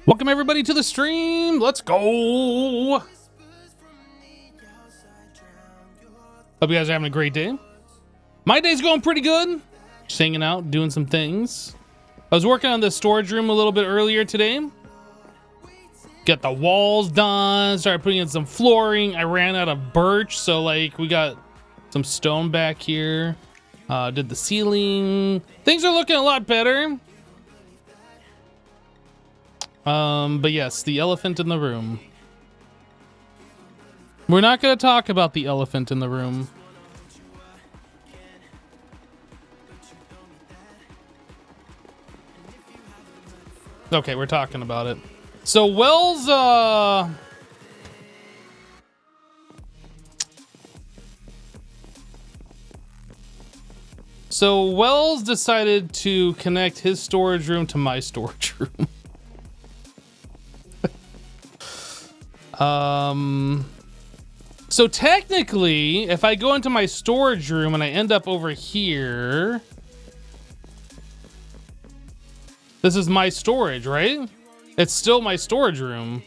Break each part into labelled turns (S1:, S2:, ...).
S1: Welcome everybody to the stream. Let's go. Hope you guys are having a great day. My day's going pretty good. Just hanging out, doing some things. I was working on the storage room a little bit earlier today. Got the walls done, started putting in some flooring. I ran out of birch, so like we got some stone back here. Did the ceiling. Things are looking a lot better. But yes, the elephant in the room. We're not going to talk about the elephant in the room. Okay, we're talking about it. So Wells, decided to connect his storage room to my storage room. So technically, if I go into my storage room and I end up over here, this is my storage, right? It's still my storage room.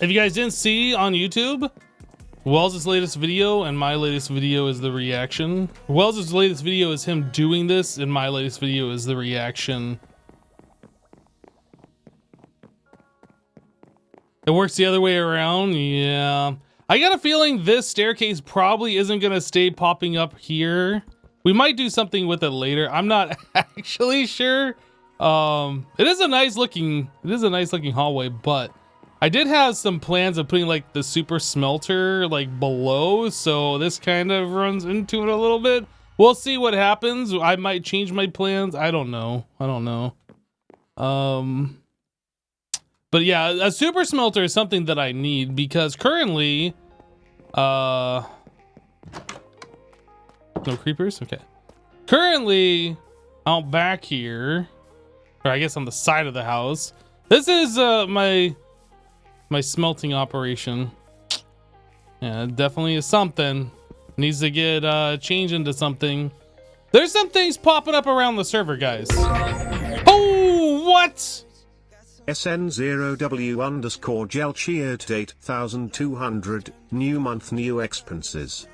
S1: If you guys didn't see on YouTube, Wells' latest video and my latest video is the reaction. Wells' latest video is him doing this, and my latest video is the reaction. It works the other way around, yeah. I got a feeling this staircase probably isn't gonna stay popping up here. We might do something with it later. I'm not actually sure. It is a nice looking hallway, but I did have some plans of putting like the super smelter like below, so this kind of runs into it a little bit. We'll see what happens. I might change my plans. I don't know. But yeah, a super smelter is something that I need because currently, no creepers? Okay. Currently, out back here, or I guess on the side of the house, this is my smelting operation. Yeah, it definitely is something. Needs to get changed into something. There's some things popping up around the server, guys. Oh, what?
S2: SN0W_gel cheered 8,200, new month, new expenses.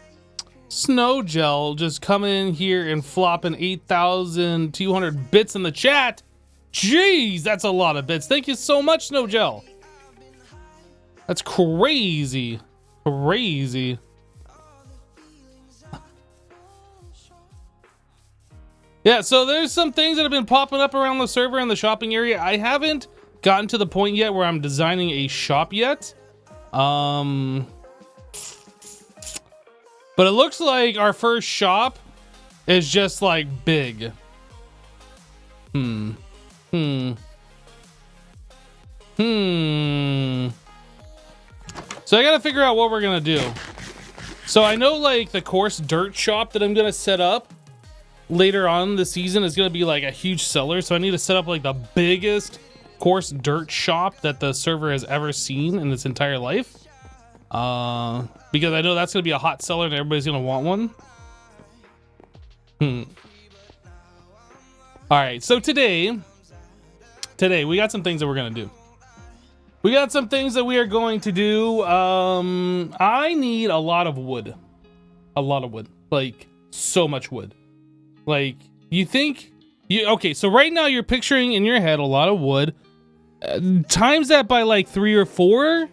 S1: Snow Gel just coming in here and flopping 8,200 bits in the chat. Jeez, that's a lot of bits. Thank you so much, Snow Gel. That's crazy. Crazy. Yeah, so there's some things that have been popping up around the server in the shopping area. I haven't gotten to the point yet where I'm designing a shop yet. But it looks like our first shop is just like big. So I gotta figure out what we're gonna do. So I know like the coarse dirt shop that I'm gonna set up later on this season is gonna be like a huge seller. So I need to set up like the biggest coarse dirt shop that the server has ever seen in its entire life. Because I know that's gonna be a hot seller and everybody's gonna want one. All right, so today we got some things that we're gonna do. We got some things that we are going to do. I need a lot of wood. Like so much wood. Like you think okay, so right now you're picturing in your head a lot of wood. Times that by like 3 or 4.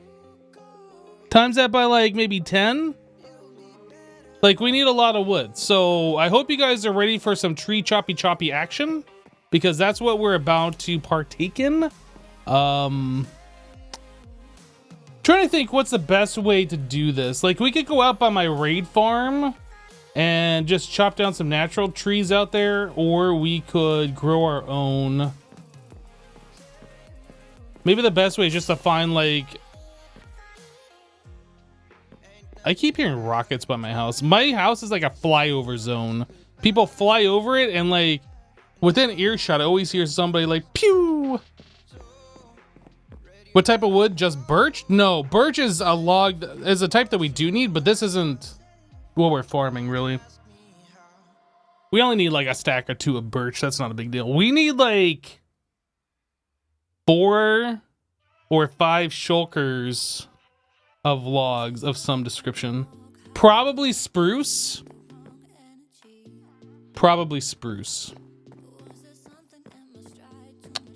S1: Times that by like maybe 10. Like we need a lot of wood. So I hope you guys are ready for some tree choppy action, because that's what we're about to partake in. Trying to think what's the best way to do this. Like we could go out by my raid farm and just chop down some natural trees out there, or we could grow our own. Maybe the best way is just to find like, I keep hearing rockets by my house. My house is like a flyover zone. People fly over it and like within earshot, I always hear somebody like pew. What type of wood? Just birch? No, birch is a log, is a type that we do need, but this isn't what we're farming, really. We only need like a stack or two of birch. That's not a big deal. We need like 4 or 5 shulkers of logs of some description. Probably spruce. Probably spruce.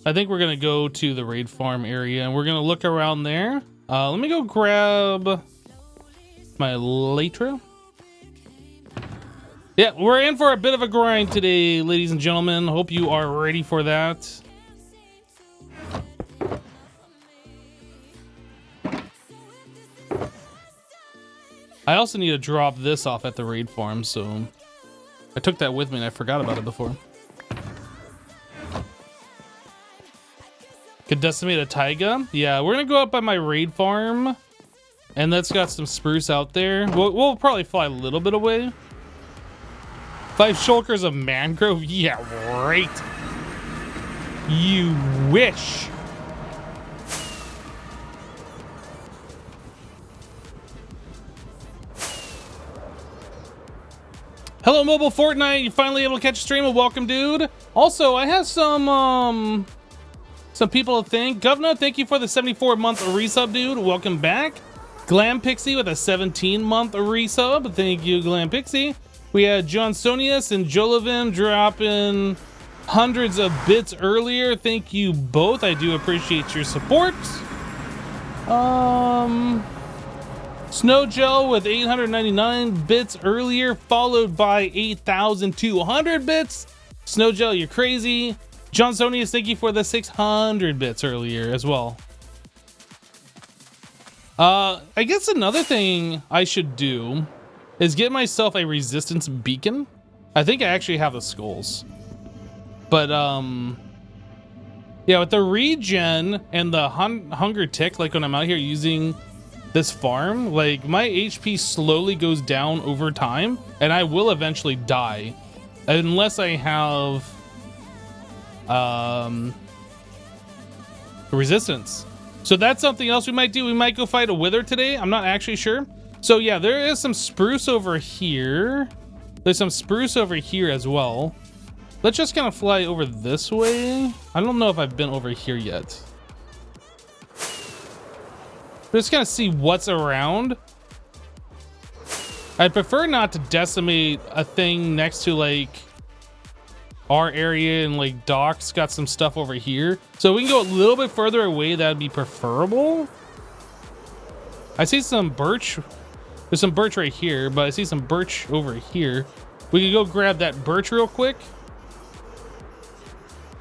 S1: I think we're gonna go to the raid farm area and we're gonna look around there. Let me go grab my elytra. Yeah, we're in for a bit of a grind today, ladies and gentlemen. Hope you are ready for that. I also need to drop this off at the raid farm, so I took that with me and I forgot about it before. Could decimate a taiga. Yeah, we're gonna go up by my raid farm, and that's got some spruce out there. We'll probably fly a little bit away. 5 shulkers of mangrove. Yeah, right. You wish. Hello, mobile Fortnite. You finally able to catch a stream. Welcome, dude. Also, I have some people to thank. Governor, thank you for the 74-month resub, dude. Welcome back. Glam Pixie with a 17-month resub. Thank you, Glam Pixie. We had John Sonius and Jolovin dropping hundreds of bits earlier. Thank you both. I do appreciate your support. Snow Gel with 899 bits earlier, followed by 8,200 bits. Snow Gel, you're crazy. John Sonius, thank you for the 600 bits earlier as well. I guess another thing I should do is get myself a resistance beacon. I think I actually have the skulls. But, yeah, with the regen and the hunger tick, like when I'm out here using this farm, like my HP slowly goes down over time and I will eventually die unless I have resistance. So that's something else we might do. We might go fight a wither today. I'm not actually sure. So yeah, there is some spruce over here. There's some spruce over here as well. Let's just kind of fly over this way. I don't know if I've been over here yet. Just kind of see what's around. I'd prefer not to decimate a thing next to like our area, and like Doc's got some stuff over here. So we can go a little bit further away. That'd be preferable. I see some birch. There's some birch right here, but I see some birch over here. We can go grab that birch real quick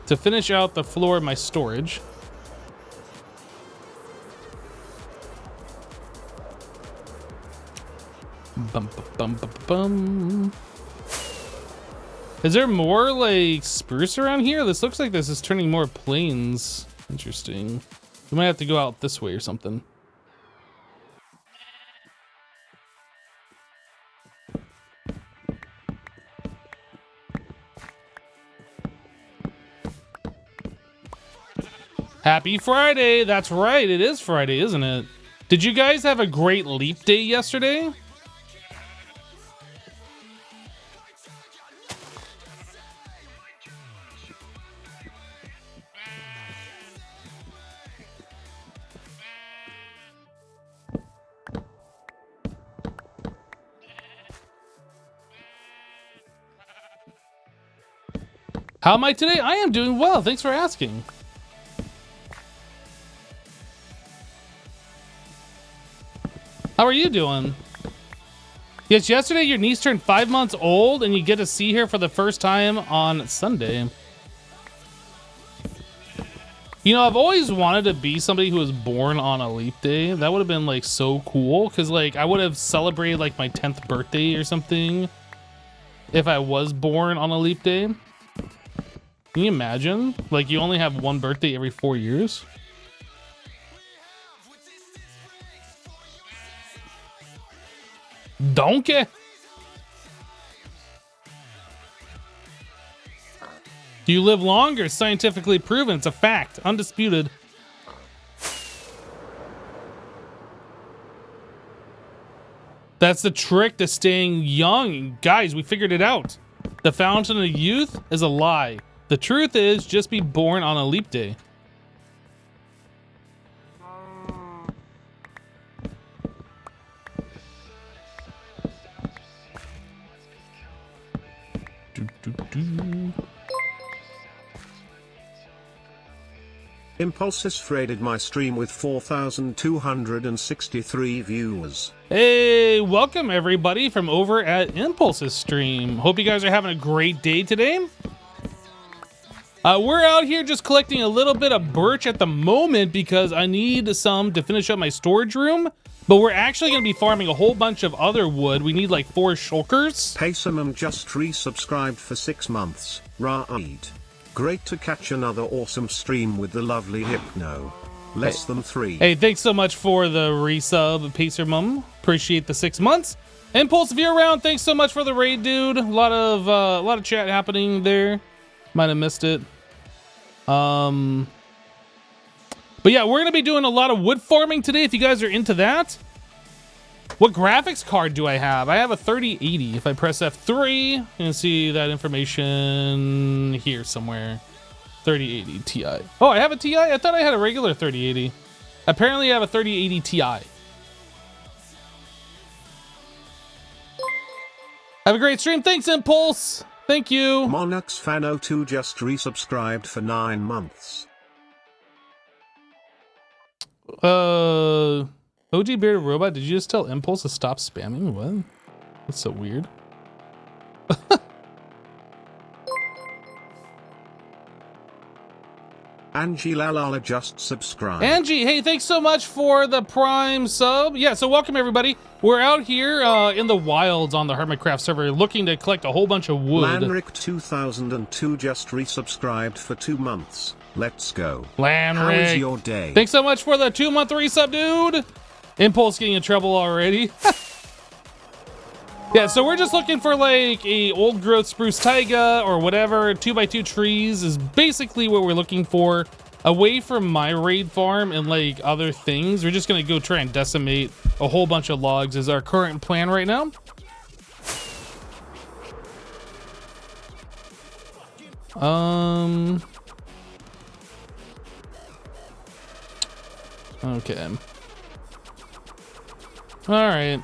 S1: to finish out the floor of my storage. Bum, bum, bum, bum. Is there more like spruce around here? This looks like this is turning more plains. Interesting. We might have to go out this way or something. Happy Friday. That's right. It is Friday, isn't it? Did you guys have a great leap day yesterday? How am I today? I am doing well. Thanks for asking. How are you doing? Yes, yesterday your niece turned 5 months old and you get to see her for the first time on Sunday. You know, I've always wanted to be somebody who was born on a leap day. That would have been like so cool, because like I would have celebrated like my 10th birthday or something if I was born on a leap day. Can you imagine? Like you only have one birthday every 4 years. Donkey. Do you live longer? Scientifically proven. It's a fact. Undisputed. That's the trick to staying young. Guys, we figured it out. The fountain of youth is a lie. The truth is just be born on a leap day.
S2: Impulsis raided my stream with 4,263 viewers.
S1: Hey, welcome everybody from over at Impulse's stream. Hope you guys are having a great day today. We're out here just collecting a little bit of birch at the moment because I need some to finish up my storage room. But we're actually going to be farming a whole bunch of other wood. We need like 4 shulkers.
S2: Paysamum just resubscribed for 6 months. Raid. Great to catch another awesome stream with the lovely Hypno. Less than 3.
S1: Hey, thanks so much for the resub, Pacer Mum. Appreciate the 6 months. Impulse, if you're around, thanks so much for the raid, dude. A lot of chat happening there. Might have missed it. But yeah, we're gonna be doing a lot of wood farming today if you guys are into that. What graphics card do I have? I have a 3080. If I press F3, you can see that information here somewhere. 3080 Ti. Oh, I have a Ti? I thought I had a regular 3080. Apparently I have a 3080 Ti. Have a great stream. Thanks, Impulse. Thank you.
S2: Monux Fan 02 just resubscribed for 9 months.
S1: OG Bearded Robot, did you just tell Impulse to stop spamming? What? That's so weird.
S2: Angie Lalala just subscribed.
S1: Angie, hey, thanks so much for the Prime sub. Yeah, so welcome everybody. We're out here in the wilds on the HermitCraft server looking to collect a whole bunch of wood.
S2: Lanric 2002 just resubscribed for 2 months. Let's go.
S1: Lanric.
S2: How is your day?
S1: Thanks so much for the 2-month resub, dude. Impulse getting in trouble already. Yeah, so we're just looking for like a old growth spruce taiga or whatever. 2x2 trees is basically what we're looking for. Away from my raid farm and like other things. We're just gonna go try and decimate a whole bunch of logs is our current plan right now. Okay. All right.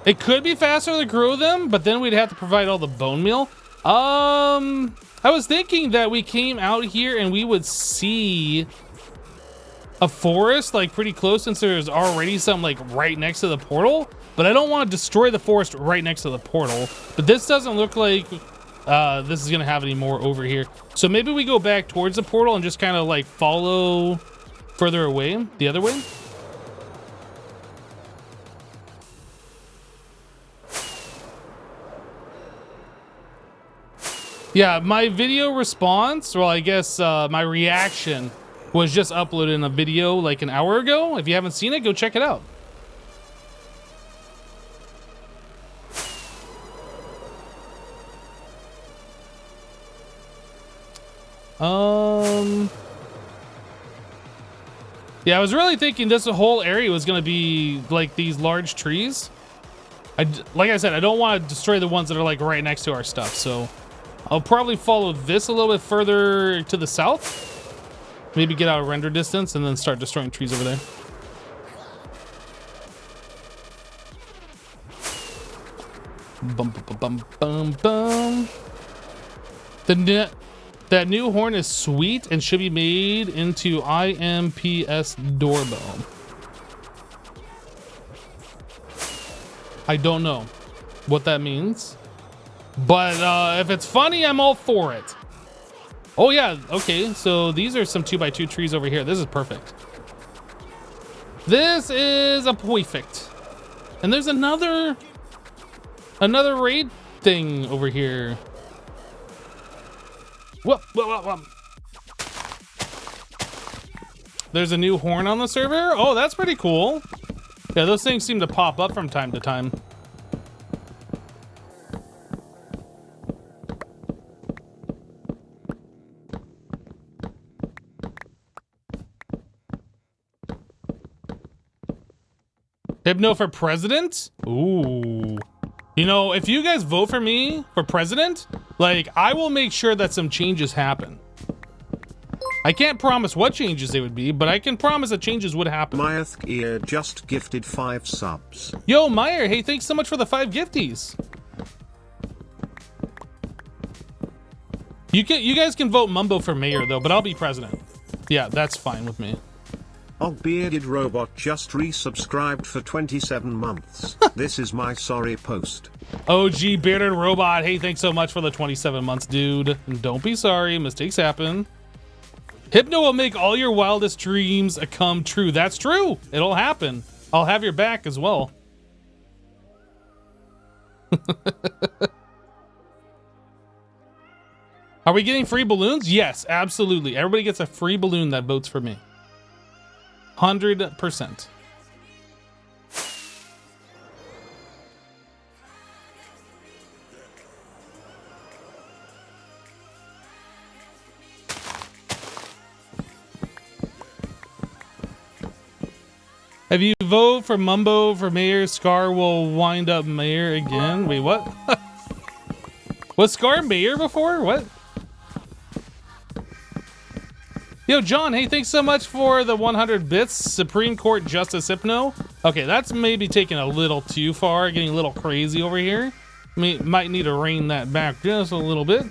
S1: It could be faster to grow them, but then we'd have to provide all the bone meal. I was thinking that we came out here and we would see a forest like pretty close since there's already some like right next to the portal, but I don't want to destroy the forest right next to the portal. But this doesn't look like this is gonna have any more over here. So maybe we go back towards the portal and just kind of like follow further away, the other way. Yeah, my video response, well, I guess my reaction was just uploaded in a video like an hour ago. If you haven't seen it, go check it out. Yeah, I was really thinking this whole area was gonna be like these large trees. Like I said, I don't want to destroy the ones that are like right next to our stuff, so I'll probably follow this a little bit further to the south. Maybe get out of render distance and then start destroying trees over there. Bum, bum, bum, bum, bum. That new horn is sweet and should be made into IMPS doorbell. I don't know what that means, but if it's funny, I'm all for it. Oh yeah, okay, so these are some 2x2 trees over here. This is perfect. This is a perfect. And there's another raid thing over here. Whoop, whoop, whoop, whoop. There's a new horn on the server. Oh, that's pretty cool. Yeah, those things seem to pop up from time to time. Hypno for president? Ooh. You know, if you guys vote for me for president, like, I will make sure that some changes happen. I can't promise what changes they would be, but I can promise that changes would happen.
S2: Myeth Ear just gifted 5 subs.
S1: Yo, Meyer, hey, thanks so much for the 5 gifties. You guys can vote Mumbo for mayor, though, but I'll be president. Yeah, that's fine with me.
S2: Bearded Robot just resubscribed for 27 months. This is my sorry post.
S1: OG Bearded Robot, hey, thanks so much for the 27 months, dude. And don't be sorry, mistakes happen. Hypno will make all your wildest dreams come true. That's true. It'll happen. I'll have your back as well. Are we getting free balloons? Yes, absolutely. Everybody gets a free balloon that votes for me. 100%. If you vote for Mumbo for mayor, Scar will wind up mayor again. Wait, what? Was Scar mayor before? What? Yo, John, hey, thanks so much for the 100 bits. Supreme Court Justice Hypno. Okay, that's maybe taking a little too far, getting a little crazy over here. Might need to rein that back just a little bit.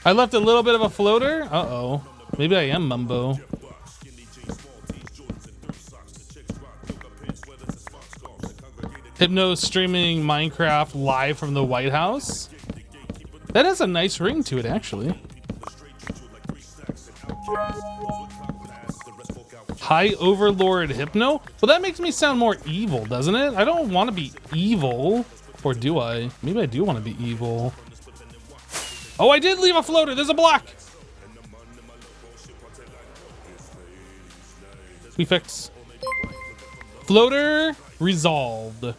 S1: I left a little bit of a floater. Uh-oh. Maybe I am Mumbo. Hypno streaming Minecraft live from the White House. That has a nice ring to it, actually. High Overlord Hypno? Well, that makes me sound more evil, doesn't it? I don't want to be evil. Or do I? Maybe I do want to be evil. Oh, I did leave a floater. There's a block. We fix. Floater resolved.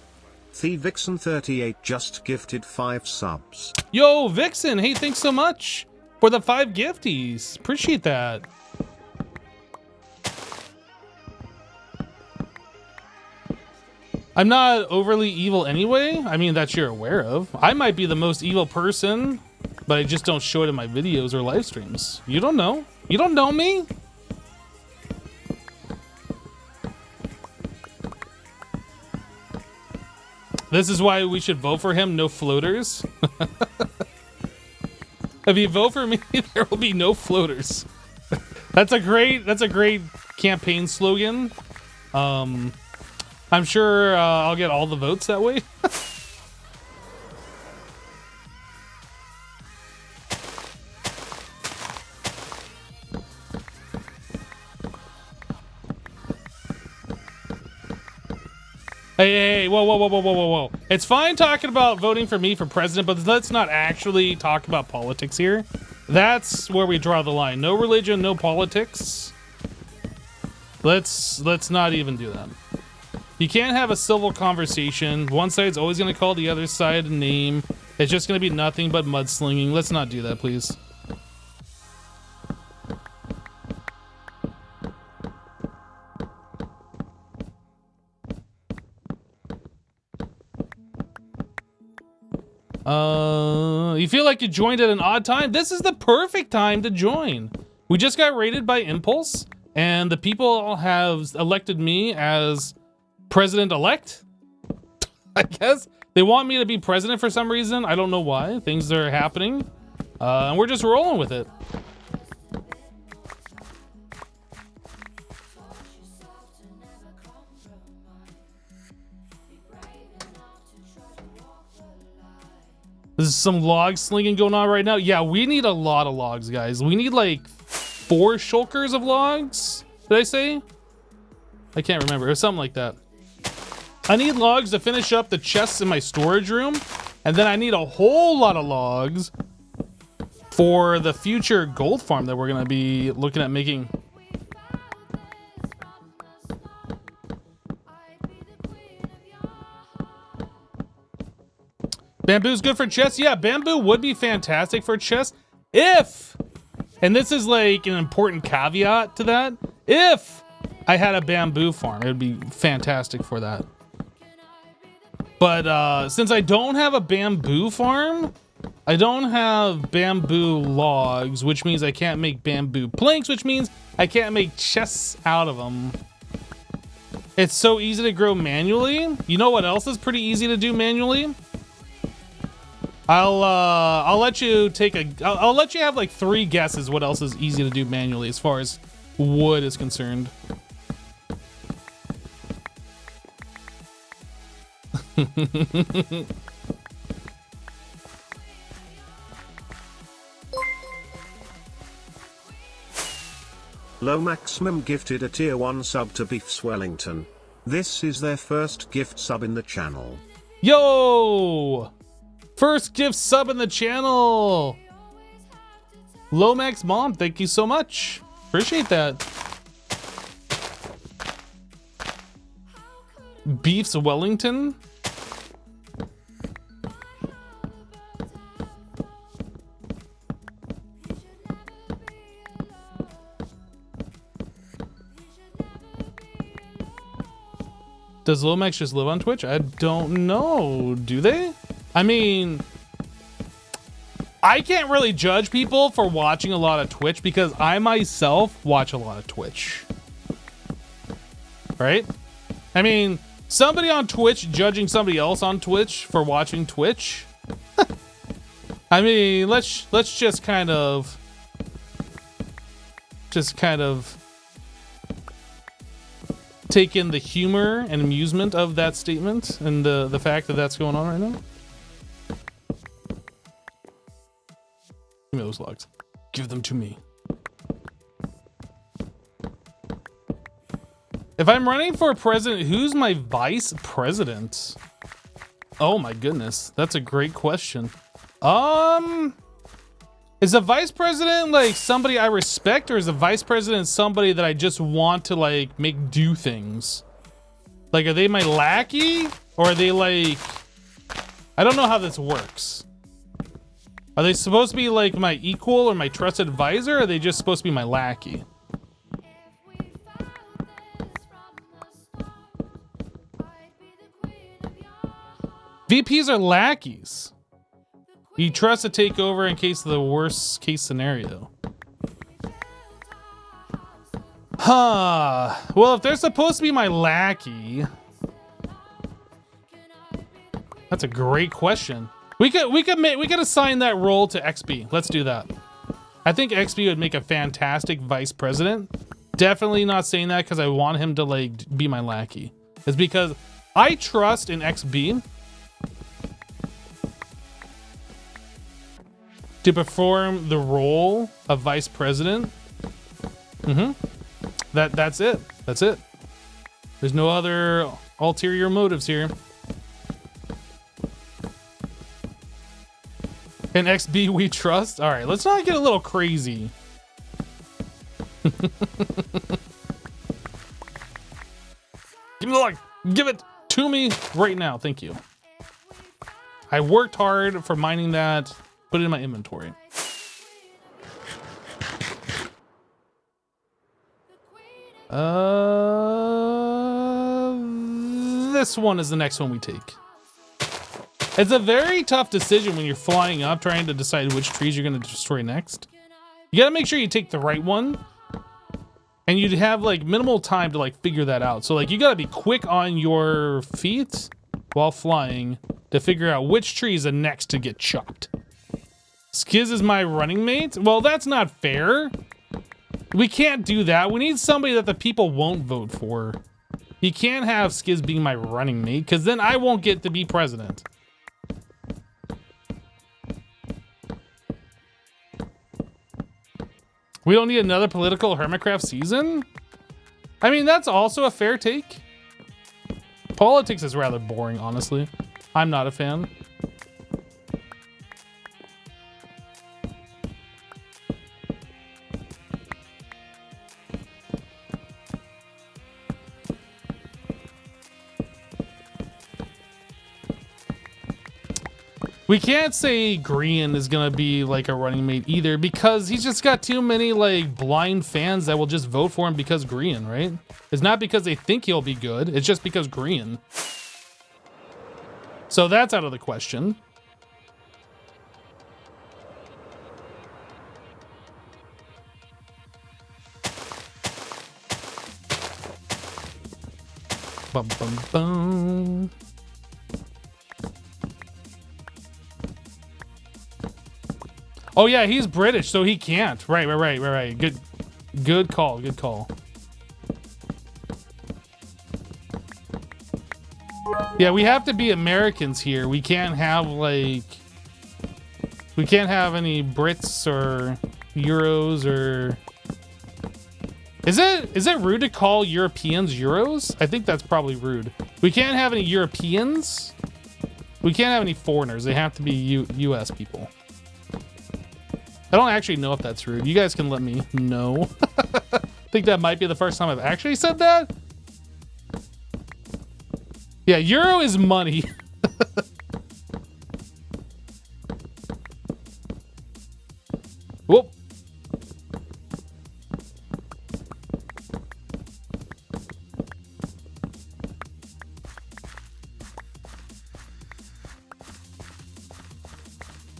S2: The Vixen 38 just gifted 5 subs.
S1: Yo, Vixen, hey, thanks so much for the 5 gifties. Appreciate that. I'm not overly evil anyway. I mean, that you're aware of. I might be the most evil person, but I just don't show it in my videos or live streams. You don't know. You don't know me. This is why we should vote for him. No floaters. If you vote for me, there will be no floaters. That's a great campaign slogan. I'm sure I'll get all the votes that way. Hey, whoa. It's fine talking about voting for me for president, but let's not actually talk about politics here. That's where we draw the line. No religion, no politics. Let's not even do that. You can't have a civil conversation. One side's always going to call the other side a name. It's just going to be nothing but mudslinging. Let's not do that, please. You feel like you joined at an odd time? This is the perfect time to join. We just got raided by Impulse, and the people have elected me as president-elect. I guess they want me to be president for some reason. I don't know why. Things are happening, and we're just rolling with it. There's some log slinging going on right now. Yeah, we need a lot of logs, guys. We need like 4 shulkers of logs. Did I say? I can't remember. It was something like that. I need logs to finish up the chests in my storage room. And then I need a whole lot of logs for the future gold farm that we're going to be looking at making. Bamboo's good for chests. Yeah, bamboo would be fantastic for chests if, and this is like an important caveat to that, if I had a bamboo farm. It would be fantastic for that. But since I don't have a bamboo farm, I don't have bamboo logs, which means I can't make bamboo planks, which means I can't make chests out of them. It's so easy to grow manually. You know what else is pretty easy to do manually? I'll let you take I'll let you have like 3 guesses what else is easy to do manually as far as wood is concerned.
S2: Low Maximum gifted a tier 1 sub to Beefs Wellington. This is their first gift sub in the channel.
S1: Yo! First gift sub in the channel! Lomax Mom, thank you so much. Appreciate that. Beefs Wellington? Does Lomax just live on Twitch? I don't know. Do they? I mean, I can't really judge people for watching a lot of Twitch because I myself watch a lot of Twitch. Right? I mean, somebody on Twitch judging somebody else on Twitch for watching Twitch. I mean, let's just kind of take in the humor and amusement of that statement and the fact that that's going on right now. Give me those logs. Give them to me. If I'm running for president, who's my vice president? Oh my goodness, that's a great question. Is a vice president like somebody I respect, or is a vice president somebody that I just want to like make do things? Like, are they my lackey, or are they like, I don't know how this works. Are they supposed to be like my equal or my trusted advisor, or are they just supposed to be my lackey? VPs are lackeys. You trust to take over in case of the worst case scenario. Huh. Well, if they're supposed to be my lackey, that's a great question. We could assign that role to XB. Let's do that. I think XB would make a fantastic vice president. Definitely not saying that because I want him to like be my lackey. It's because I trust in XB to perform the role of vice president. That's it. That's it. There's no other ulterior motives here. And XB we trust. All right, let's not get a little crazy. Give me the log. Give it to me right now. Thank you. I worked hard for mining that. Put it in my inventory. This one is the next one we take. It's a very tough decision when you're flying up trying to decide which trees you're going to destroy next. You got to make sure you take the right one. And you'd have like minimal time to like figure that out. So like you got to be quick on your feet while flying to figure out which tree is the next to get chopped. Skiz is my running mate? Well, that's not fair. We can't do that. We need somebody that the people won't vote for. You can't have Skiz being my running mate because then I won't get to be president. We don't need another political HermitCraft season? I mean, that's also a fair take. Politics is rather boring, honestly. I'm not a fan. We can't say Green is gonna be like a running mate either, because he's just got too many like blind fans that will just vote for him because Green, right? It's not because they think he'll be good, it's just because Green. So that's out of the question. Bum, bum, bum. Oh yeah, he's British, so he can't. Right. Good call. Yeah, we have to be Americans here. We can't have any Brits or Euros or... Is it rude to call Europeans Euros? I think that's probably rude. We can't have any Europeans. We can't have any foreigners. They have to be US people. I don't actually know if that's rude. You guys can let me know. I think that might be the first time I've actually said that. Yeah, euro is money. Whoop.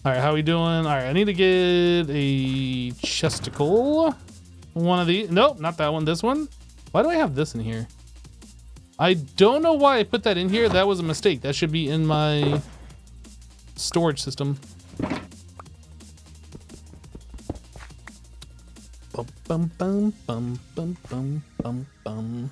S1: All right, how we doing? All right, I need to get a chesticle. One of these. Nope, not that one. This one. Why do I have this in here? I don't know why I put that in here. That was a mistake. That should be in my storage system. Bum, bum, bum, bum, bum, bum, bum, bum.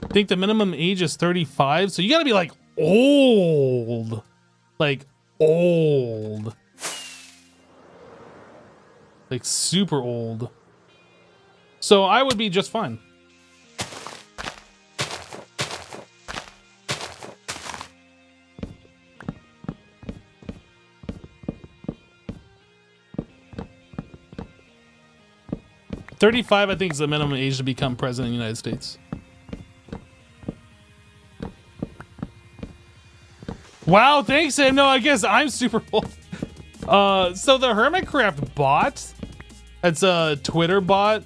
S1: I think the minimum age is 35, so you gotta be like old. Like old. Like super old. So I would be just fine. $35, I think, is the minimum age to become president of the United States. Wow, thanks, Sam. No, I guess I'm super old. So the HermitCraft bot, it's a Twitter bot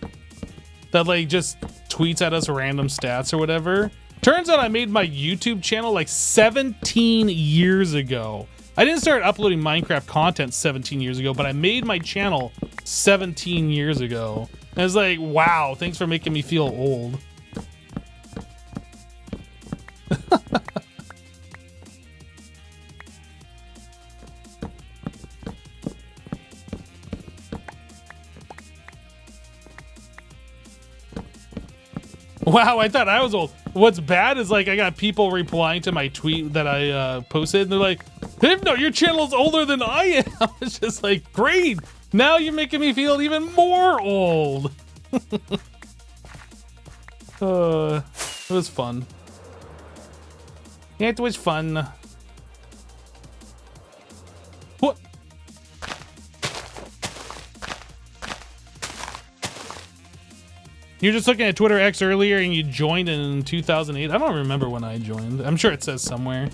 S1: that like just tweets at us random stats or whatever. Turns out I made my YouTube channel like 17 years ago. I didn't start uploading Minecraft content 17 years ago, but I made my channel 17 years ago. And it's like, wow, thanks for making me feel old. Wow, I thought I was old. What's bad is like I got people replying to my tweet that I posted, and they're like, "Hypno, your channel's older than I am." It's just like, great. Now you're making me feel even more old. It was fun. It was fun. What? You're just looking at Twitter X earlier and you joined in 2008. I don't remember when I joined. I'm sure it says somewhere.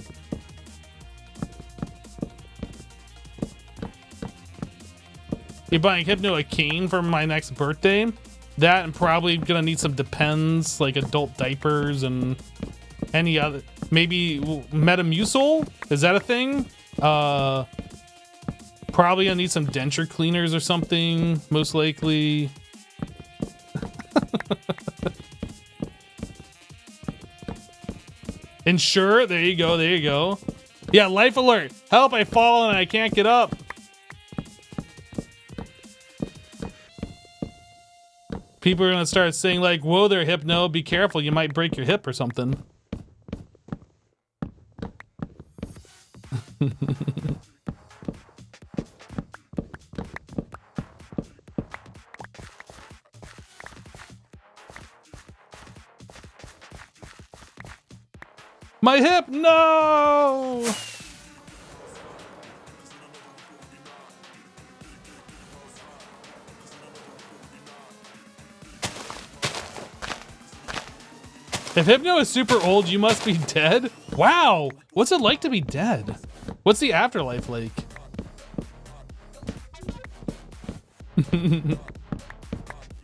S1: You're buying Hypno a cane for my next birthday? That, and probably gonna need some Depends, like adult diapers and any other, maybe Metamucil? Is that a thing? Probably gonna need some denture cleaners or something, most likely. Ensure, there you go, there you go. Yeah, life alert. Help, I fall and I can't get up. People are gonna start saying like, whoa there, Hypno, be careful, you might break your hip or something. My hip, no! If Hypno is super old, you must be dead? Wow, what's it like to be dead? What's the afterlife like?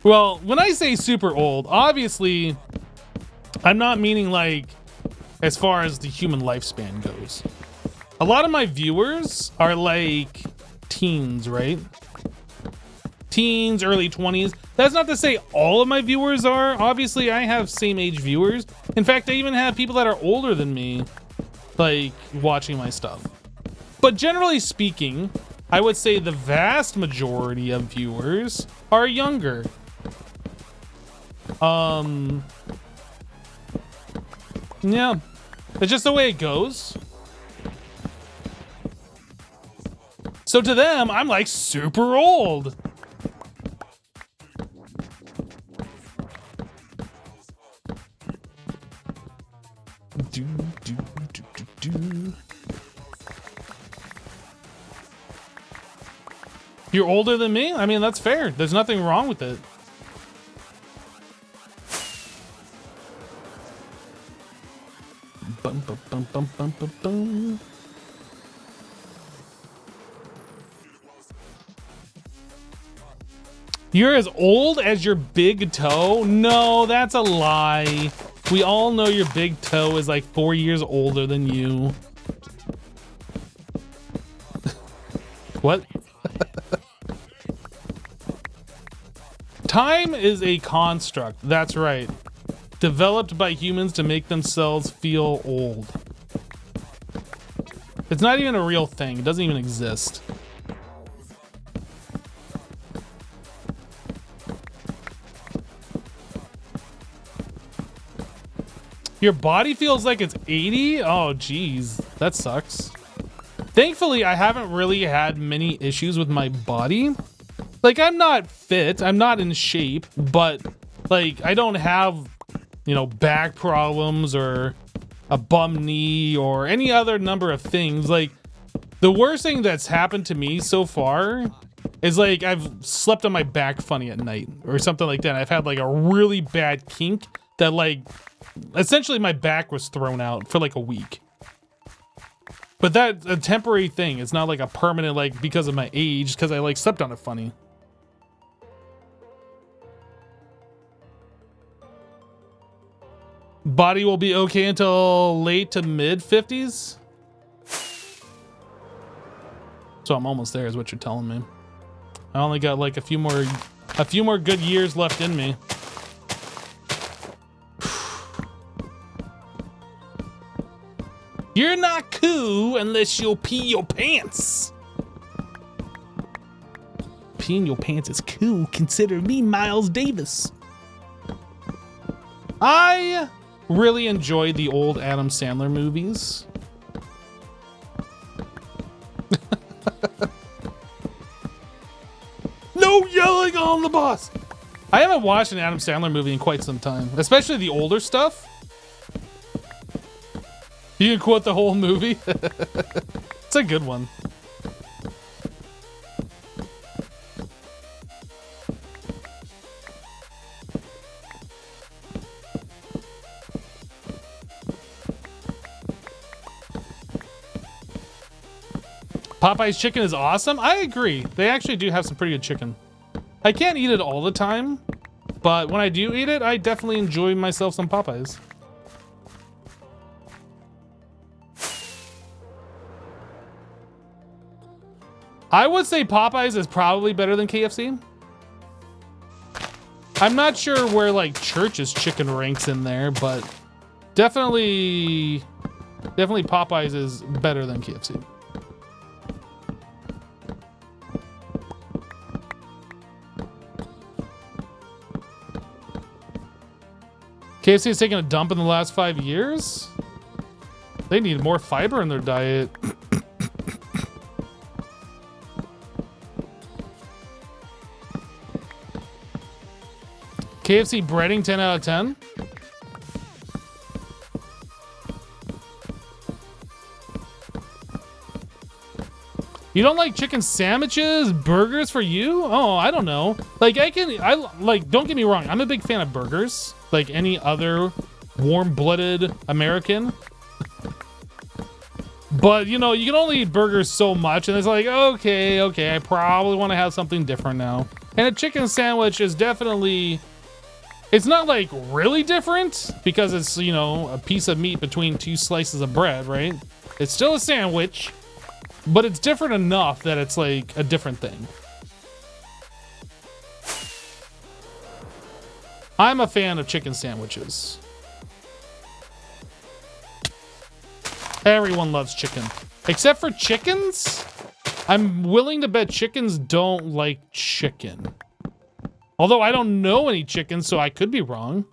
S1: Well, when I say super old, obviously, I'm not meaning like as far as the human lifespan goes. A lot of my viewers are like teens, right? Teens, early 20s. That's not to say all of my viewers are. Obviously, I have same age viewers. In fact, I even have people that are older than me, like, watching my stuff. But generally speaking, I would say the vast majority of viewers are younger. Yeah, it's just the way it goes. So to them, I'm like super old. You're older than me? I mean, that's fair. There's nothing wrong with it. Bum, bum, bum, bum, bum, bum, bum. You're as old as your big toe? No, that's a lie. We all know your big toe is like 4 years older than you. What? Time is a construct. That's right. Developed by humans to make themselves feel old. It's not even a real thing. It doesn't even exist. Your body feels like it's 80? Oh, geez. That sucks. Thankfully, I haven't really had many issues with my body. Like, I'm not fit. I'm not in shape. But, like, I don't have, you know, back problems or a bum knee or any other number of things. Like, the worst thing that's happened to me so far is, like, I've slept on my back funny at night or something like that. I've had, like, a really bad kink that, like, essentially my back was thrown out for like a week. But that's a temporary thing. It's not like a permanent, like, because of my age, because I like slept on it funny. Body will be okay until late to mid 50s. So I'm almost there is what you're telling me. I only got like a few more good years left in me. You're not cool unless you'll pee your pants. Peeing your pants is cool. Consider me Miles Davis. I really enjoyed the old Adam Sandler movies. No yelling on the bus. I haven't watched an Adam Sandler movie in quite some time, especially the older stuff. You can quote the whole movie. It's a good one. Popeye's chicken is awesome. I agree. They actually do have some pretty good chicken. I can't eat it all the time, but when I do eat it, I definitely enjoy myself some Popeyes. I would say Popeyes is probably better than KFC. I'm not sure where like Church's chicken ranks in there, but definitely Popeyes is better than KFC. KFC has taken a dump in the last 5 years? They need more fiber in their diet. KFC breading 10 out of 10. You don't like chicken sandwiches, burgers for you? Oh, I don't know. Like don't get me wrong. I'm a big fan of burgers. Like any other warm-blooded American. But, you know, you can only eat burgers so much, and it's like, okay, I probably want to have something different now. And a chicken sandwich is definitely, it's not like really different because it's, you know, a piece of meat between two slices of bread, right? It's still a sandwich, but it's different enough that it's like a different thing. I'm a fan of chicken sandwiches. Everyone loves chicken. Except for chickens? I'm willing to bet chickens don't like chicken. Although I don't know any chickens, so I could be wrong.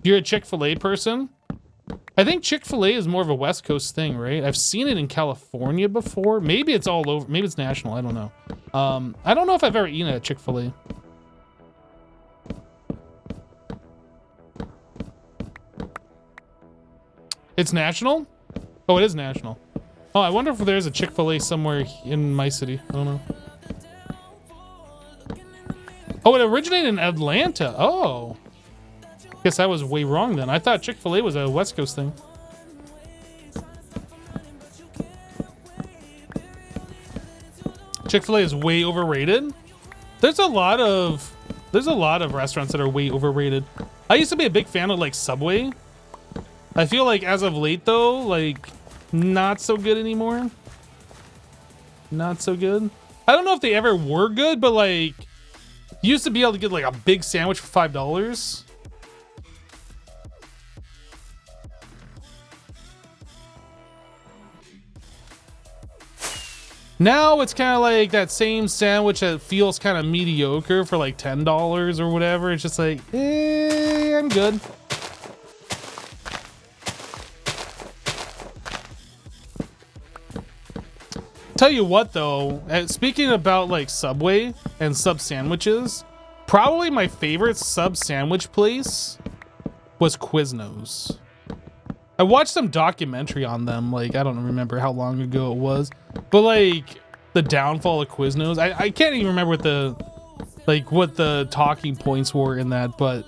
S1: You're a Chick-fil-A person? I think Chick-fil-A is more of a West Coast thing, right? I've seen it in California before. Maybe it's all over. Maybe it's national. I don't know. I don't know if I've ever eaten at Chick-fil-A. It's national? Oh, it is national. Oh, I wonder if there's a Chick-fil-A somewhere in my city. I don't know. Oh, it originated in Atlanta. Oh. Guess I was way wrong then. I thought Chick-fil-A was a West Coast thing. Chick-fil-A is way overrated. There's a lot of restaurants that are way overrated. I used to be a big fan of like Subway. I feel like as of late though, like not so good anymore. Not so good. I don't know if they ever were good, but like you used to be able to get like a big sandwich for $5. Now it's kind of like that same sandwich that feels kind of mediocre for like $10 or whatever. It's just like, I'm good. Tell you what though, speaking about like Subway and sub sandwiches, probably my favorite sub sandwich place was Quiznos. I watched some documentary on them, like I don't remember how long ago it was, but like the downfall of Quiznos. I can't even remember what the talking points were in that, but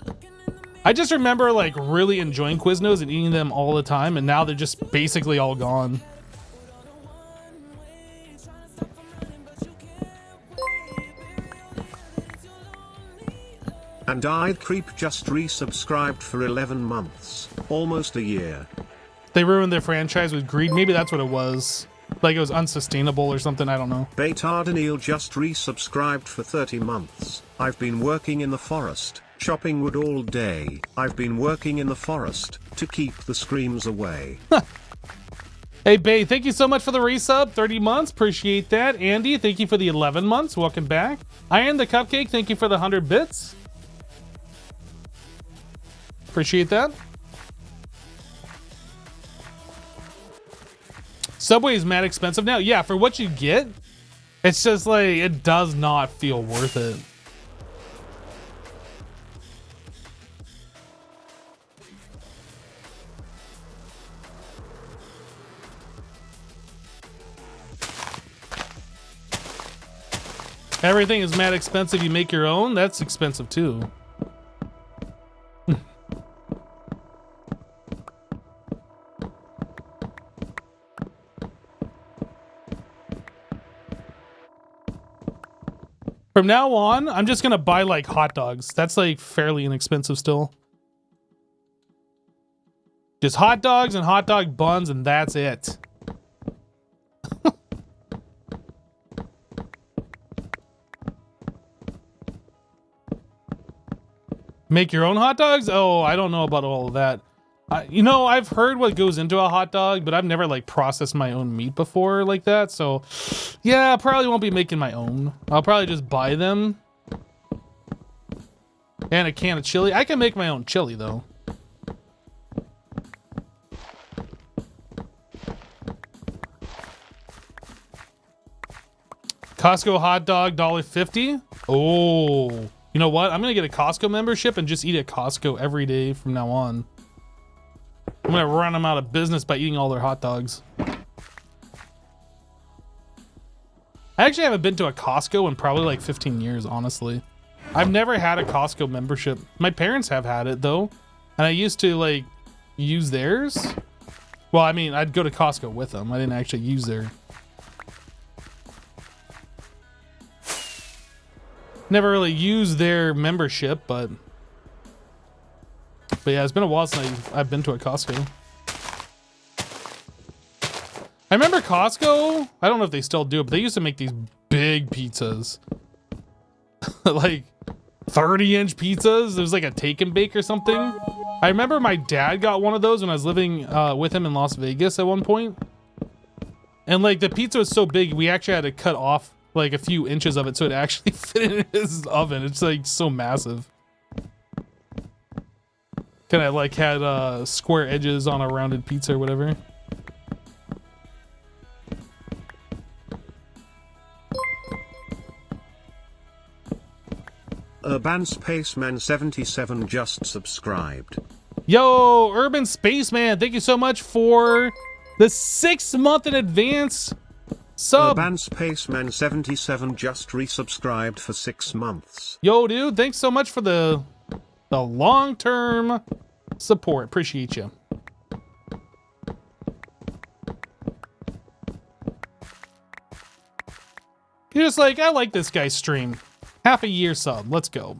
S1: I just remember like really enjoying Quiznos and eating them all the time, and now they're just basically all gone.
S2: And Creep just resubscribed for 11 months, almost a year.
S1: They ruined their franchise with greed. Maybe that's what it was. Like it was unsustainable or something, I don't know.
S2: Daniel just resubscribed for 30 months. I've been working in the forest, chopping wood all day. I've been working in the forest to keep the screams away.
S1: Hey, Bay, thank you so much for the resub. 30 months, appreciate that. Andy, thank you for the 11 months. Welcome back. Iron the Cupcake, thank you for the 100 bits. Appreciate that. Subway is mad expensive now. Yeah, for what you get, it's just like, it does not feel worth it. Everything is mad expensive. You make your own, that's expensive too. From now on, I'm just gonna buy like hot dogs. That's like fairly inexpensive still. Just hot dogs and hot dog buns, and that's it. Make your own hot dogs? Oh, I don't know about all of that. You know, I've heard what goes into a hot dog, but I've never like processed my own meat before like that. So yeah, I probably won't be making my own. I'll probably just buy them. And a can of chili. I can make my own chili though. Costco hot dog, $1.50. Oh, you know what? I'm gonna get a Costco membership and just eat at Costco every day from now on. I'm gonna run them out of business by eating all their hot dogs. I actually haven't been to a Costco in probably like 15 years, honestly. I've never had a Costco membership. My parents have had it though, and I used to like use theirs. Well, I mean, I'd go to Costco with them. I didn't actually use their. Never really used their membership, but yeah, it's been a while since I've been to a Costco. I remember Costco. I don't know if they still do it, but they used to make these big pizzas, like 30-inch pizzas. There was like a take and bake or something. I remember my dad got one of those when I was living with him in Las Vegas at one point. And like the pizza was so big, we actually had to cut off like a few inches of it so it actually fit in his oven. It's like so massive. Kind of like had square edges on a rounded pizza or whatever.
S2: Urban Spaceman 77 just subscribed.
S1: Yo, Urban Spaceman, thank you so much for the 6 month in advance sub.
S2: Urban Spaceman 77 just resubscribed for 6 months.
S1: Yo, dude, thanks so much for the long-term support. Appreciate you. You're just like, I like this guy's stream. Half a year sub. Let's go.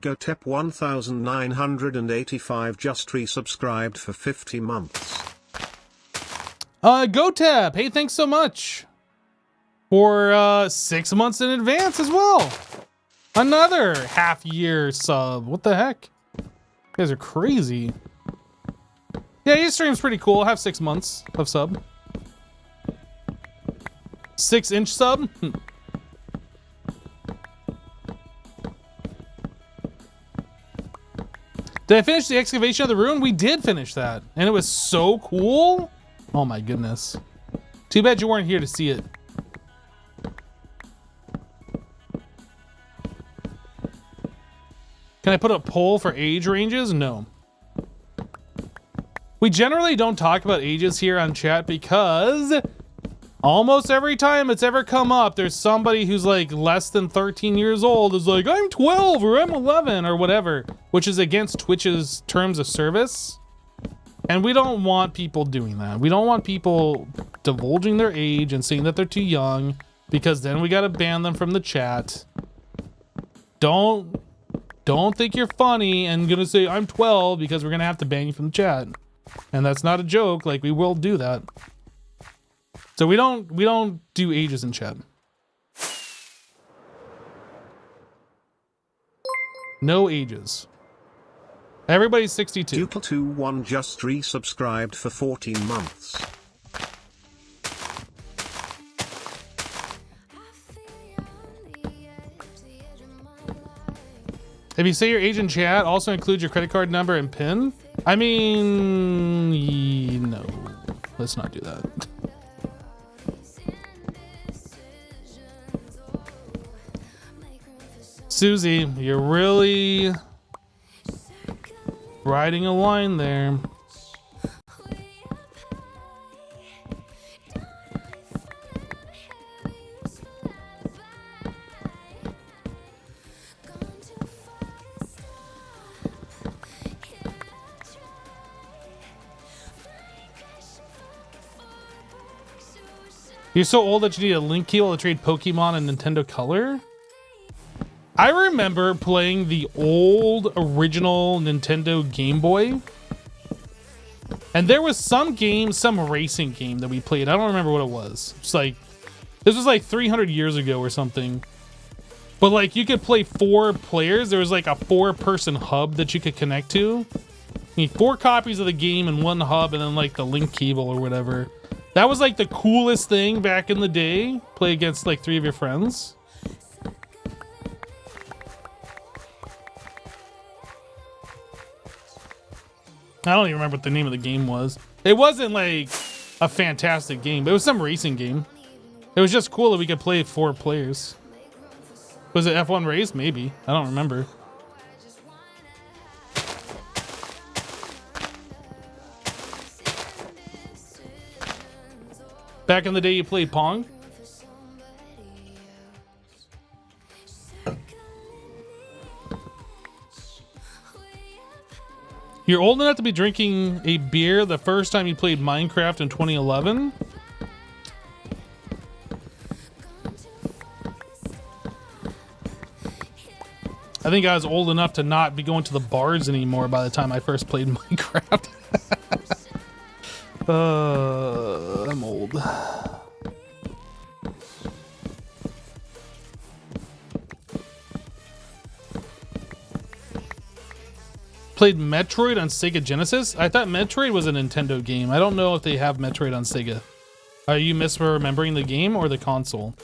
S2: GoTep 1985 just resubscribed for 50 months.
S1: GoTep, hey, thanks so much for 6 months in advance as well. Another half year sub. What the heck? You guys are crazy. Yeah, your stream's pretty cool. I have 6 months of sub. 6-inch sub? Did I finish the excavation of the ruin? We did finish that. And it was so cool. Oh my goodness. Too bad you weren't here to see it. Can I put a poll for age ranges? No. We generally don't talk about ages here on chat because almost every time it's ever come up, there's somebody who's like less than 13 years old is like, I'm 12 or I'm 11 or whatever, which is against Twitch's terms of service. And we don't want people doing that. We don't want people divulging their age and saying that they're too young, because then we got to ban them from the chat. Don't think you're funny and gonna say I'm 12 because we're gonna have to ban you from the chat. And that's not a joke. Like, we will do that. So we don't do ages in chat. No ages. Everybody's 62.
S2: Duple21 just resubscribed for 14 months.
S1: If you say your age in chat, also include your credit card number and PIN. I mean, no, let's not do that. Susie, you're really riding a line there. You're so old that you need a link keyable to trade Pokemon and Nintendo Color? I remember playing the old original Nintendo Game Boy. And there was some game, some racing game that we played. I don't remember what it was. It's like, this was like 300 years ago or something. But like, you could play 4 players. There was like a 4-person hub that you could connect to. You need 4 copies of the game in one hub and then like the link cable or whatever. That was like the coolest thing back in the day. Play against like 3 of your friends. I don't even remember what the name of the game was. It wasn't like a fantastic game, but it was some racing game. It was just cool that we could play 4 players. Was it F1 Race? Maybe. I don't remember. Back in the day, you played Pong? You're old enough to be drinking a beer the first time you played Minecraft in 2011? I think I was old enough to not be going to the bars anymore by the time I first played Minecraft. I'm old. Played Metroid on Sega Genesis? I thought Metroid was a Nintendo game. I don't know if they have Metroid on Sega. Are you misremembering the game or the console?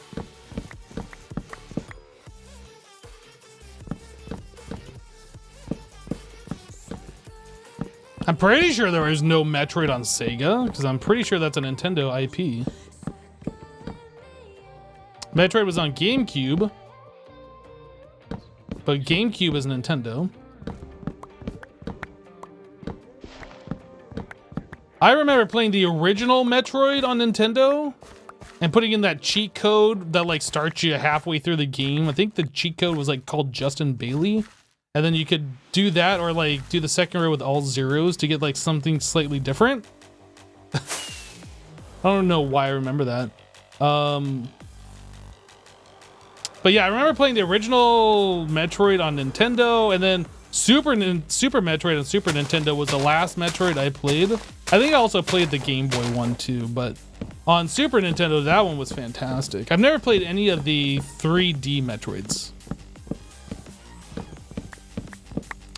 S1: I'm pretty sure there is no Metroid on Sega, because I'm pretty sure that's a Nintendo IP. Metroid was on GameCube, but GameCube is Nintendo. I remember playing the original Metroid on Nintendo and putting in that cheat code that like starts you halfway through the game. I think the cheat code was like called Justin Bailey. And then you could do that or like do the second row with all zeros to get like something slightly different. I don't know why I remember that. But yeah, I remember playing the original Metroid on Nintendo, and then Super Metroid on Super Nintendo was the last Metroid I played. I think I also played the Game Boy one too, but on Super Nintendo, that one was fantastic. I've never played any of the 3D Metroids,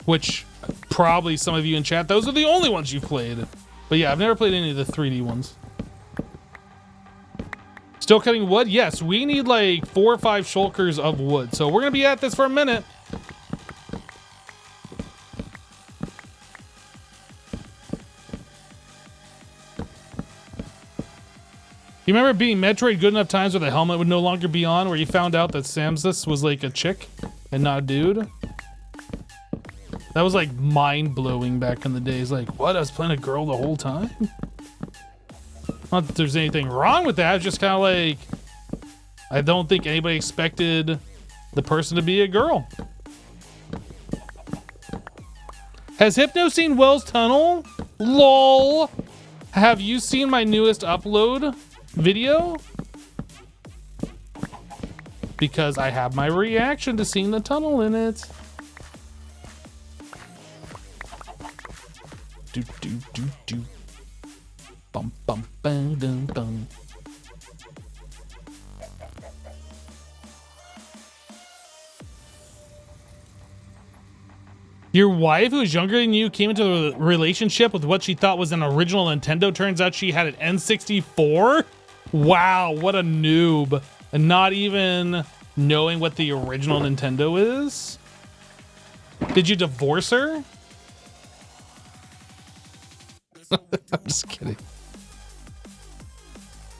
S1: which probably some of you in chat, those are the only ones you've played. But yeah, I've never played any of the 3D ones. Still cutting wood? Yes, we need like 4 or 5 shulkers of wood. So we're gonna be at this for a minute. You remember beating Metroid good enough times where the helmet would no longer be on, where you found out that Samus was like a chick and not a dude? That was like mind-blowing back in the days. Like, what? I was playing a girl the whole time? Not that there's anything wrong with that. It's just kind of like, I don't think anybody expected the person to be a girl. Has Hypno seen Wells Tunnel? LOL. Have you seen my newest upload video? Because I have my reaction to seeing the tunnel in it. Do do do do. Bum bum bum dum dum. Your wife, who is younger than you, came into a relationship with what she thought was an original Nintendo. Turns out she had an N64? Wow, what a noob. And not even knowing what the original Nintendo is? Did you divorce her? I'm just kidding.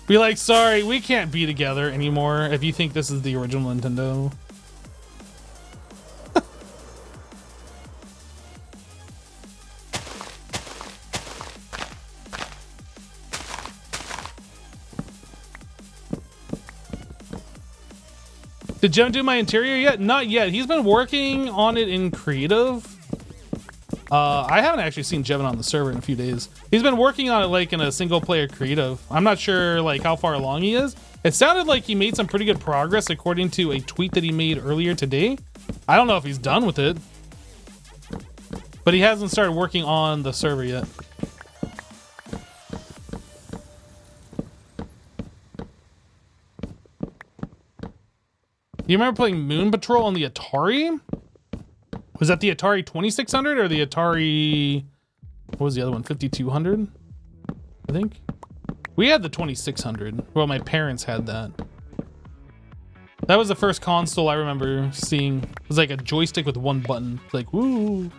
S1: Be like, sorry, we can't be together anymore if you think this is the original Nintendo. Did Jem do my interior yet? Not yet. He's been working on it in creative. I haven't actually seen Jevin on the server in a few days. He's been working on it like in a single player creative. I'm not sure like how far along he is. It sounded like he made some pretty good progress according to a tweet that he made earlier today. I don't know if he's done with it, but he hasn't started working on the server yet. You remember playing Moon Patrol on the Atari? Was that the Atari 2600 or the Atari, what was the other one? 5200, I think. We had the 2600. Well, my parents had that. That was the first console I remember seeing. It was like a joystick with one button. It's like, woo.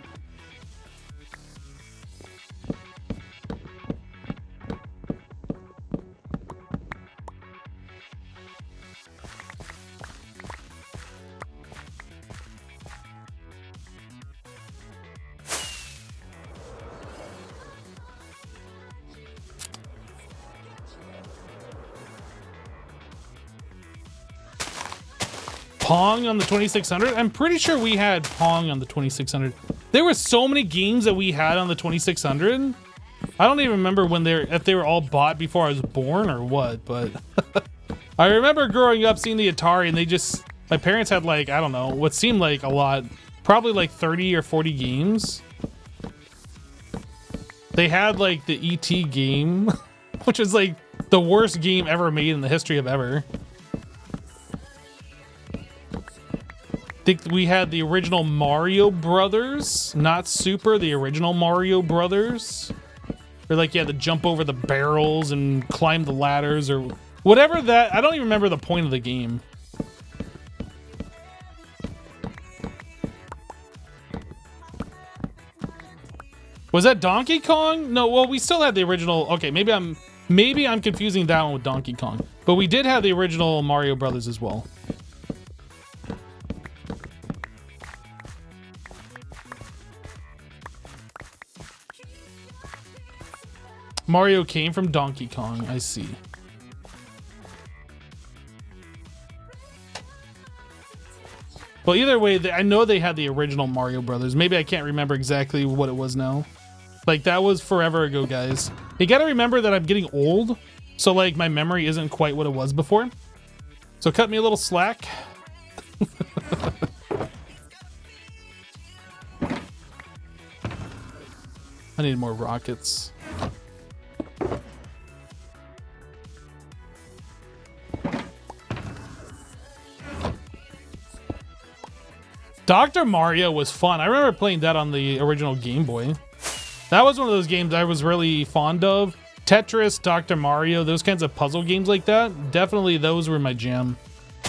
S1: Pong on the 2600? I'm pretty sure we had Pong on the 2600. There were so many games that we had on the 2600. I don't even remember when if they were all bought before I was born or what, but I remember growing up seeing the Atari and my parents had like, I don't know, what seemed like a lot, probably like 30 or 40 games. They had like the E.T. game, which is like the worst game ever made in the history of ever. I think we had the original Mario Brothers, not Super, the original Mario Brothers. Or like you had to jump over the barrels and climb the ladders or whatever that, I don't even remember the point of the game. Was that Donkey Kong? No, well, we still had the original. Okay, maybe I'm confusing that one with Donkey Kong. But we did have the original Mario Brothers as well. Mario came from Donkey Kong, I see. Well, either way, I know they had the original Mario Brothers. Maybe I can't remember exactly what it was now. Like, that was forever ago, guys. You gotta remember that I'm getting old, so like my memory isn't quite what it was before. So cut me a little slack. I need more rockets. Dr. Mario was fun. I remember playing that on the original Game Boy. That was one of those games I was really fond of. Tetris, Dr. Mario, those kinds of puzzle games like that. Definitely those were my jam.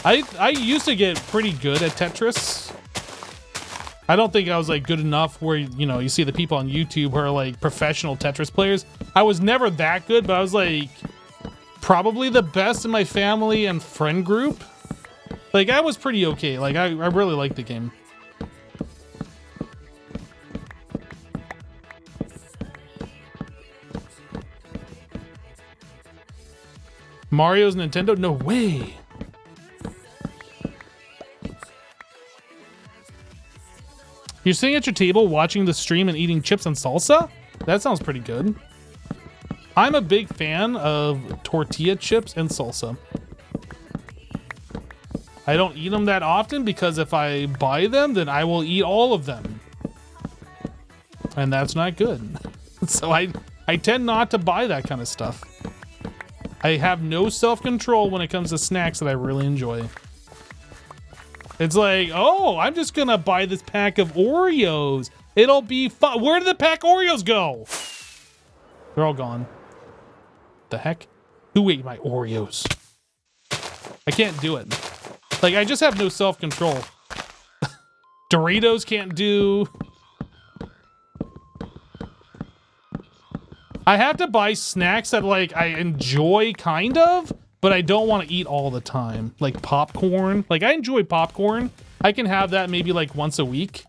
S1: I used to get pretty good at Tetris. I don't think I was like good enough where, you know, you see the people on YouTube who are like professional Tetris players. I was never that good, but I was like probably the best in my family and friend group. Like I was pretty okay. Like I really liked the game. Mario's Nintendo? No way. You're sitting at your table watching the stream and eating chips and salsa? That sounds pretty good. I'm a big fan of tortilla chips and salsa. I don't eat them that often because if I buy them, then I will eat all of them. And that's not good. So I tend not to buy that kind of stuff. I have no self-control when it comes to snacks that I really enjoy. It's like, oh, I'm just gonna buy this pack of Oreos. It'll be fun. Where did the pack of Oreos go? They're all gone. The heck? Who ate my Oreos? I can't do it. Like, I just have no self-control. Doritos can't do. I have to buy snacks that, like, I enjoy, kind of, but I don't want to eat all the time. Like popcorn. Like, I enjoy popcorn. I can have that maybe, like, once a week.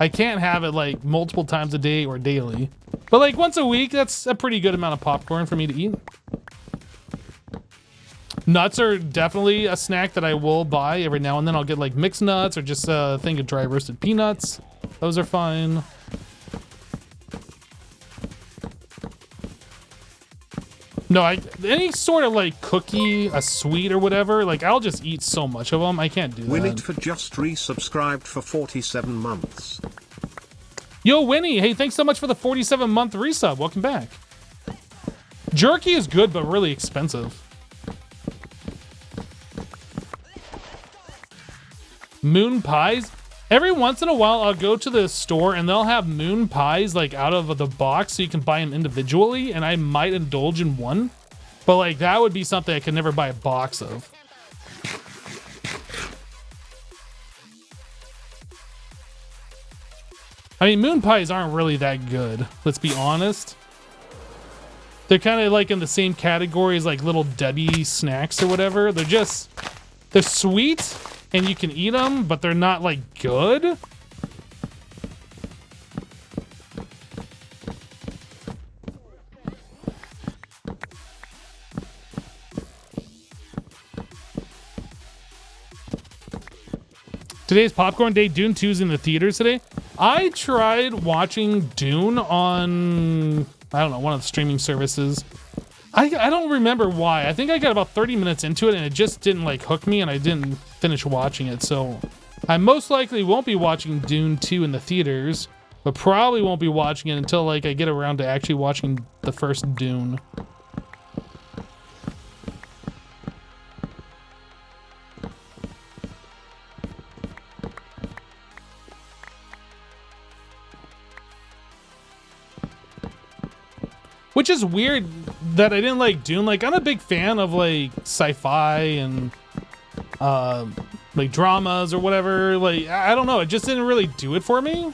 S1: I can't have it, like, multiple times a day or daily. But, like, once a week, that's a pretty good amount of popcorn for me to eat. Nuts are definitely a snack that I will buy every now and then. I'll get, like, mixed nuts or just a thing of dry roasted peanuts. Those are fine. No, any sort of like cookie, a sweet or whatever, like I'll just eat so much of them. I can't do that.
S2: Winnie for just resubscribed for 47 months.
S1: Yo, Winnie, hey, thanks so much for the 47-month resub. Welcome back. Jerky is good, but really expensive. Moon pies. Every once in a while, I'll go to the store and they'll have moon pies like out of the box so you can buy them individually, and I might indulge in one. But like that would be something I could never buy a box of. I mean, moon pies aren't really that good, let's be honest. They're kind of like in the same category as like Little Debbie snacks or whatever. They're sweet and you can eat them, but they're not like good. Today's popcorn day. Dune 2's in the theaters today. I tried watching Dune on, I don't know, one of the streaming services. I don't remember why. I think I got about 30 minutes into it and it just didn't like hook me and I didn't finish watching it. So I most likely won't be watching Dune 2 in the theaters, but probably won't be watching it until like I get around to actually watching the first Dune. Which is weird that I didn't like Dune. Like, I'm a big fan of, like, sci-fi and, like, dramas or whatever. Like, I don't know. It just didn't really do it for me.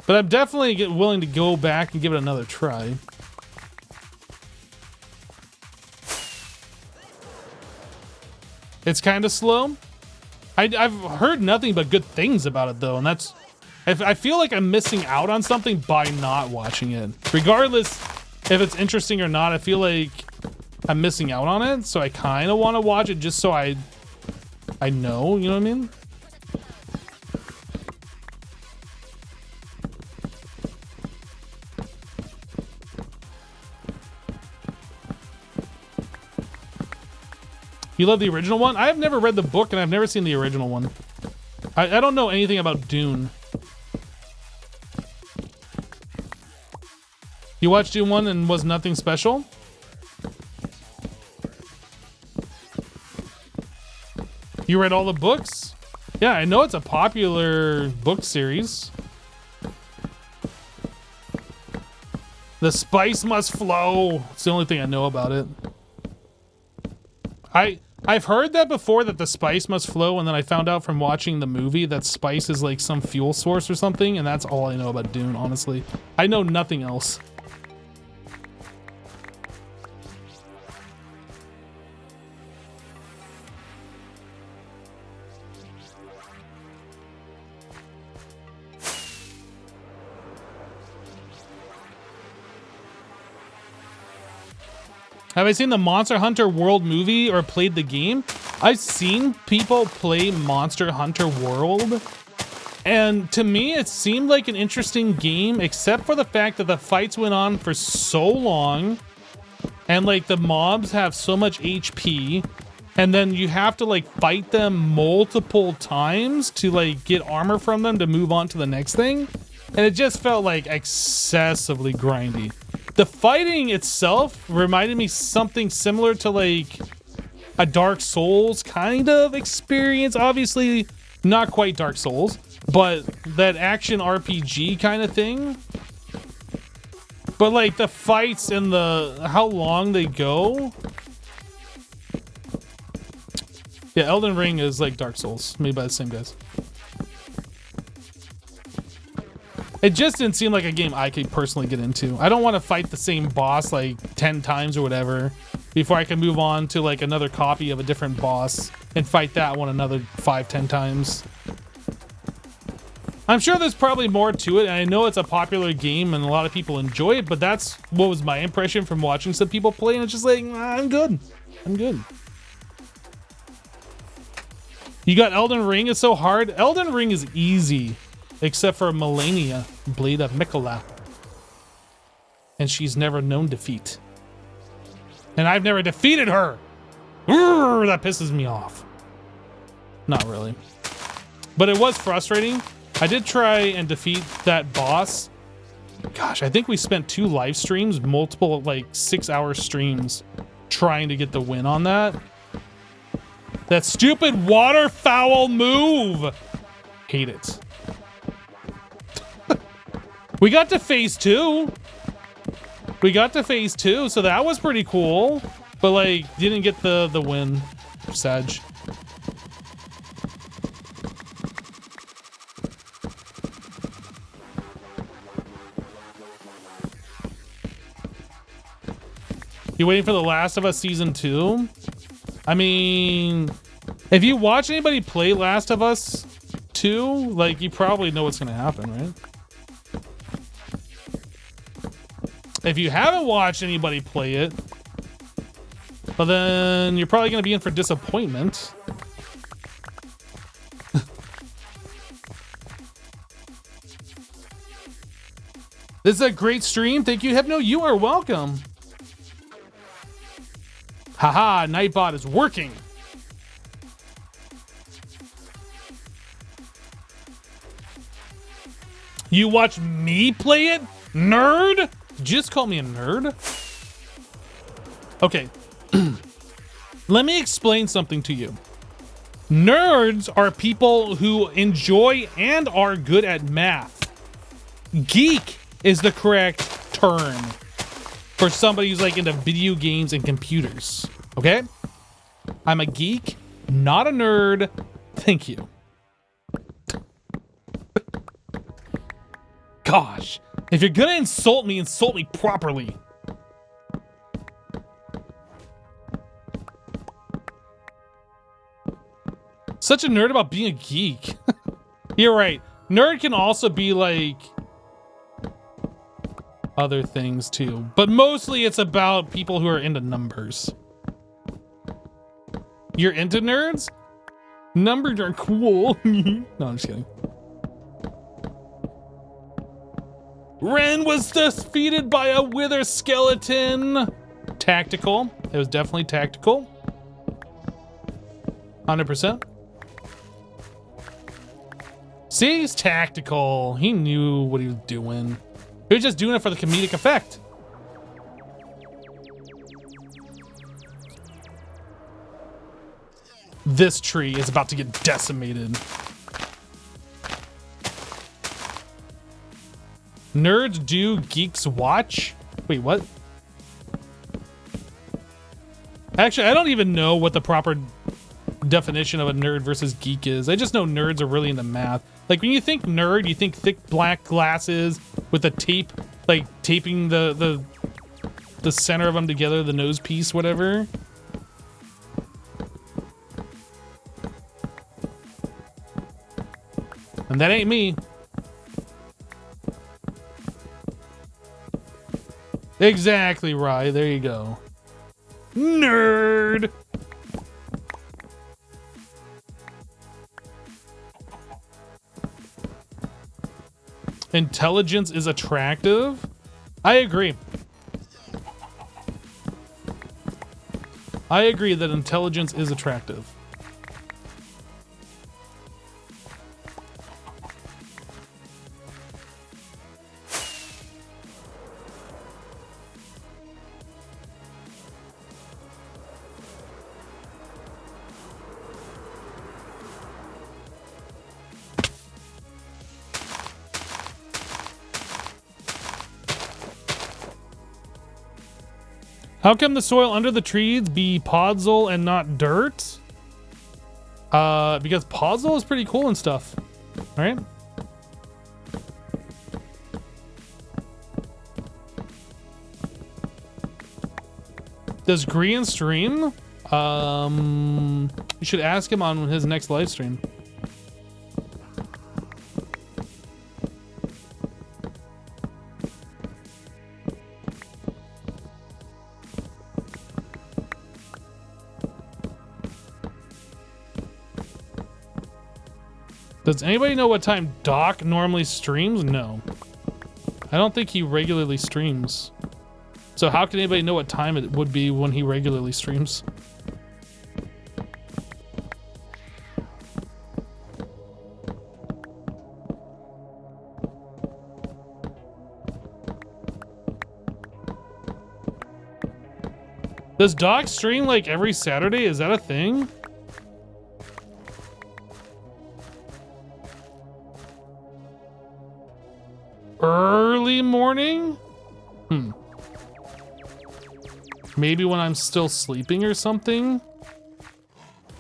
S1: But I'm definitely willing to go back and give it another try. It's kind of slow. I've heard nothing but good things about it, though, and that's... I feel like I'm missing out on something by not watching it. Regardless if it's interesting or not, I feel like I'm missing out on it. So I kind of want to watch it just so I know, you know what I mean? You love the original one? I've never read the book and I've never seen the original one. I don't know anything about Dune. You watched Dune 1 and was nothing special? You read all the books? Yeah, I know it's a popular book series. The spice must flow. It's the only thing I know about it. I've heard that before, that the spice must flow, and then I found out from watching the movie that spice is like some fuel source or something, and that's all I know about Dune, honestly. I know nothing else. Have I seen the Monster Hunter World movie or played the game? I've seen people play Monster Hunter World, and to me it seemed like an interesting game, except for the fact that the fights went on for so long and like the mobs have so much HP, and then you have to like fight them multiple times to like get armor from them to move on to the next thing, and it just felt like excessively grindy. The fighting itself reminded me something similar to like a Dark Souls kind of experience. Obviously not quite Dark Souls, but that action RPG kind of thing. But like the fights and how long they go. Yeah, Elden Ring is like Dark Souls, made by the same guys. It just didn't seem like a game I could personally get into. I don't want to fight the same boss like 10 times or whatever before I can move on to like another copy of a different boss and fight that one another 5-10 times. I'm sure there's probably more to it, and I know it's a popular game and a lot of people enjoy it, but that's what was my impression from watching some people play, and it's just like, I'm good. I'm good. You got Elden Ring, it's so hard. Elden Ring is easy. Except for Melania, Blade of Mikola. And she's never known defeat. And I've never defeated her! Urgh, that pisses me off. Not really. But it was frustrating. I did try and defeat that boss. Gosh, I think we spent 2 live streams, multiple like 6-hour streams, trying to get the win on that. That stupid waterfowl move! Hate it. We got to phase 2. We got to phase 2, so that was pretty cool. But like, didn't get the win. Sag. You waiting for The Last of Us Season 2? I mean, if you watch anybody play Last of Us 2, like, you probably know what's gonna happen, right? If you haven't watched anybody play it, well then you're probably going to be in for disappointment. This is a great stream. Thank you, Hypno. You are welcome. Haha, Nightbot is working. You watch me play it? Nerd? Just call me a nerd? Okay. Let me explain something to you. Nerds are people who enjoy and are good at math. Geek is the correct term for somebody who's like into video games and computers. Okay? I'm a geek, not a nerd. Thank you. Gosh, if you're gonna insult me properly. Such a nerd about being a geek. You're right. Nerd can also be like other things too, but mostly it's about people who are into numbers. You're into nerds? Numbers are cool. No, I'm just kidding. Ren was defeated by a wither skeleton. Tactical. It was definitely tactical. 100%. See, he's tactical. He knew what he was doing. He was just doing it for the comedic effect. This tree is about to get decimated. Nerds do, geeks watch? Wait, what? Actually, I don't even know what the proper definition of a nerd versus geek is. I just know nerds are really into math. Like when you think nerd, you think thick black glasses with a tape, like taping the center of them together, the nose piece, whatever. And that ain't me. Exactly right. There you go. Nerd. Intelligence is attractive. I agree. I agree that intelligence is attractive. How come the soil under the trees be podzol and not dirt? Because podzol is pretty cool and stuff, right? Does Grian stream? You should ask him on his next live stream. Does anybody know what time Doc normally streams? No. I don't think he regularly streams. So how can anybody know what time it would be when he regularly streams? Does Doc stream like every Saturday? Is that a thing? Early morning? Maybe when I'm still sleeping or something?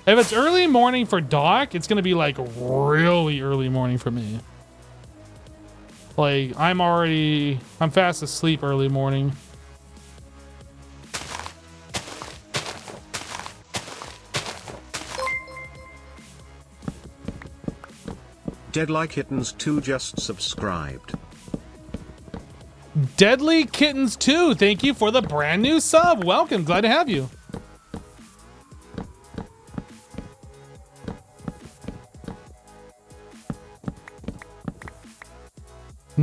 S1: If it's early morning for Doc, it's gonna be like really early morning for me. Like, I'm fast asleep early morning.
S2: Deadly Kittens 2 just subscribed.
S1: Deadly Kittens 2, thank you for the brand new sub. Welcome, glad to have you.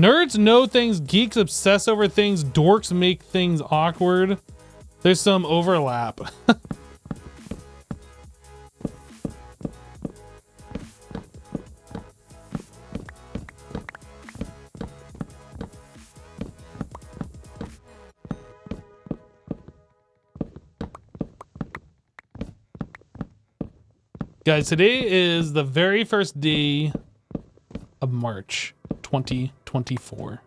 S1: Nerds know things, geeks obsess over things, dorks make things awkward. There's some overlap. Guys, today is the very first day of March 2024.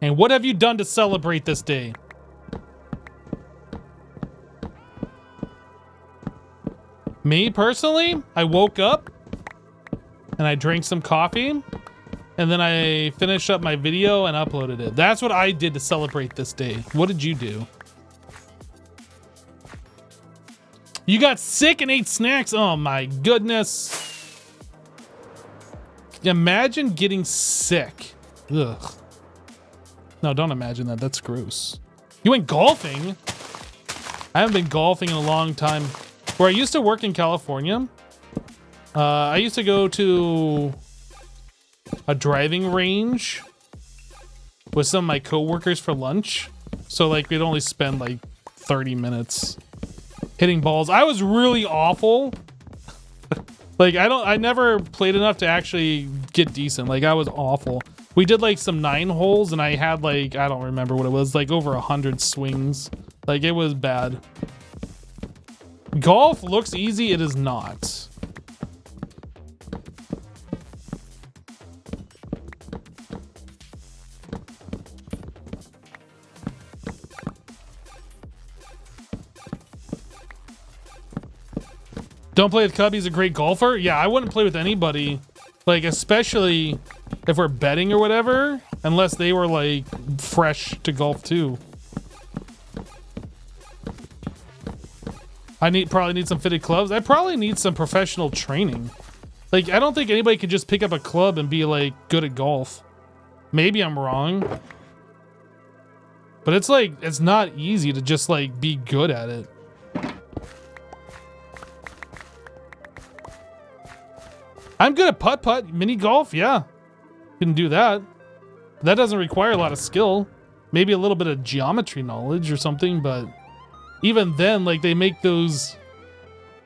S1: And what have you done to celebrate this day? Me personally, I woke up and I drank some coffee and then I finished up my video and uploaded it. That's what I did to celebrate this day. What did you do? You got sick and ate snacks? Oh my goodness. Imagine getting sick. Ugh. No, don't imagine that. That's gross. You went golfing? I haven't been golfing in a long time. Where I used to work in California, I used to go to a driving range with some of my coworkers for lunch. So like we'd only spend like 30 minutes hitting balls. I was really awful. Like I never played enough to actually get decent. Like I was awful. We did like some 9 holes and I had like, I don't remember what it was, like over 100 swings. Like it was bad. Golf looks easy, it is not. Don't play with Cub, he's a great golfer. Yeah, I wouldn't play with anybody, like especially if we're betting or whatever, unless they were like fresh to golf too. I probably need some fitted clubs. I probably need some professional training. Like, I don't think anybody could just pick up a club and be like good at golf. Maybe I'm wrong. But it's like, it's not easy to just like be good at it. I'm good at putt-putt, mini golf, yeah. Can do that. That doesn't require a lot of skill. Maybe a little bit of geometry knowledge or something, but even then, like they make those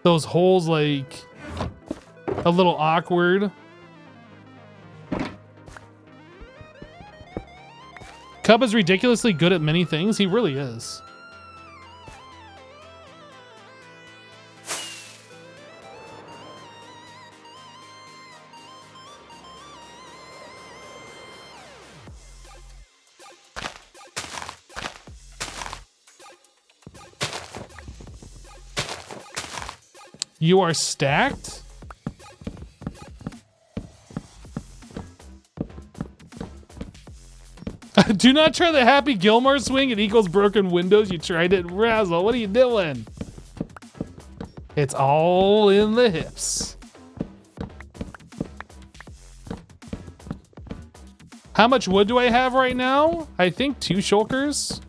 S1: holes like a little awkward. Cub is ridiculously good at many things. He really is. You are stacked? Do not try the Happy Gilmore swing. It equals broken windows. You tried it. Razzle, what are you doing? It's all in the hips. How much wood do I have right now? I think 2 shulkers.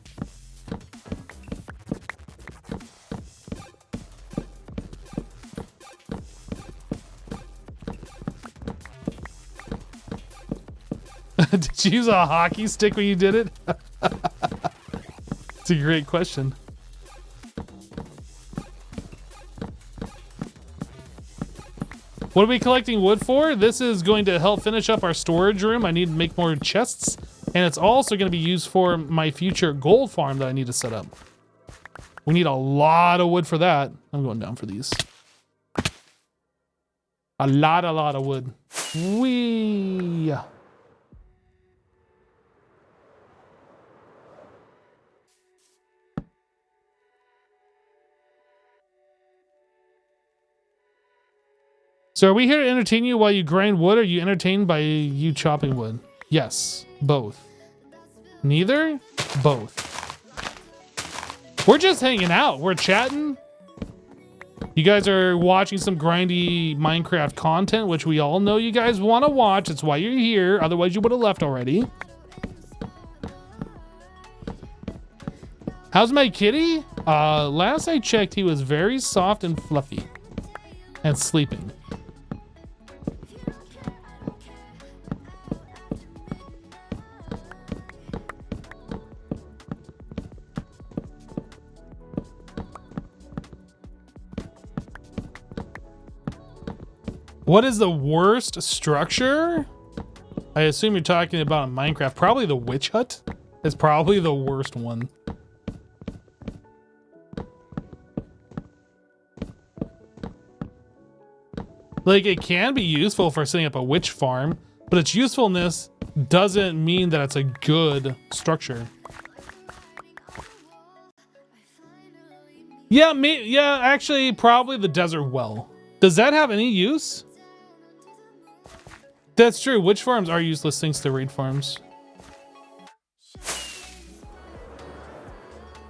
S1: Did you use a hockey stick when you did it? It's a great question. What are we collecting wood for? This is going to help finish up our storage room. I need to make more chests. And it's also going to be used for my future gold farm that I need to set up. We need a lot of wood for that. I'm going down for these. A lot of wood. Whee! So are we here to entertain you while you grind wood, or are you entertained by you chopping wood? Yes, both. Neither? Both. We're just hanging out. We're chatting. You guys are watching some grindy Minecraft content, which we all know you guys want to watch. That's why you're here. Otherwise, you would have left already. How's my kitty? Last I checked, he was very soft and fluffy and sleeping. What is the worst structure? I assume you're talking about in Minecraft. Probably the witch hut is probably the worst one. Like, it can be useful for setting up a witch farm, but its usefulness doesn't mean that it's a good structure. Yeah, yeah, actually, probably the desert well. Does that have any use? That's true. Witch farms are useless thanks to raid farms.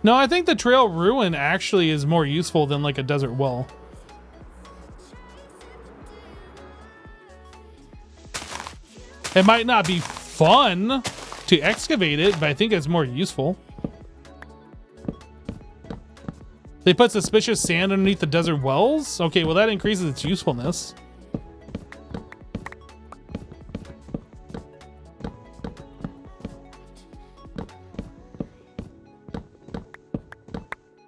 S1: No, I think the trail ruin actually is more useful than like a desert well. It might not be fun to excavate it, but I think it's more useful. They put suspicious sand underneath the desert wells? Okay, well that increases its usefulness.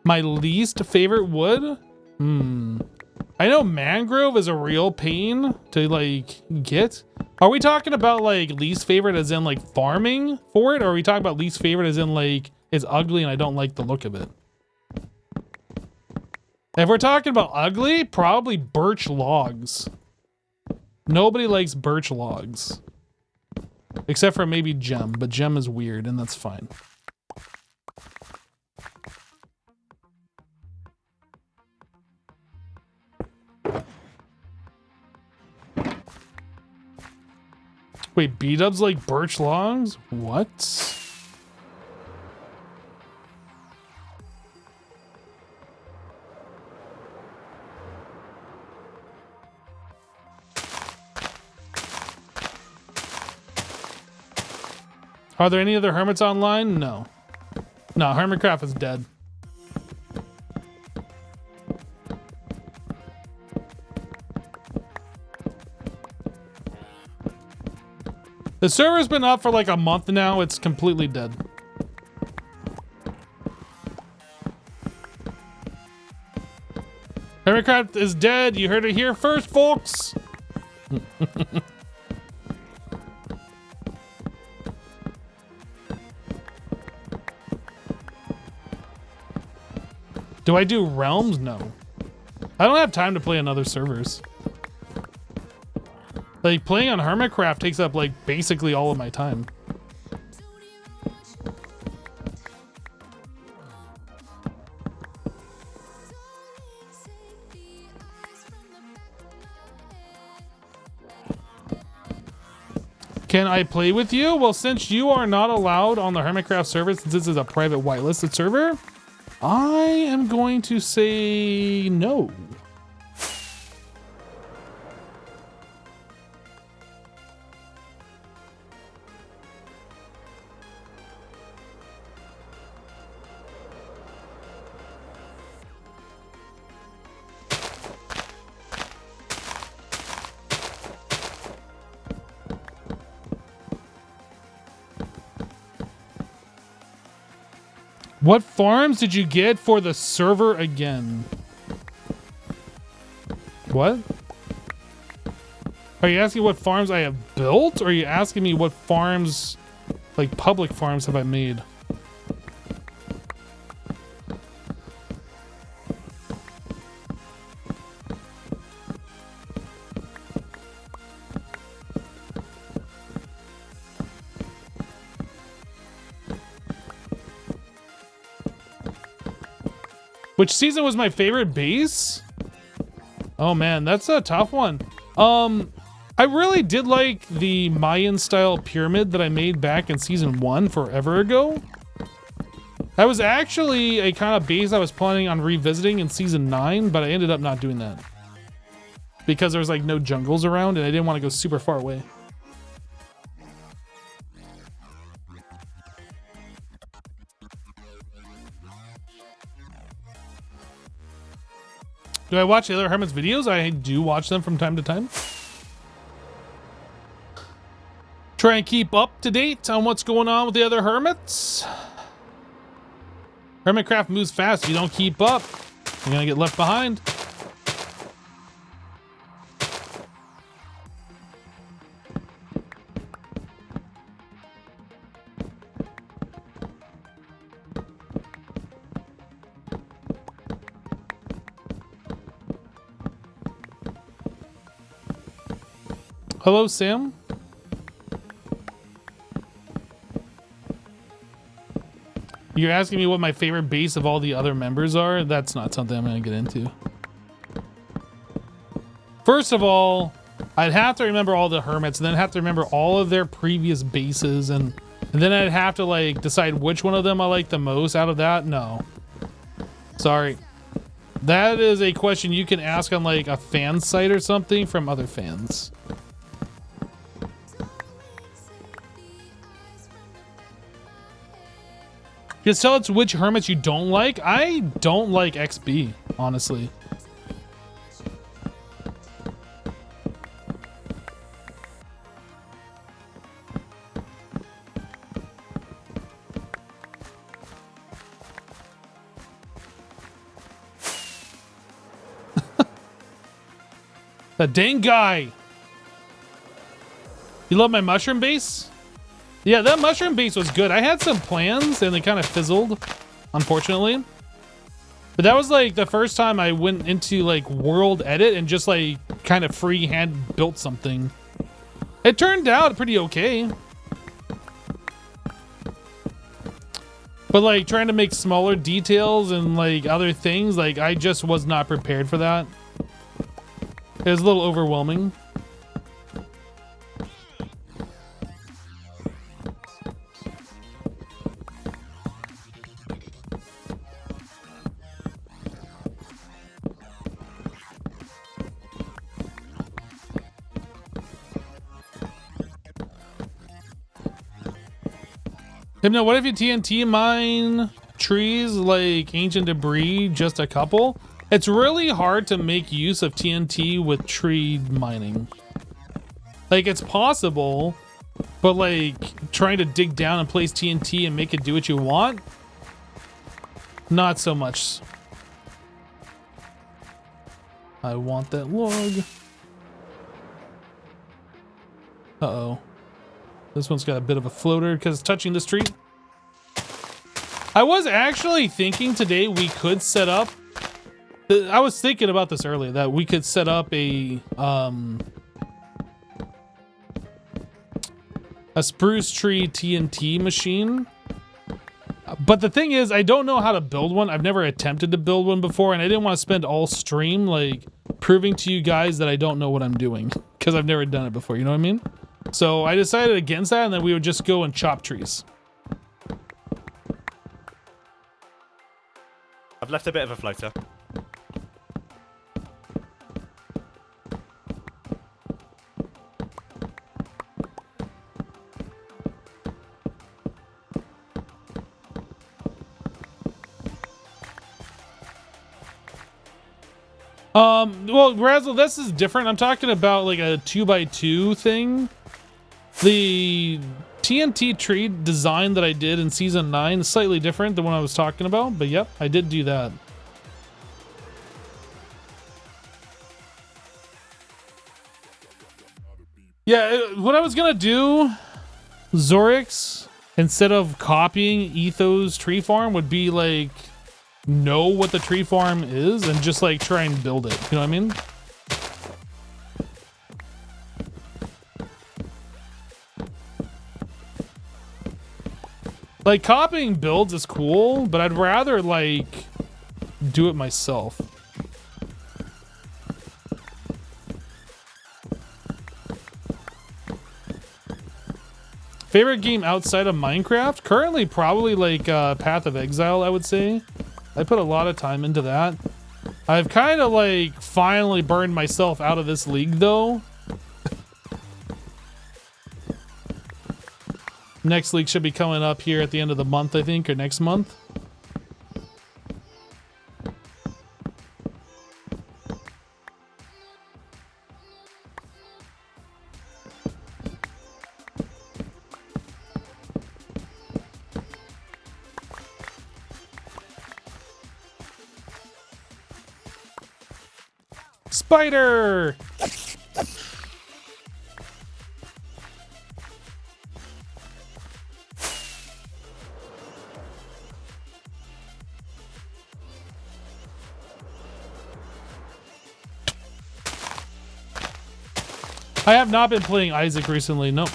S1: My least favorite wood? I know mangrove is a real pain to like get. Are we talking about like least favorite as in like farming for it? Or are we talking about least favorite as in like it's ugly and I don't like the look of it? If we're talking about ugly, probably birch logs. Nobody likes birch logs. Except for maybe gem, but gem is weird and that's fine. Wait, B-dubs like birch logs? What? Are there any other hermits online? No. No, HermitCraft is dead. The server's been up for like a month now. It's completely dead. HermitCraft is dead. You heard it here first, folks. Do I do realms? No. I don't have time to play on other servers. Like, playing on HermitCraft takes up, like, basically all of my time. Can I play with you? Well, since you are not allowed on the HermitCraft server, since this is a private whitelisted server, I am going to say no. What farms did you get for the server again? What? Are you asking what farms I have built? Or are you asking me what farms, like public farms, have I made? Which season was my favorite base? Oh man, that's a tough one. I really did like the Mayan style pyramid that I made back in season 1 forever ago. That was actually a kind of base I was planning on revisiting in season 9, but I ended up not doing that. Because there was like no jungles around and I didn't want to go super far away. Do I watch the other hermits' videos? I do watch them from time to time. Try and keep up to date on what's going on with the other hermits. HermitCraft moves fast. If you don't keep up, you're gonna get left behind. Hello, Sam. You're asking me what my favorite base of all the other members are? That's not something I'm going to get into. First of all, I'd have to remember all the hermits, and then have to remember all of their previous bases, and then I'd have to like decide which one of them I like the most out of that. No. Sorry. That is a question you can ask on like a fan site or something from other fans. Just tell us which hermits you don't like. I don't like XB, honestly. That dang guy. You love my mushroom base? Yeah, that mushroom base was good. I had some plans and they kind of fizzled, unfortunately. But that was like the first time I went into like world edit and just like kind of freehand built something. It turned out pretty okay. But like trying to make smaller details and like other things, like I just was not prepared for that. It was a little overwhelming. Hypno, what if you TNT mine trees like ancient debris, just a couple? It's really hard to make use of TNT with tree mining. Like, it's possible, but like trying to dig down and place TNT and make it do what you want, not so much. I want that log. Uh-oh. This one's got a bit of a floater because it's touching this tree. I was actually thinking today we could set up, I was thinking about this earlier, that we could set up a spruce tree TNT machine. But the thing is, I don't know how to build one. I've never attempted to build one before, and I didn't want to spend all stream like proving to you guys that I don't know what I'm doing because I've never done it before, you know what I mean? So I decided against that, and then we would just go and chop trees.
S3: I've left a bit of a floater.
S1: Well, Razzle, this is different. I'm talking about like a 2x2 thing. The TNT tree design that I did in season 9 is slightly different than what I was talking about, but yep, I did do that. Yeah, what I was gonna do, Zorix, instead of copying Etho's tree farm, would be like know what the tree farm is and just like try and build it. You know what I mean? Like copying builds is cool, but I'd rather like do it myself. Favorite game outside of Minecraft? Currently probably like Path of Exile, I would say. I put a lot of time into that. I've kind of like finally burned myself out of this league though. Next league should be coming up here at the end of the month, I think, or next month. Spider! I have not been playing Isaac recently, no.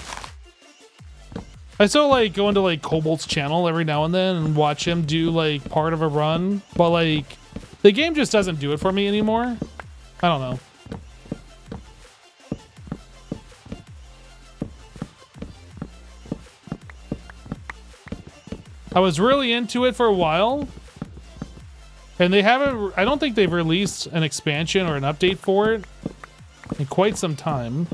S1: I still like go into like Cobalt's channel every now and then and watch him do like part of a run, but like the game just doesn't do it for me anymore. I don't know. I was really into it for a while, and they haven't, I don't think they've released an expansion or an update for it in quite some time.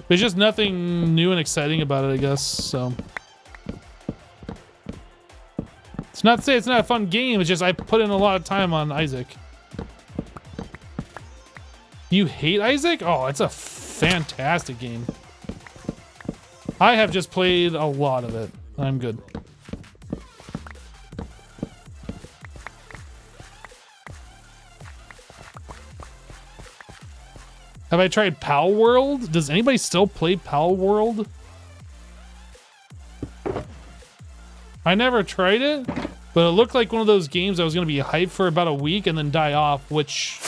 S1: There's just nothing new and exciting about it, I guess, so. It's not to say it's not a fun game, it's just I put in a lot of time on Isaac. You hate Isaac? Oh, it's a fantastic game. I have just played a lot of it. I'm good. Have I tried Pal World? Does anybody still play Pal World? I never tried it, but it looked like one of those games I was going to be hyped for about a week and then die off, which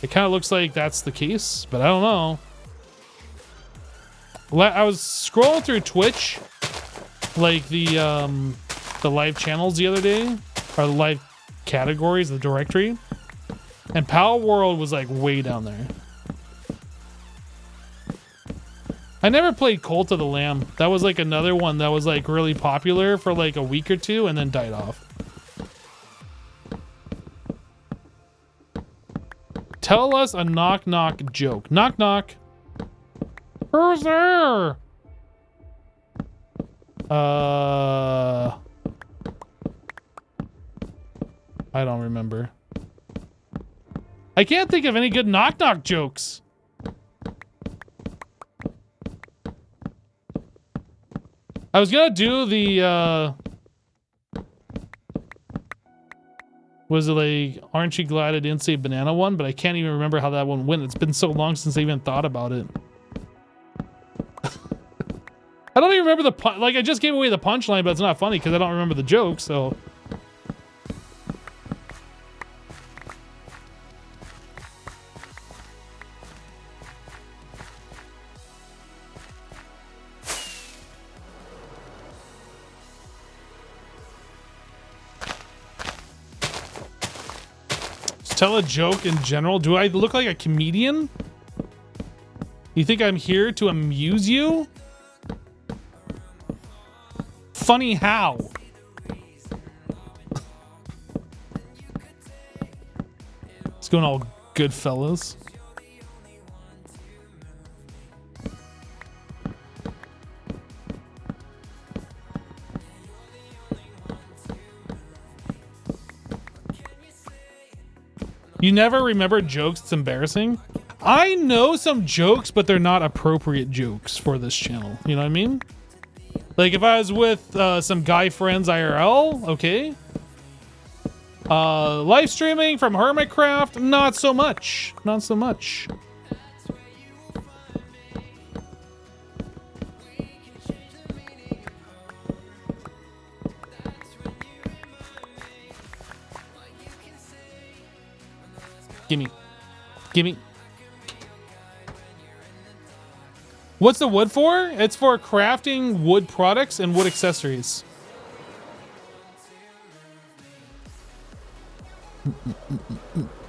S1: it kind of looks like that's the case, but I don't know. I was scrolling through Twitch, like the live channels the other day, or the live categories, the directory, and Pal World was like way down there. I never played Cult of the Lamb. That was like another one that was like really popular for like a week or two and then died off. Tell us a knock knock joke. Knock knock. Who's there? I don't remember. I can't think of any good knock knock jokes. I was gonna do the, was it like, aren't you glad I didn't say banana one? But I can't even remember how that one went. It's been so long since I even thought about it. I don't even remember the pun. Like, I just gave away the punchline, but it's not funny because I don't remember the joke, so. Tell a joke in general. Do I look like a comedian? You think I'm here to amuse you? Funny how? It's going all good, fellas. You never remember jokes? It's embarrassing. I know some jokes, but they're not appropriate jokes for this channel. You know what I mean? Like if I was with some guy friends IRL, okay. Live streaming from HermitCraft, not so much. Not so much. Gimme. Gimme. What's the wood for? It's for crafting wood products and wood accessories.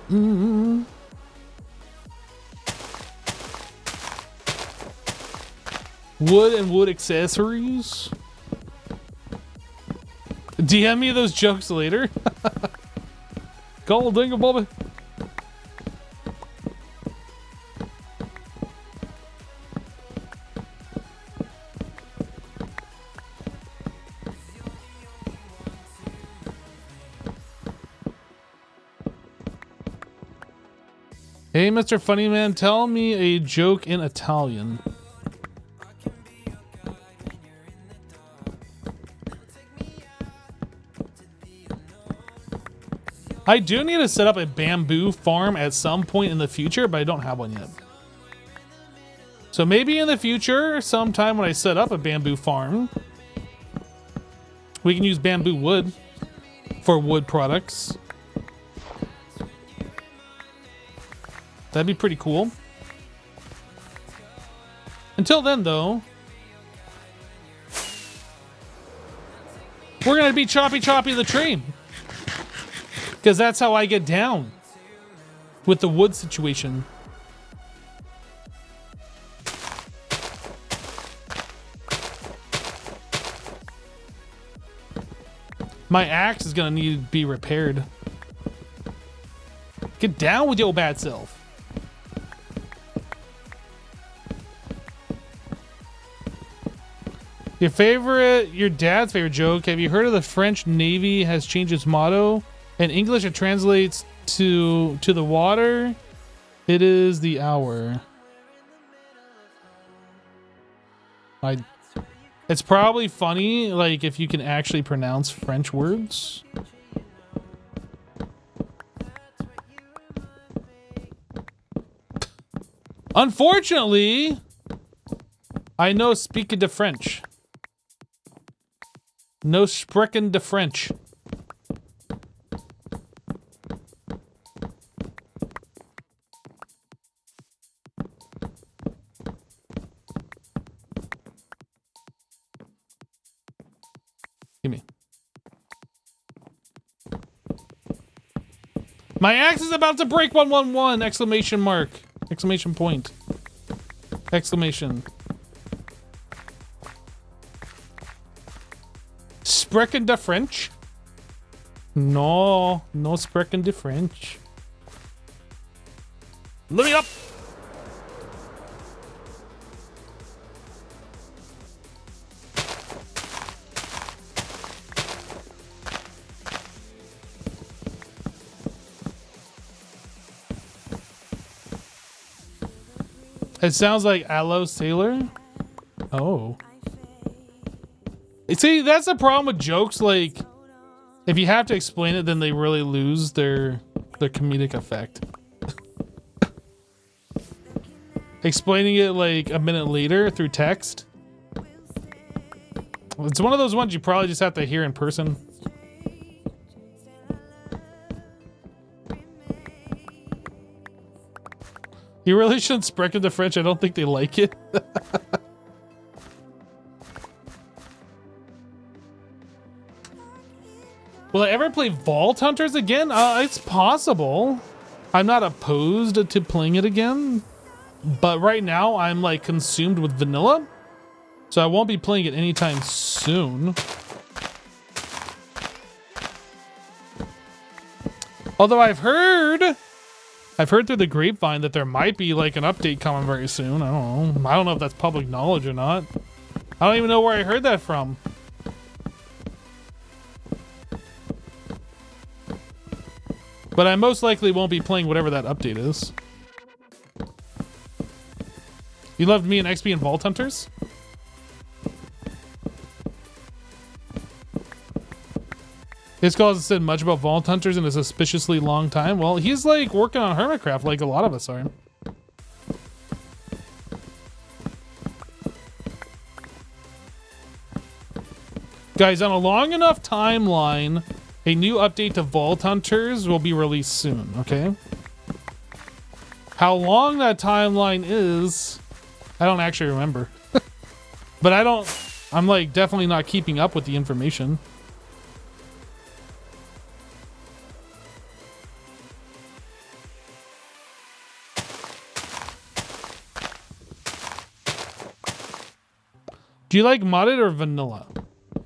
S1: Wood and wood accessories. DM me those jokes later. Gold dingle Bobby. Hey, Mr. Funny Man, tell me a joke in Italian. I do need to set up a bamboo farm at some point in the future, but I don't have one yet. So maybe in the future, sometime when I set up a bamboo farm, we can use bamboo wood for wood products. That'd be pretty cool. Until then, though, we're gonna be choppy the tree, because that's how I get down with the wood situation. My axe is gonna need to be repaired. Get down with your bad self. Your dad's favorite joke. Have you heard of the French Navy has changed its motto? In English, it translates to the water. It is the hour. It's probably funny, like, if you can actually pronounce French words. Unfortunately, I know speak de French. No sprechen de French. Give me. My axe is about to break 111! Exclamation mark. Exclamation point. Exclamation. Sprechen de French? No, no sprechen de French. Let me up! It sounds like Aloe Sailor. Oh. See, that's the problem with jokes. Like, if you have to explain it, then they really lose their comedic effect. Explaining it like a minute later through text. It's one of those ones you probably just have to hear in person. You really shouldn't sprechen the French. I don't think they like it. Will I ever play Vault Hunters again? It's possible. I'm not opposed to playing it again. But right now, I'm like consumed with vanilla. So I won't be playing it anytime soon. Although I've heard through the grapevine that there might be like an update coming very soon. I don't know. I don't know if that's public knowledge or not. I don't even know where I heard that from. But I most likely won't be playing whatever that update is. You loved me and XP and Vault Hunters? His call hasn't said much about Vault Hunters in a suspiciously long time. Well, he's like working on HermitCraft like a lot of us are. Guys, on a long enough timeline, a new update to Vault Hunters will be released soon, okay? How long that timeline is, I don't actually remember. But I'm like definitely not keeping up with the information. Do you like modded or vanilla?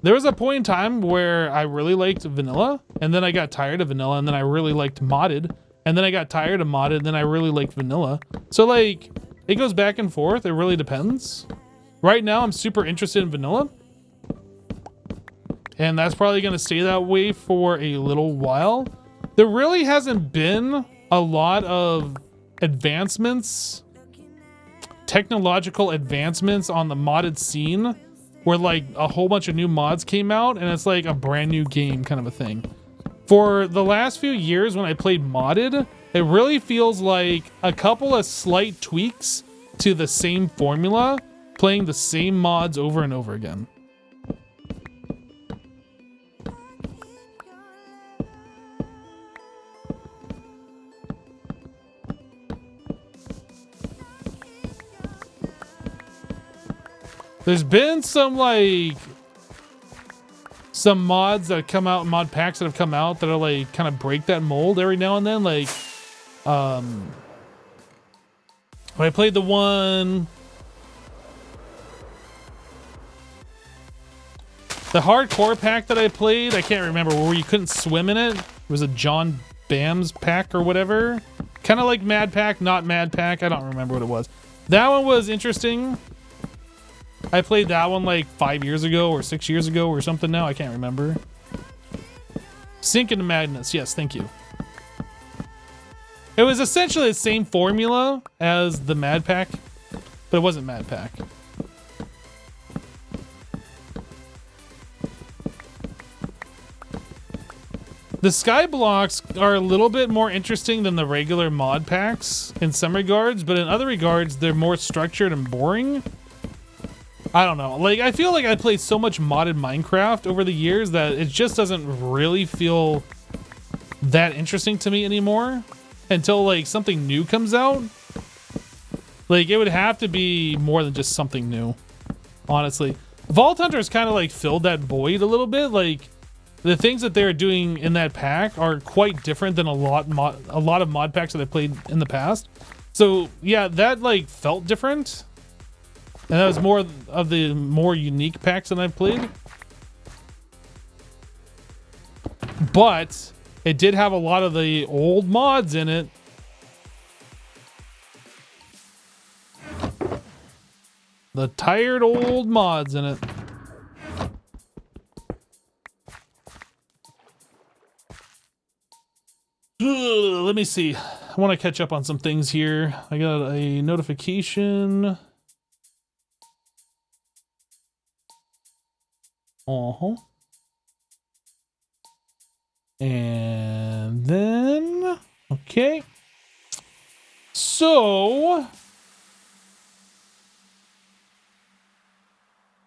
S1: There was a point in time where I really liked vanilla, and then I got tired of vanilla, and then I really liked modded, and then I got tired of modded, and then I really liked vanilla. So like, it goes back and forth. It really depends. Right now, I'm super interested in vanilla, and that's probably going to stay that way for a little while. There really hasn't been a lot of advancements, technological advancements on the modded scene, where like a whole bunch of new mods came out and it's like a brand new game kind of a thing. For the last few years when I played modded, it really feels like a couple of slight tweaks to the same formula, playing the same mods over and over again. There's been some like some mods that come out, mod packs that have come out that are like kind of break that mold every now and then. Like when I played the one, the hardcore pack that I played, I can't remember, where you couldn't swim in it. It was a John Bam's pack or whatever. Kind of like Mad Pack, not Mad Pack. I don't remember what it was. That one was interesting. I played that one like 5 years ago or 6 years ago or something now. I can't remember. Sink into Madness. Yes, thank you. It was essentially the same formula as the Mad Pack, but it wasn't Mad Pack. The sky blocks are a little bit more interesting than the regular mod packs in some regards, but in other regards, they're more structured and boring. I don't know. Like, I feel like I played so much modded Minecraft over the years that it just doesn't really feel that interesting to me anymore until, like, something new comes out. Like, it would have to be more than just something new, honestly. Vault Hunters kind of, like, filled that void a little bit. Like, the things that they're doing in that pack are quite different than a lot of mod packs that I played in the past. So yeah, that like felt different, and that was more of the more unique packs that I've played. But it did have a lot of the old mods in it. The tired old mods in it. Let me see. I want to catch up on some things here. I got a notification. And then, okay. So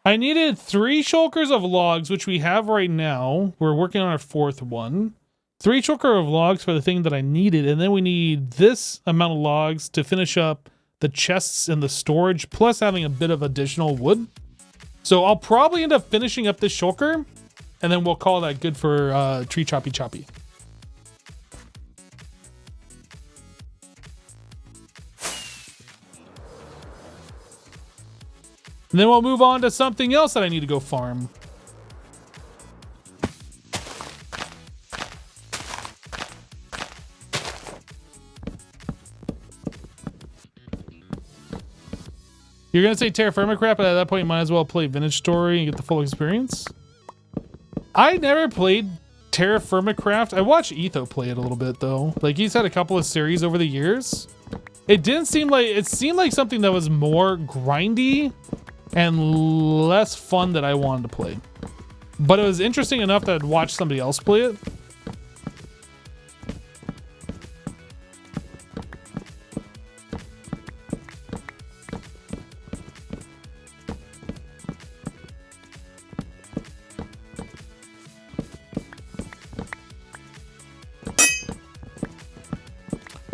S1: I needed 3 shulkers of logs, which we have right now. We're working on our 4th one. 3 shulker of logs for the thing that I needed, and then we need this amount of logs to finish up the chests and the storage, plus having a bit of additional wood. So I'll probably end up finishing up this shulker, and then we'll call that good for tree choppy choppy. And then we'll move on to something else that I need to go farm. You're going to say Terra HermitCraft, but at that point you might as well play Vintage Story and get the full experience. I never played Terra HermitCraft. I watched Etho play it a little bit though. Like he's had a couple of series over the years. It seemed like something that was more grindy and less fun that I wanted to play. But it was interesting enough that I'd watch somebody else play it.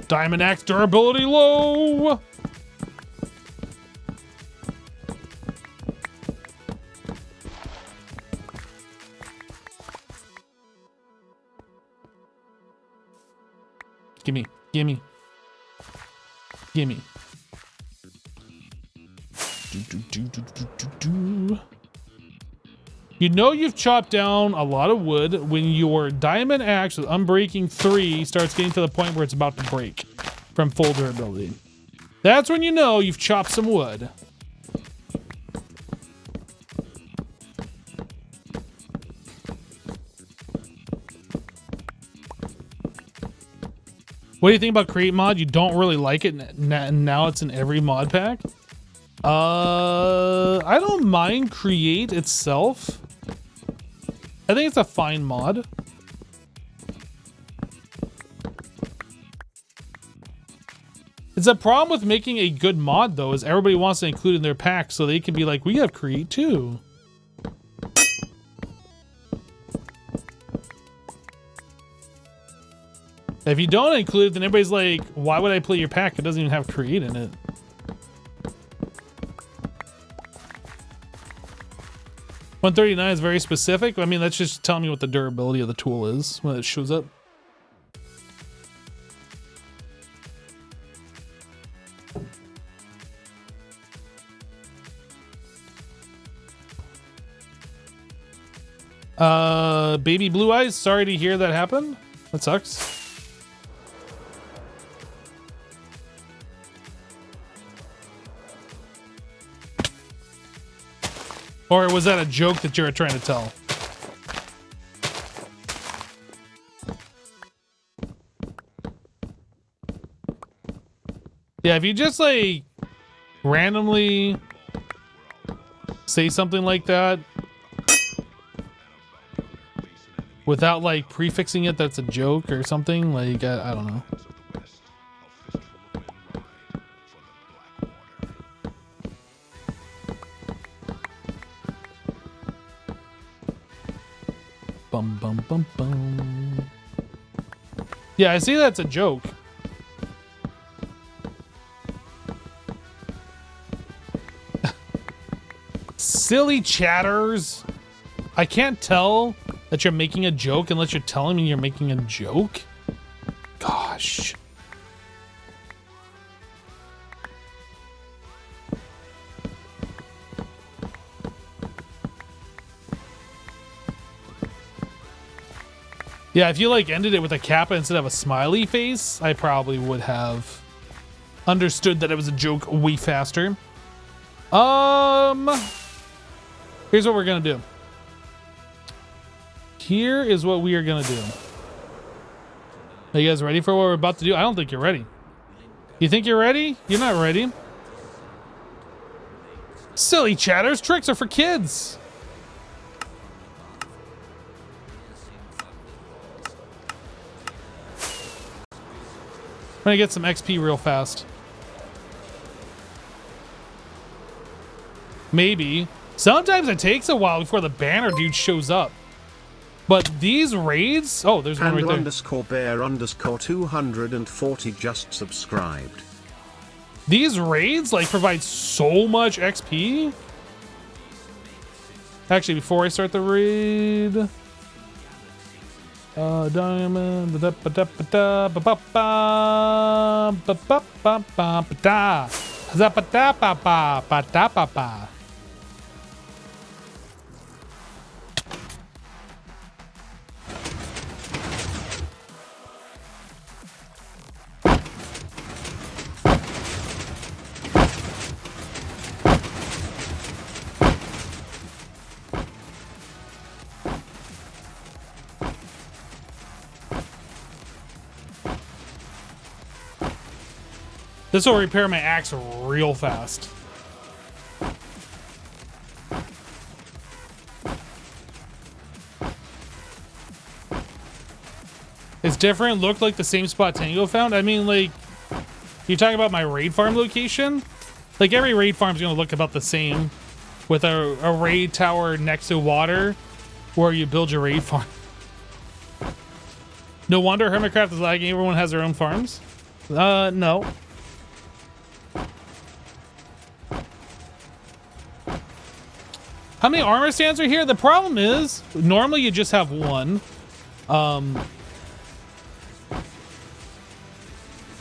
S1: Diamond Axe durability low. Gimme, gimme, gimme. You know you've chopped down a lot of wood when your diamond axe with Unbreaking 3 starts getting to the point where it's about to break from full durability. That's when you know you've chopped some wood. What do you think about Create Mod? You don't really like it, and now it's in every mod pack? I don't mind Create itself. I think it's a fine mod. It's a problem with making a good mod though, is everybody wants to include in their pack so they can be like, we have Create too. If you don't include it, then everybody's like, why would I play your pack? It doesn't even have Create in it. 139 is very specific. I mean, that's just telling me what the durability of the tool is when it shows up. Baby Blue Eyes, sorry to hear that happen. That sucks. Or was that a joke that you were trying to tell? Yeah, if you just like randomly say something like that without like prefixing it, that's a joke or something, like I don't know. Bum bum bum bum. Yeah, I see that's a joke. Silly chatters. I can't tell that you're making a joke unless you're telling me you're making a joke. Gosh. Yeah, if you like ended it with a kappa instead of a smiley face, I probably would have understood that it was a joke way faster. Here's what we're gonna do. Here is what we are gonna do. Are you guys ready for what we're about to do? I don't think you're ready. You think you're ready? You're not ready. Silly chatters, tricks are for kids. I'm gonna get some XP real fast. Maybe. Sometimes it takes a while before the banner dude shows up. But these raids... Oh, there's one right there.
S2: _bear_240 just subscribed.
S1: These raids, like, provide so much XP. Actually, before I start the raid... diamond... This will repair my axe real fast. It's different, looked like the same spot Tango found. I mean, like, you're talking about my raid farm location? Like, every raid farm's gonna look about the same with a raid tower next to water where you build your raid farm. No wonder HermitCraft is lagging. Everyone has their own farms. No. How many armor stands are here? The problem is, normally you just have one. The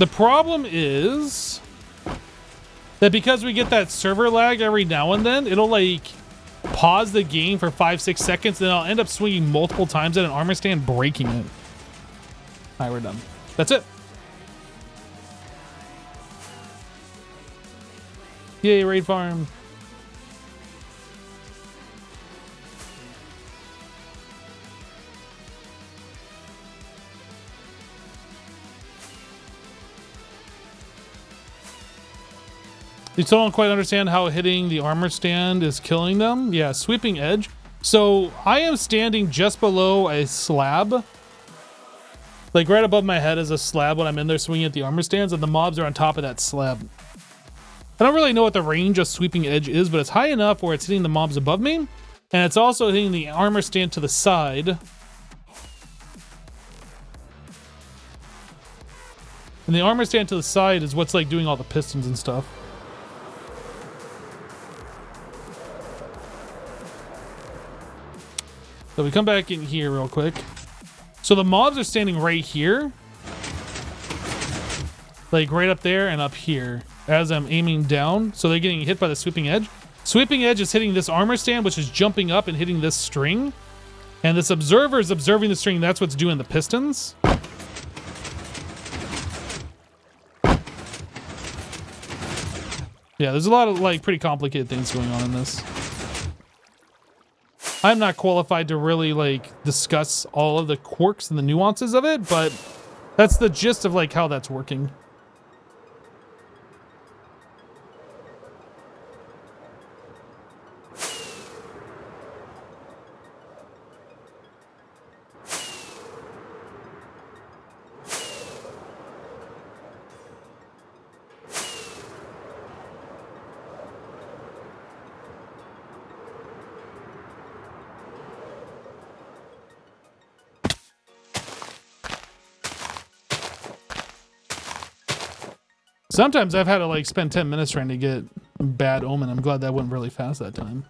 S1: problem is that because we get that server lag every now and then, it'll like pause the game for 5-6 seconds, then I'll end up swinging multiple times at an armor stand, breaking it. All right, we're done. That's it. Yay, raid farm. You still don't quite understand how hitting the armor stand is killing them? Yeah, sweeping edge. So I am standing just below a slab. Like right above my head is a slab when I'm in there swinging at the armor stands, and the mobs are on top of that slab. I don't really know what the range of sweeping edge is, but it's high enough where it's hitting the mobs above me, and it's also hitting the armor stand to the side. And the armor stand to the side is what's like doing all the pistons and stuff. So we come back in here real quick. So the mobs are standing right here. Like right up there and up here as I'm aiming down. So they're getting hit by the sweeping edge. Sweeping edge is hitting this armor stand, which is jumping up and hitting this string. And this observer is observing the string. That's what's doing the pistons. Yeah, there's a lot of like pretty complicated things going on in this. I'm not qualified to really like discuss all of the quirks and the nuances of it, but that's the gist of like how that's working. Sometimes I've had to like spend 10 minutes trying to get Bad Omen. I'm glad that went really fast that time.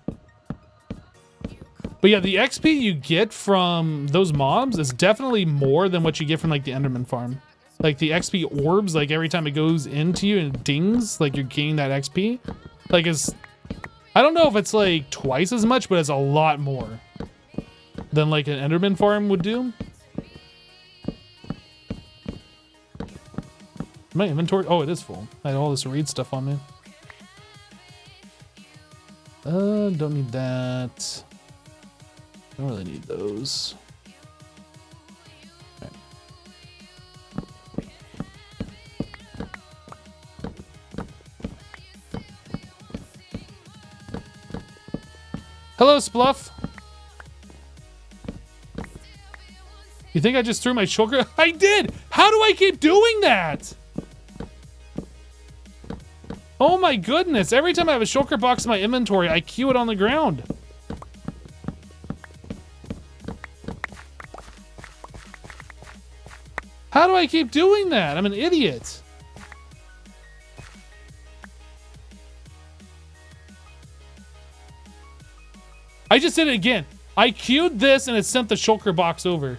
S1: But yeah, the XP you get from those mobs is definitely more than what you get from like the Enderman farm. Like the XP orbs, like every time it goes into you and it dings, like you're gaining that XP. Like it's, I don't know if it's like twice as much, but it's a lot more than like an Enderman farm would do. My inventory, oh, it is full. I had all this read stuff on me. Don't need that. Don't really need those. Okay. Hello, Spluff. You think I just threw my shulker? I did! How do I keep doing that? Oh my goodness, every time I have a shulker box in my inventory, I queue it on the ground. How do I keep doing that? I'm an idiot. I just did it again. I queued this and it sent the shulker box over.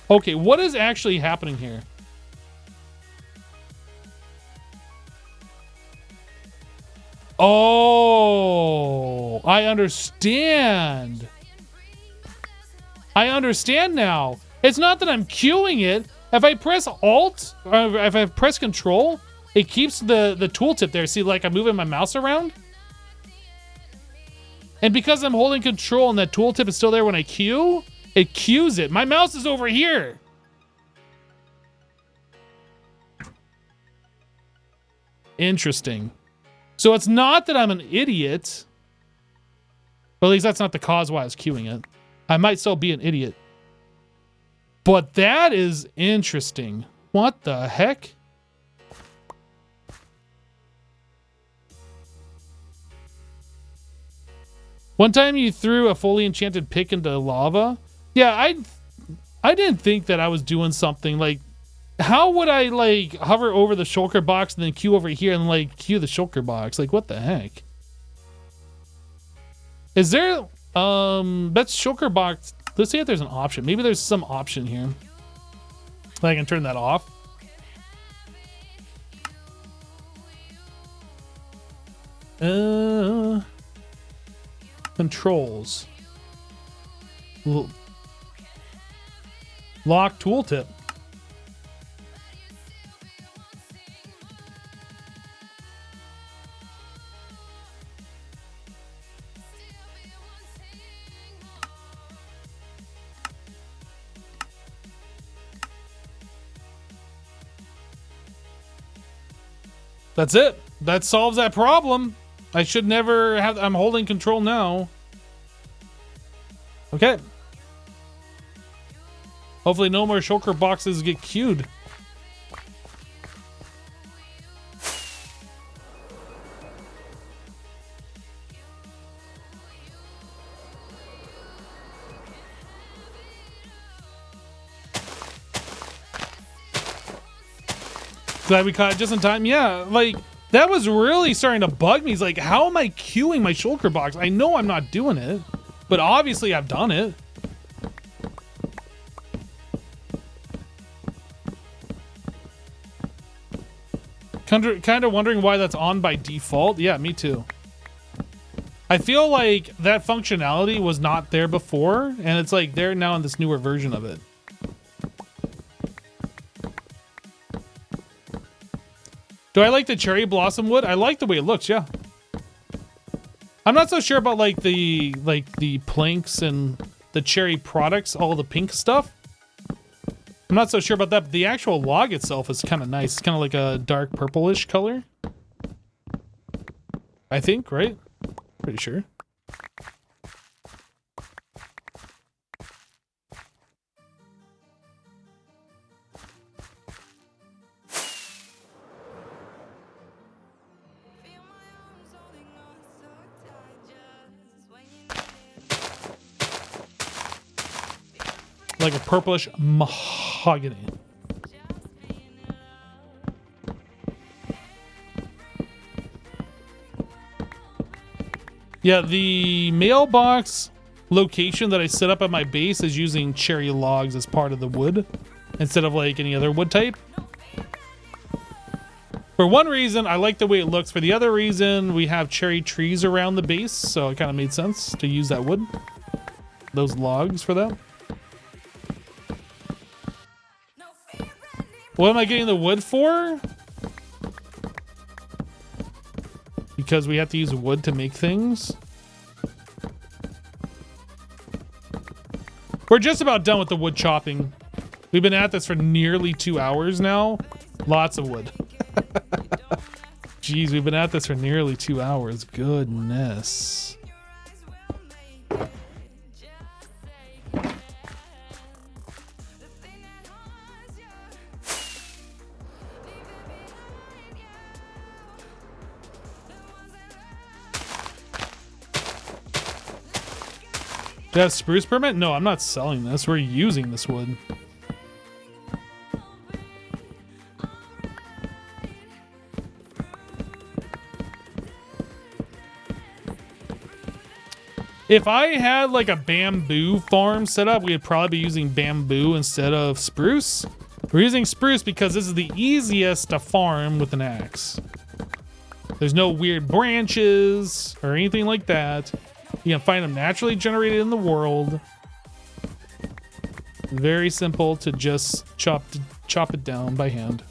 S1: Okay, what is actually happening here? Oh, I understand. I understand now. It's not that I'm queuing it. If I press Alt, or if I press Control, it keeps the tooltip there. See, like I'm moving my mouse around. And because I'm holding Control and that tooltip is still there when I queue, it queues it. My mouse is over here. Interesting. So it's not that I'm an idiot. Or at least that's not the cause why I was queuing it. I might still be an idiot. But that is interesting. What the heck? One time you threw a fully enchanted pick into lava. Yeah, I didn't think that I was doing something like, how would I like hover over the shulker box and then queue over here and like queue the shulker box? Like what the heck? Is there that's shulker box? Let's see if there's an option. Maybe there's some option here. I can turn that off. Controls. Lock tooltip. That's it. That solves that problem. I should never have... I'm holding Control now. Okay. Hopefully no more shulker boxes get queued. Glad we caught it just in time. Yeah, like, that was really starting to bug me. It's like, how am I queuing my shulker box? I know I'm not doing it. but obviously I've done it. Kind of wondering why that's on by default. Yeah, me too. I feel like that functionality was not there before, and it's like there now in this newer version of it. Do I like the cherry blossom wood? I like the way it looks, yeah. I'm not so sure about like the planks and the cherry products, all the pink stuff. I'm not so sure about that, but the actual log itself is kind of nice. It's kind of like a dark purplish color. I think, right? Pretty sure. Like a purplish mahogany. Yeah, the mailbox location that I set up at my base is using cherry logs as part of the wood instead of like any other wood type. For one reason, I like the way it looks. For the other reason, we have cherry trees around the base, so it kind of made sense to use that wood, those logs for that. What am I getting the wood for? Because we have to use wood to make things. We're just about done with the wood chopping. We've been at this for nearly 2 hours now. Lots of wood. Jeez, we've been at this for nearly 2 hours. Goodness. Do you have spruce permit? No, I'm not selling this. We're using this wood. If I had like a bamboo farm set up, we'd probably be using bamboo instead of spruce. We're using spruce because this is the easiest to farm with an axe. There's no weird branches or anything like that. You can find them naturally generated in the world. Very simple to just chop it down by hand.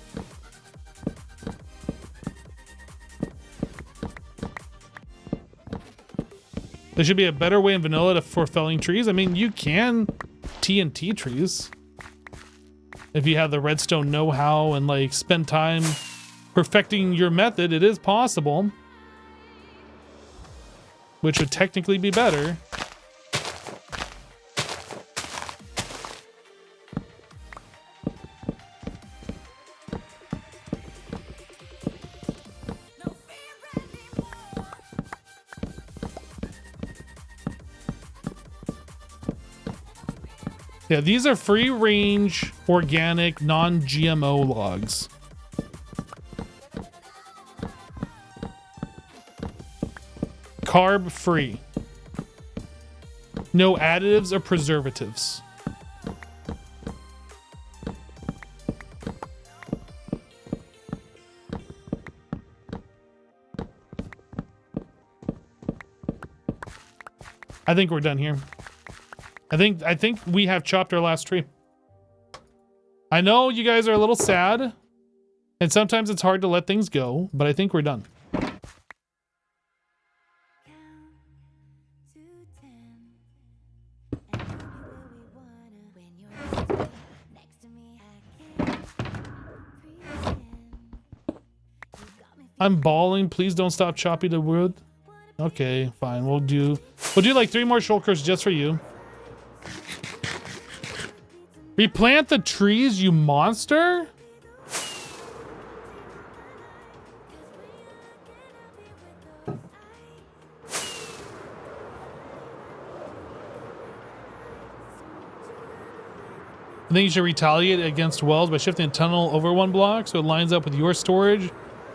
S1: There should be a better way in vanilla for felling trees. I mean, you can TNT trees if you have the redstone know-how and like spend time perfecting your method. It is possible. Which would technically be better. Yeah, these are free-range, organic, non-GMO logs. Carb free. No additives or preservatives. I think we're done here. I think we have chopped our last tree. I know you guys are a little sad, and sometimes it's hard to let things go, but I think we're done. I'm bawling. Please don't stop chopping the wood. Okay, fine. We'll do like 3 more shulkers just for you. Replant the trees, you monster? I think you should retaliate against Wells by shifting the tunnel over 1 block so it lines up with your storage,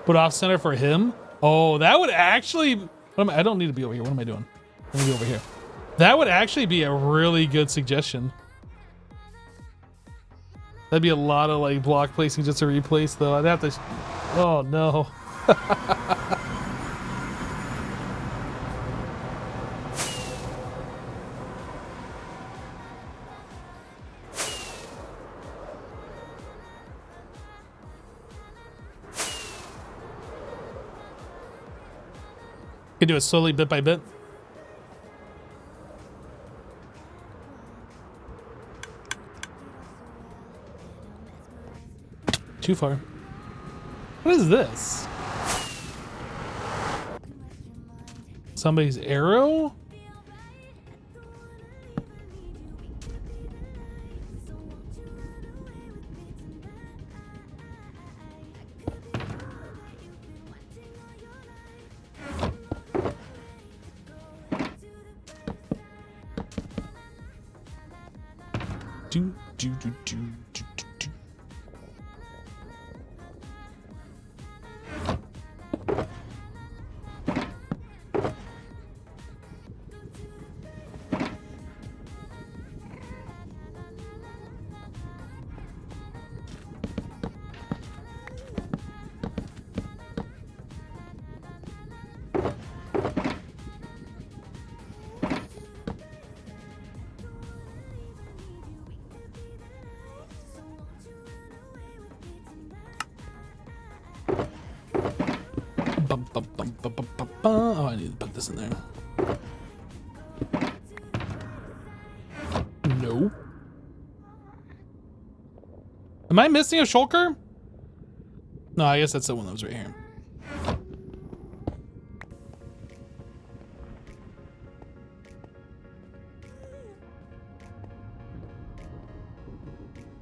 S1: but off center for him. Oh, that would actually... I don't need to be over here. What am I doing? Let me be over here. That would actually be a really good suggestion. That'd be a lot of like block placing just to replace though. I'd have to. Oh no. Can do it slowly, bit by bit. Too far. What is this? Somebody's arrow? Do, do, do, do, do, do, do. Oh, I need to put this in there. No. Am I missing a shulker? No, I guess that's the one that was right here.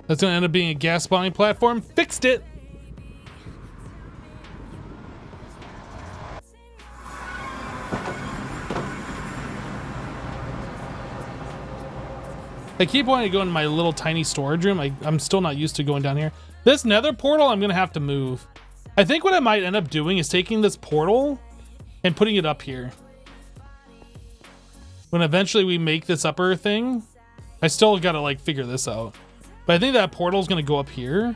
S1: That's gonna end up being a gas spawning platform. Fixed it. I keep wanting to go in my little tiny storage room. I'm still not used to going down here. This nether portal, I'm gonna have to move. I think what I might end up doing is taking this portal and putting it up here. When eventually we make this upper thing, I still gotta like figure this out. But I think that portal is gonna go up here.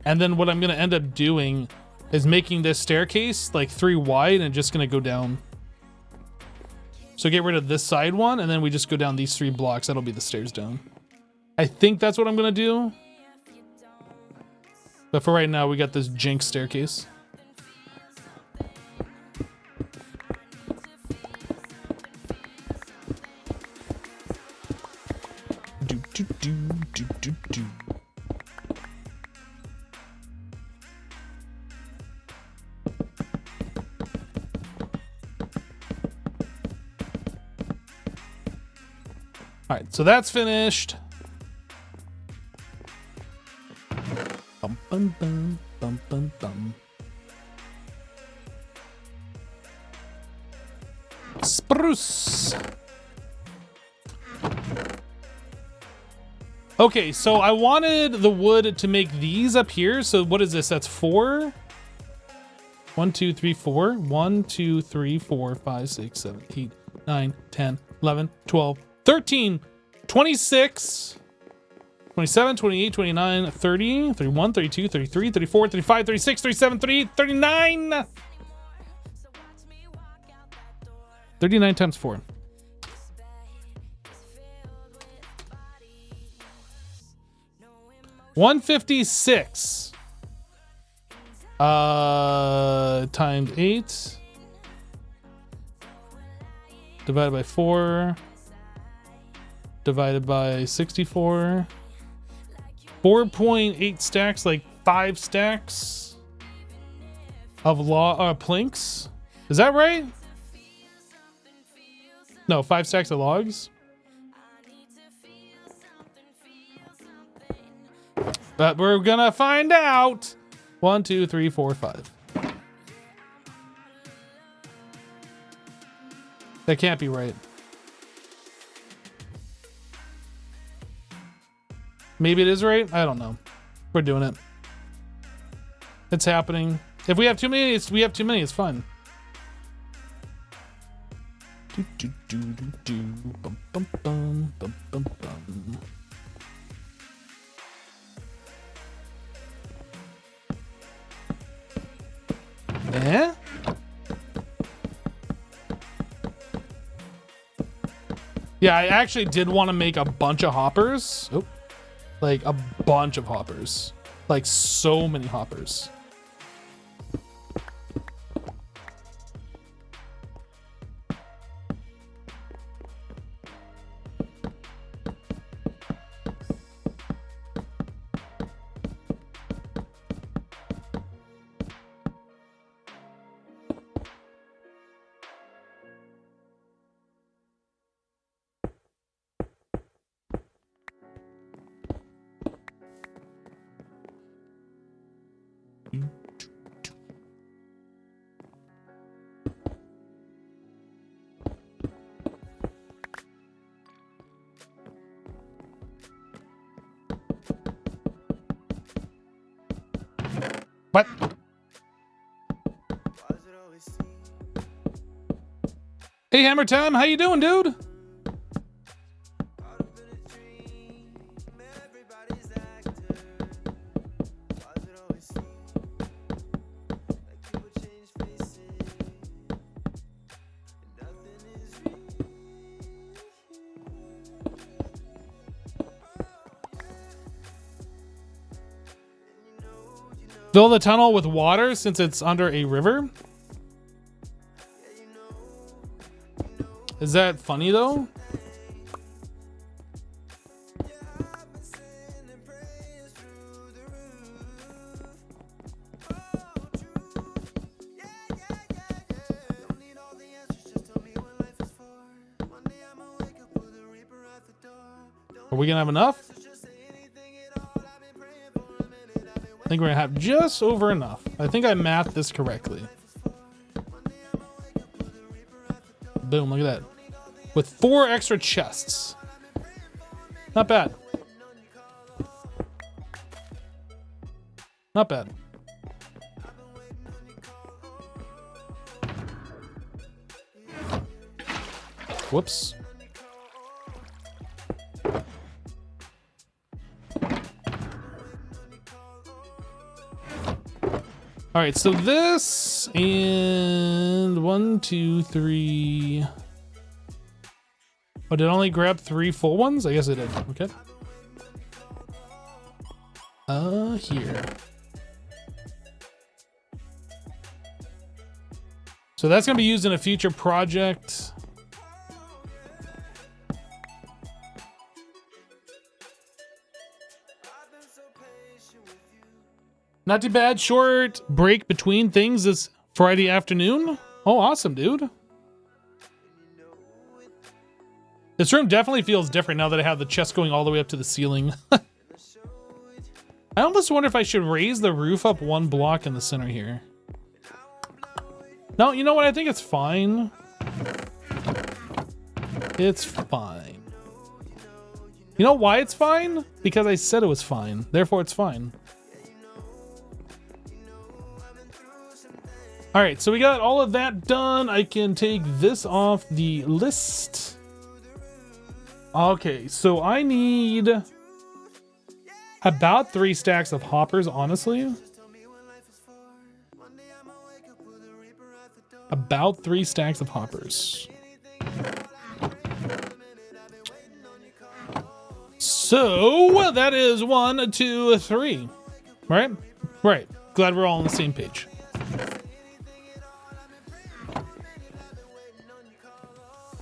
S1: And then what I'm gonna end up doing is making this staircase like 3 wide and just gonna go down. So get rid of this side one, and then we just go down these 3 blocks. That'll be the stairs down. I think that's what I'm gonna do. But for right now, we got this jinx staircase. Do, do, do, do, do, do. All right, so that's finished. Bum, bum, bum, bum, bum, bum. Spruce. Okay, so I wanted the wood to make these up here. So what is this? That's 4. 1, 2, 3, 4. 1, 2, 3, 4, 5, 6, 7, 8, 9, 10, 11, 12, 13, 26, 27, 28, 29, 30, 31, 32, 33, 34, 35, 36, 37, 38, 39. 39 times 4. $156 times 8 divided by 4 divided by 64. 4.8 stacks, like 5 stacks of planks. Is that right? No, 5 stacks of logs. But we're gonna find out. 1, 2, 3, 4, 5. That can't be right. Maybe it is right. I don't know. We're doing it. It's happening. If we have too many, we have too many. It's fun. Bum, Eh? Yeah, I actually did want to make a bunch of hoppers. Oh, like a bunch of hoppers. Like so many hoppers. What? Hey, Hammer Time, how you doing, dude? Fill the tunnel with water since it's under a river? Is that funny though? Are we gonna have enough? I think we're gonna have just over enough. I think I mathed this correctly. Boom, look at that. With 4 extra chests. Not bad. Not bad. Whoops. All right, so this and 1, 2, 3. Oh, did it only grab 3 full ones? I guess it did. Okay. Here. So that's gonna be used in a future project. Not too bad. Short break between things this Friday afternoon. Oh, awesome, dude. This room definitely feels different now that I have the chest going all the way up to the ceiling. I almost wonder if I should raise the roof up 1 block in the center here. No, you know what? I think it's fine. It's fine. You know why it's fine? Because I said it was fine. Therefore, it's fine. All right, so we got all of that done. I can take this off the list. Okay, so I need about 3 stacks of hoppers, honestly. About 3 stacks of hoppers. So that is 1, 2, 3. Right? Right. Glad we're all on the same page.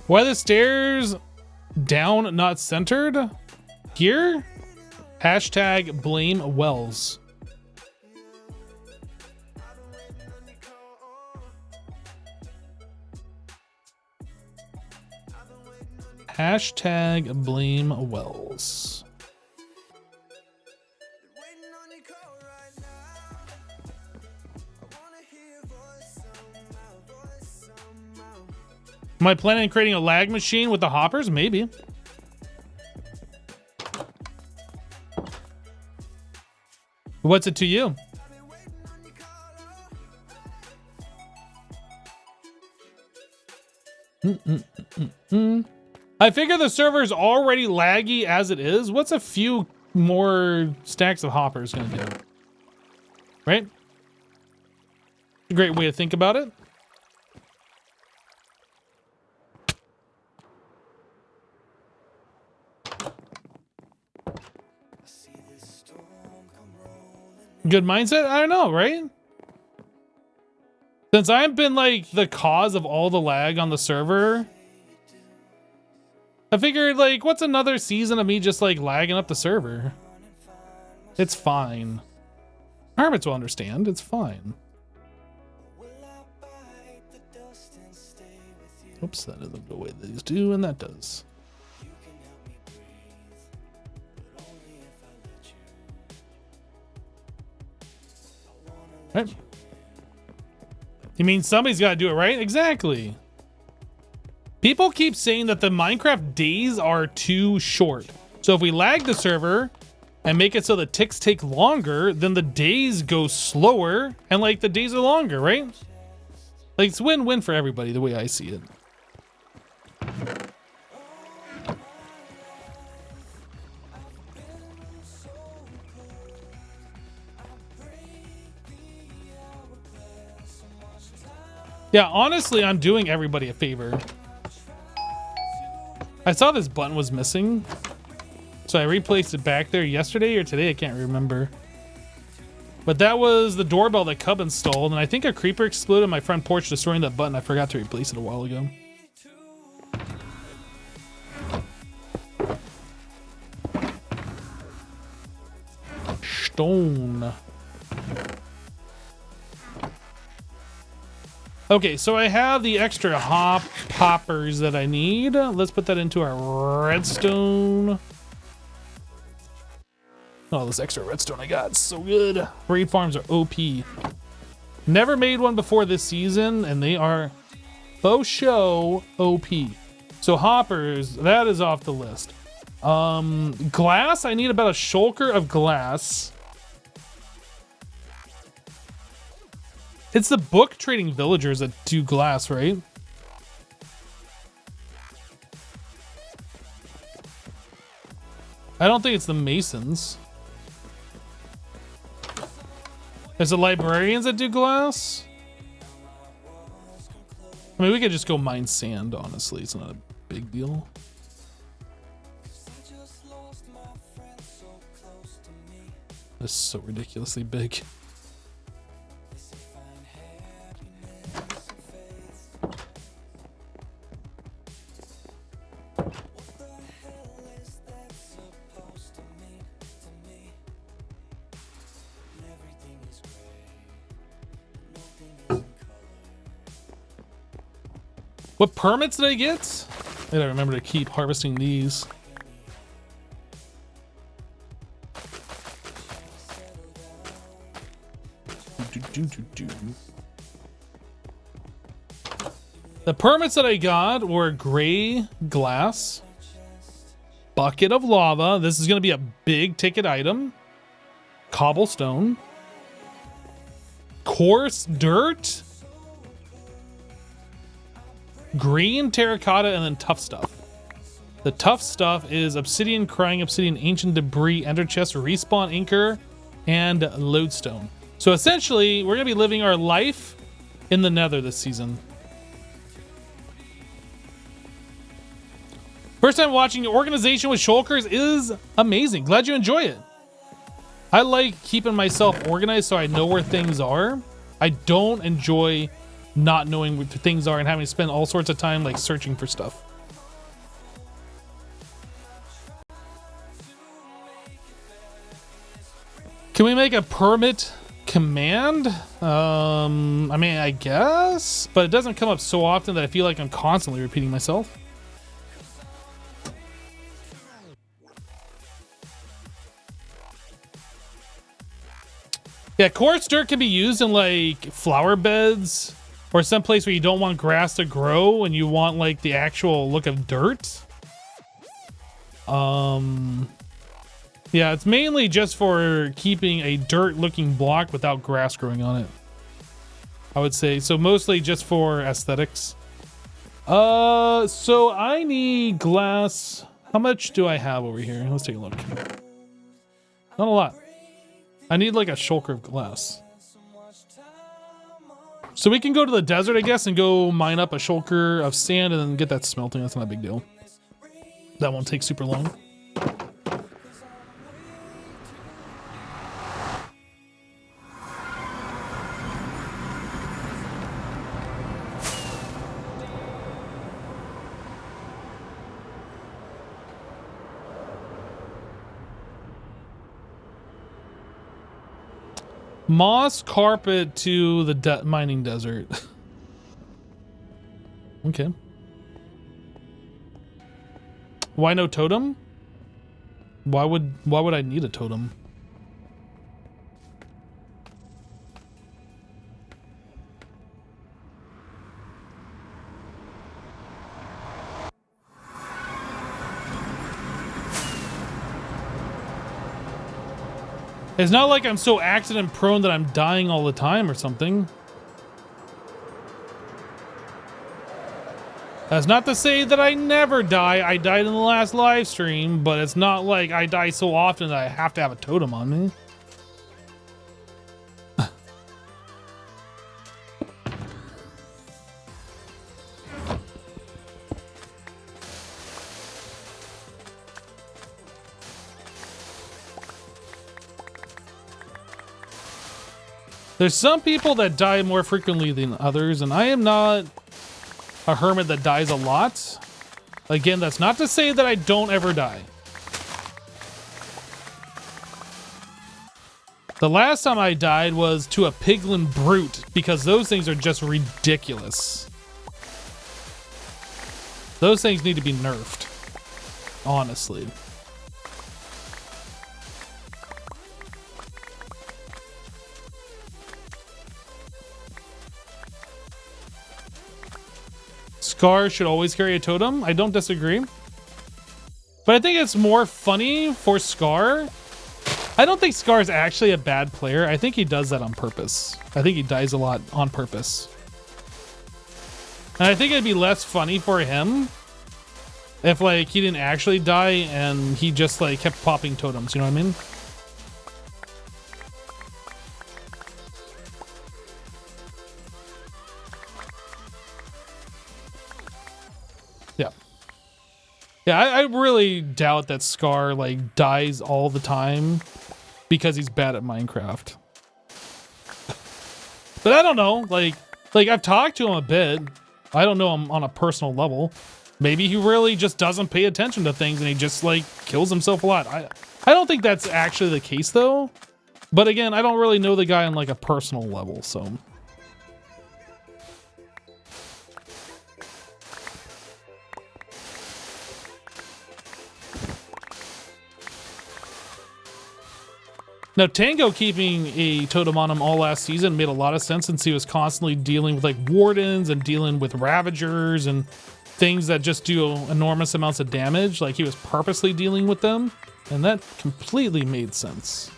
S1: Why are the stairs down not centered? Here? Hashtag blame Wells. Hashtag blame Wells. Am I planning on creating a lag machine with the hoppers? Maybe. What's it to you? I figure the server's already laggy as it is. What's a few more stacks of hoppers gonna do? Right? A great way to think about it. Good mindset? I don't know, right? Since I've been like the cause of all the lag on the server, I figured like, what's another season of me just like lagging up the server? It's fine. Hermits will understand. It's fine. Oops, that isn't the way these do, and that does. Right. You mean somebody's got to do it, right? Exactly. People keep saying that the Minecraft days are too short. So if we lag the server and make it so the ticks take longer, then the days go slower and like the days are longer, right? Like it's win-win for everybody the way I see it. Yeah, honestly, I'm doing everybody a favor. I saw this button was missing, so I replaced it back there yesterday or today, I can't remember. But that was the doorbell that Cub installed, and I think a creeper exploded on my front porch destroying that button. I forgot to replace it a while ago. Stone. Okay, so I have the extra hoppers that I need. Let's put that into our redstone. Oh, this extra redstone I got, so good. Raid farms are OP. Never made one before this season, and they are faux show OP. So hoppers, that is off the list. Glass, I need about a shulker of glass. It's the book trading villagers that do glass, right? I don't think it's the masons. There's the librarians that do glass. I mean, we could just go mine sand, honestly. It's not a big deal. This is so ridiculously big. What permits did I get? I gotta remember to keep harvesting these. The permits that I got were gray glass, bucket of lava. This is gonna be a big ticket item. Cobblestone, coarse dirt, green terracotta, and then tough stuff. The tough stuff is obsidian, crying obsidian, ancient debris, ender chest, respawn anchor, and lodestone. So essentially, we're gonna be living our life in the Nether this season. First time watching organization with shulkers is amazing. Glad you enjoy it. I like keeping myself organized so I know where things are. I don't enjoy not knowing where things are and having to spend all sorts of time like searching for stuff. Can we make a permit command? I mean, I guess, but it doesn't come up so often that I feel like I'm constantly repeating myself. Yeah, coarse dirt can be used in like flower beds or someplace where you don't want grass to grow and you want like the actual look of dirt. Yeah, it's mainly just for keeping a dirt looking block without grass growing on it, I would say. So mostly just for aesthetics. So I need glass. How much do I have over here? Let's take a look. Not a lot. I need like a shulker of glass. So we can go to the desert, I guess, and go mine up a shulker of sand and then get that smelting. That's not a big deal. That won't take super long. Moss carpet to the mining desert. Okay. Why no totem? Why would I need a totem? It's not like I'm so accident prone that I'm dying all the time or something. That's not to say that I never die. I died in the last live stream, but it's not like I die so often that I have to have a totem on me. There's some people that die more frequently than others, and I am not a hermit that dies a lot. Again, that's not to say that I don't ever die. The last time I died was to a piglin brute, because those things are just ridiculous. Those things need to be nerfed, honestly. Scar should always carry a totem. I don't disagree. But I think it's more funny for Scar. I don't think Scar is actually a bad player. I think he does that on purpose. I think he dies a lot on purpose. And I think it'd be less funny for him if like he didn't actually die and he just like kept popping totems, you know what I mean? Yeah, I really doubt that Scar like dies all the time because he's bad at Minecraft. But I don't know, like I've talked to him a bit. I don't know him on a personal level. Maybe he really just doesn't pay attention to things and he just like kills himself a lot. I don't think that's actually the case though. But again, I don't really know the guy on like a personal level, so. Now, Tango keeping a totem on him all last season made a lot of sense since he was constantly dealing with like wardens and dealing with ravagers and things that just do enormous amounts of damage. Like he was purposely dealing with them, and that completely made sense.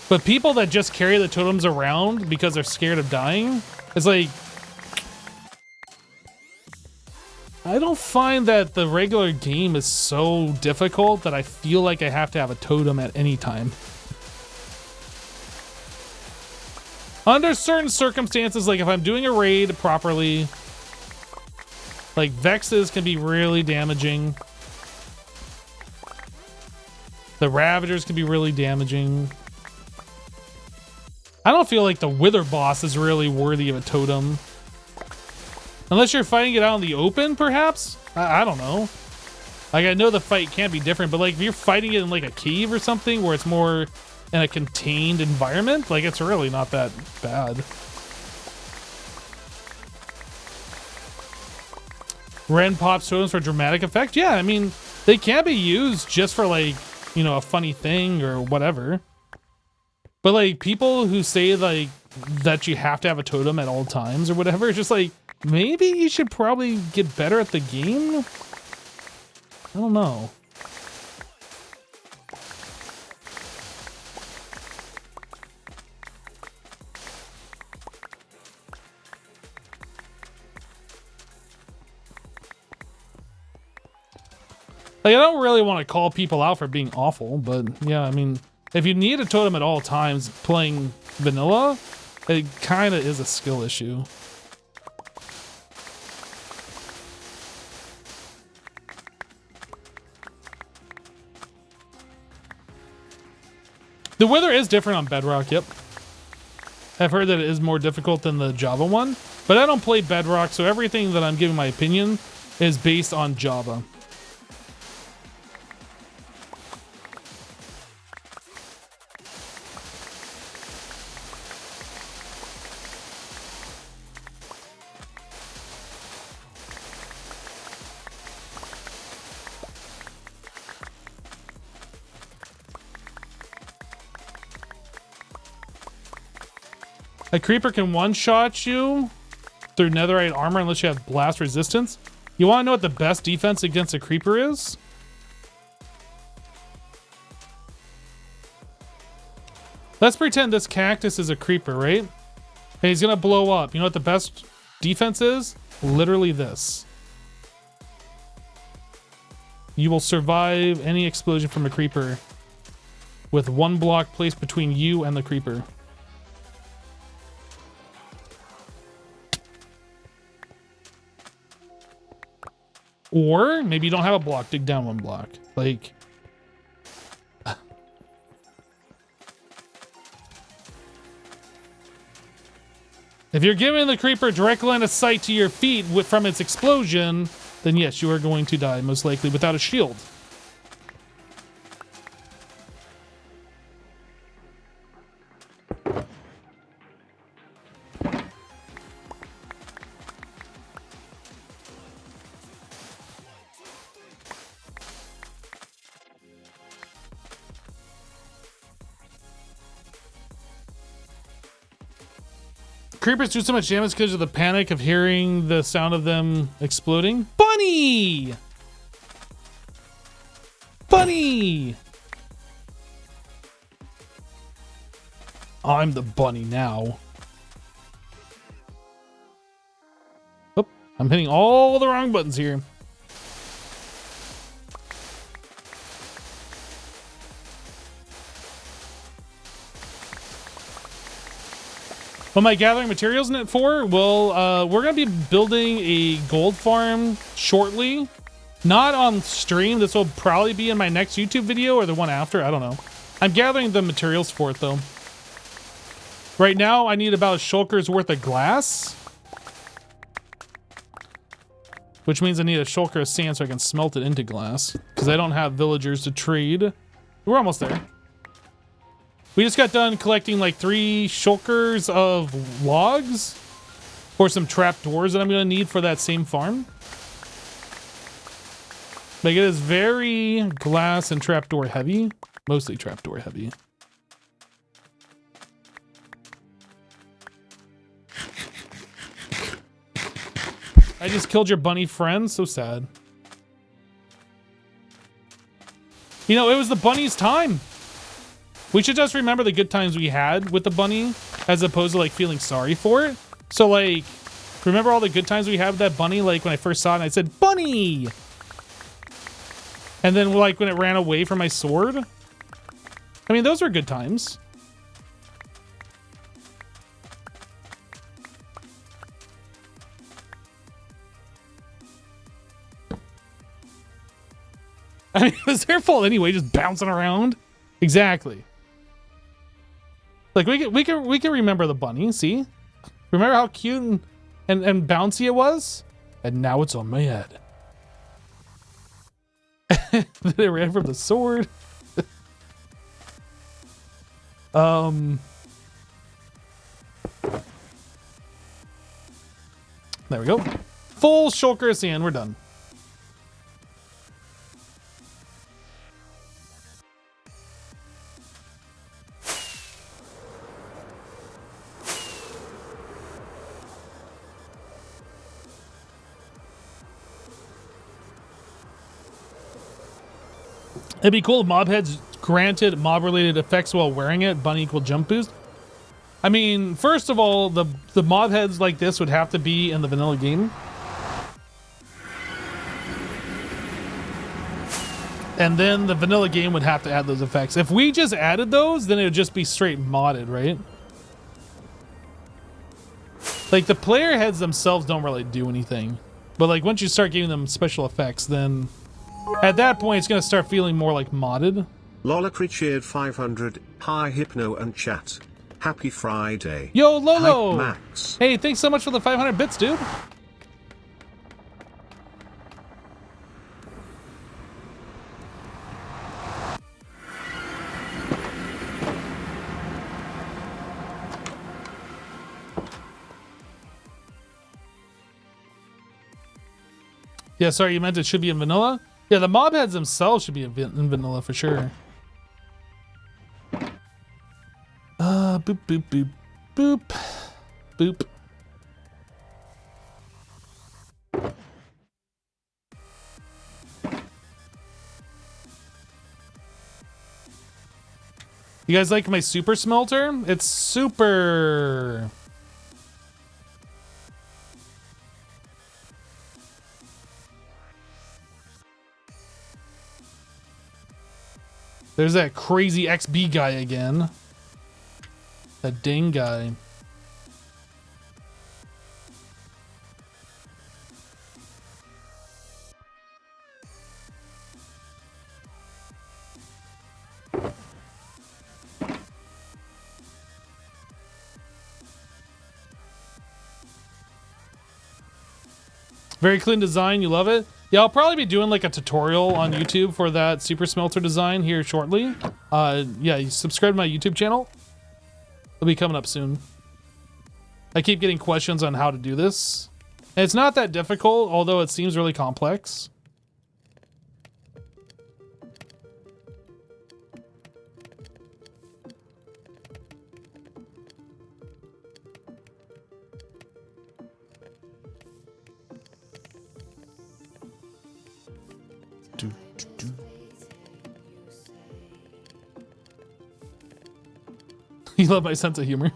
S1: But people that just carry the totems around because they're scared of dying, it's like, I don't find that the regular game is so difficult that I feel like I have to have a totem at any time. Under certain circumstances, like if I'm doing a raid properly, like Vexes can be really damaging. The Ravagers can be really damaging. I don't feel like the Wither boss is really worthy of a totem. Unless you're fighting it out in the open, perhaps? I don't know. Like, I know the fight can be different, but like if you're fighting it in like a cave or something where it's more in a contained environment, like it's really not that bad. Ren pops totems for dramatic effect? Yeah, I mean, they can be used just for like, you know, a funny thing or whatever. But like people who say like that you have to have a totem at all times or whatever, it's just like, maybe you should probably get better at the game? I don't know. Like, I don't really want to call people out for being awful, but yeah, I mean, If you need a totem at all times playing vanilla, it kind of is a skill issue. The wither is different on Bedrock, yep. I've heard that it is more difficult than the Java one, but I don't play Bedrock, so everything that I'm giving my opinion is based on Java. A creeper can one-shot you through netherite armor unless you have blast resistance. You want to know what the best defense against a creeper is? Let's pretend this cactus is a creeper, right? And he's gonna blow up. You know what the best defense is? Literally this. You will survive any explosion from a creeper with one block placed between you and the creeper. Or maybe you don't have a block, dig down one block. Like, if you're giving the creeper direct line of sight to your feet from its explosion, then yes, you are going to die, most likely without a shield. Creepers do so much damage because of the panic of hearing the sound of them exploding. Bunny! Bunny! I'm the bunny now. Oh, I'm hitting all the wrong buttons here. What am I gathering materials in it for? Well, we're going to be building a gold farm shortly. Not on stream. This will probably be in my next YouTube video or the one after. I don't know. I'm gathering the materials for it, though. Right now, I need about a shulker's worth of glass. Which means I need a shulker of sand so I can smelt it into glass. Because I don't have villagers to trade. We're almost there. We just got done collecting like 3 shulkers of logs for some trapdoors that I'm going to need for that same farm. Like, it is very glass and trapdoor heavy. Mostly trapdoor heavy. I just killed your bunny friend. So sad. You know, it was the bunny's time. We should just remember the good times we had with the bunny as opposed to like feeling sorry for it. So like, remember all the good times we had with that bunny? Like when I first saw it and I said, bunny! And then like when it ran away from my sword. I mean, those were good times. I mean, it was their fault anyway, just bouncing around. Exactly. Like we can remember the bunny, see? Remember how cute and bouncy it was? And now it's on my head. Then it ran from the sword. There we go. Full shulker of sand, we're done. It'd be cool if mob heads granted mob-related effects while wearing it. Bunny equal jump boost. I mean, first of all, the mob heads like this would have to be in the vanilla game. And then the vanilla game would have to add those effects. If we just added those, then it would just be straight modded, right? Like, the player heads themselves don't really do anything. But, like, once you start giving them special effects, then at that point, it's going to start feeling more like modded.
S2: Lolacry cheered 500. Hi Hypno and chat. Happy Friday.
S1: Yo, Lolo!
S2: Hype Max.
S1: Hey, thanks so much for the 500 bits, dude. Yeah, sorry, you meant it should be in vanilla? Yeah, the mob heads themselves should be in vanilla for sure. Boop, boop, boop, boop, boop. You guys like my super smelter? It's super. There's that crazy XB guy again. That dang guy. Very clean design, you love it? Yeah, I'll probably be doing like a tutorial on YouTube for that super smelter design here shortly. Yeah, you subscribe to my YouTube channel. It'll be coming up soon. I keep getting questions on how to do this. And it's not that difficult, although it seems really complex. You love my sense of humor.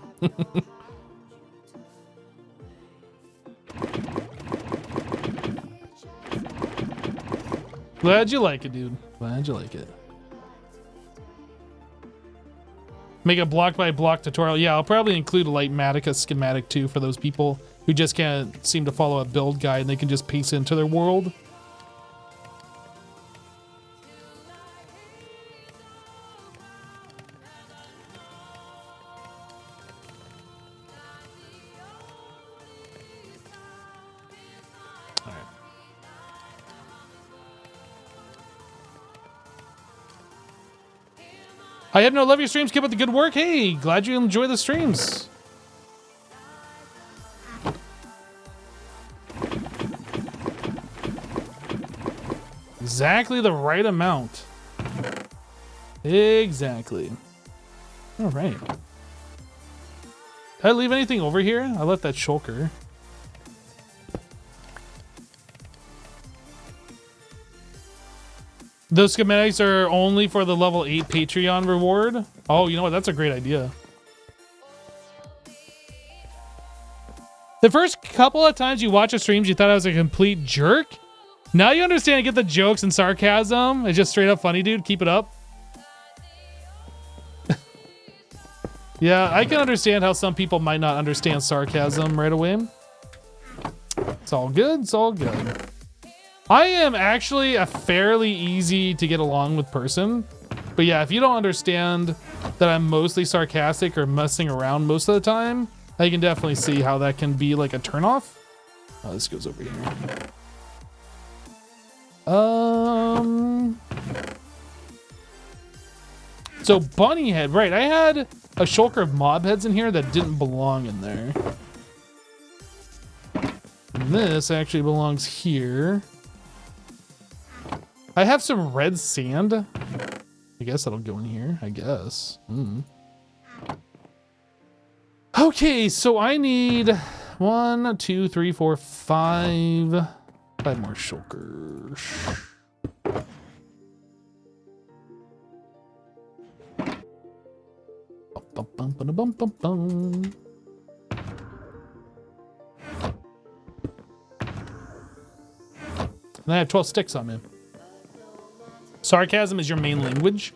S1: Glad you like it, dude. Glad you like it. Make a block by block tutorial. Yeah, I'll probably include a Lightmatica schematic too for those people who just can't seem to follow a build guide and they can just paste into their world. I have no love your streams. Keep up the good work. Hey, glad you enjoy the streams. Exactly the right amount. Exactly. All right. Did I leave anything over here? I left that shulker. Those schematics are only for the level 8 Patreon reward. Oh, you know what? That's a great idea. The first couple of times you watch a streams, you thought I was a complete jerk. Now you understand and get the jokes and sarcasm. It's just straight up funny, dude. Keep it up. Yeah, I can understand how some people might not understand sarcasm right away. It's all good. It's all good. I am actually a fairly easy to get along with person. But yeah, if you don't understand that I'm mostly sarcastic or messing around most of the time, I can definitely see how that can be like a turnoff. Oh, this goes over here. So bunny head, right? I had a shulker of mob heads in here that didn't belong in there. And this actually belongs here. I have some red sand. I guess that'll go in here, I guess. Okay, so I need 1, 2, 3, 4, 5 more shulkers. Bum, bum, bum, bum, bum, bum. And I have 12 sticks on me. Sarcasm is your main language.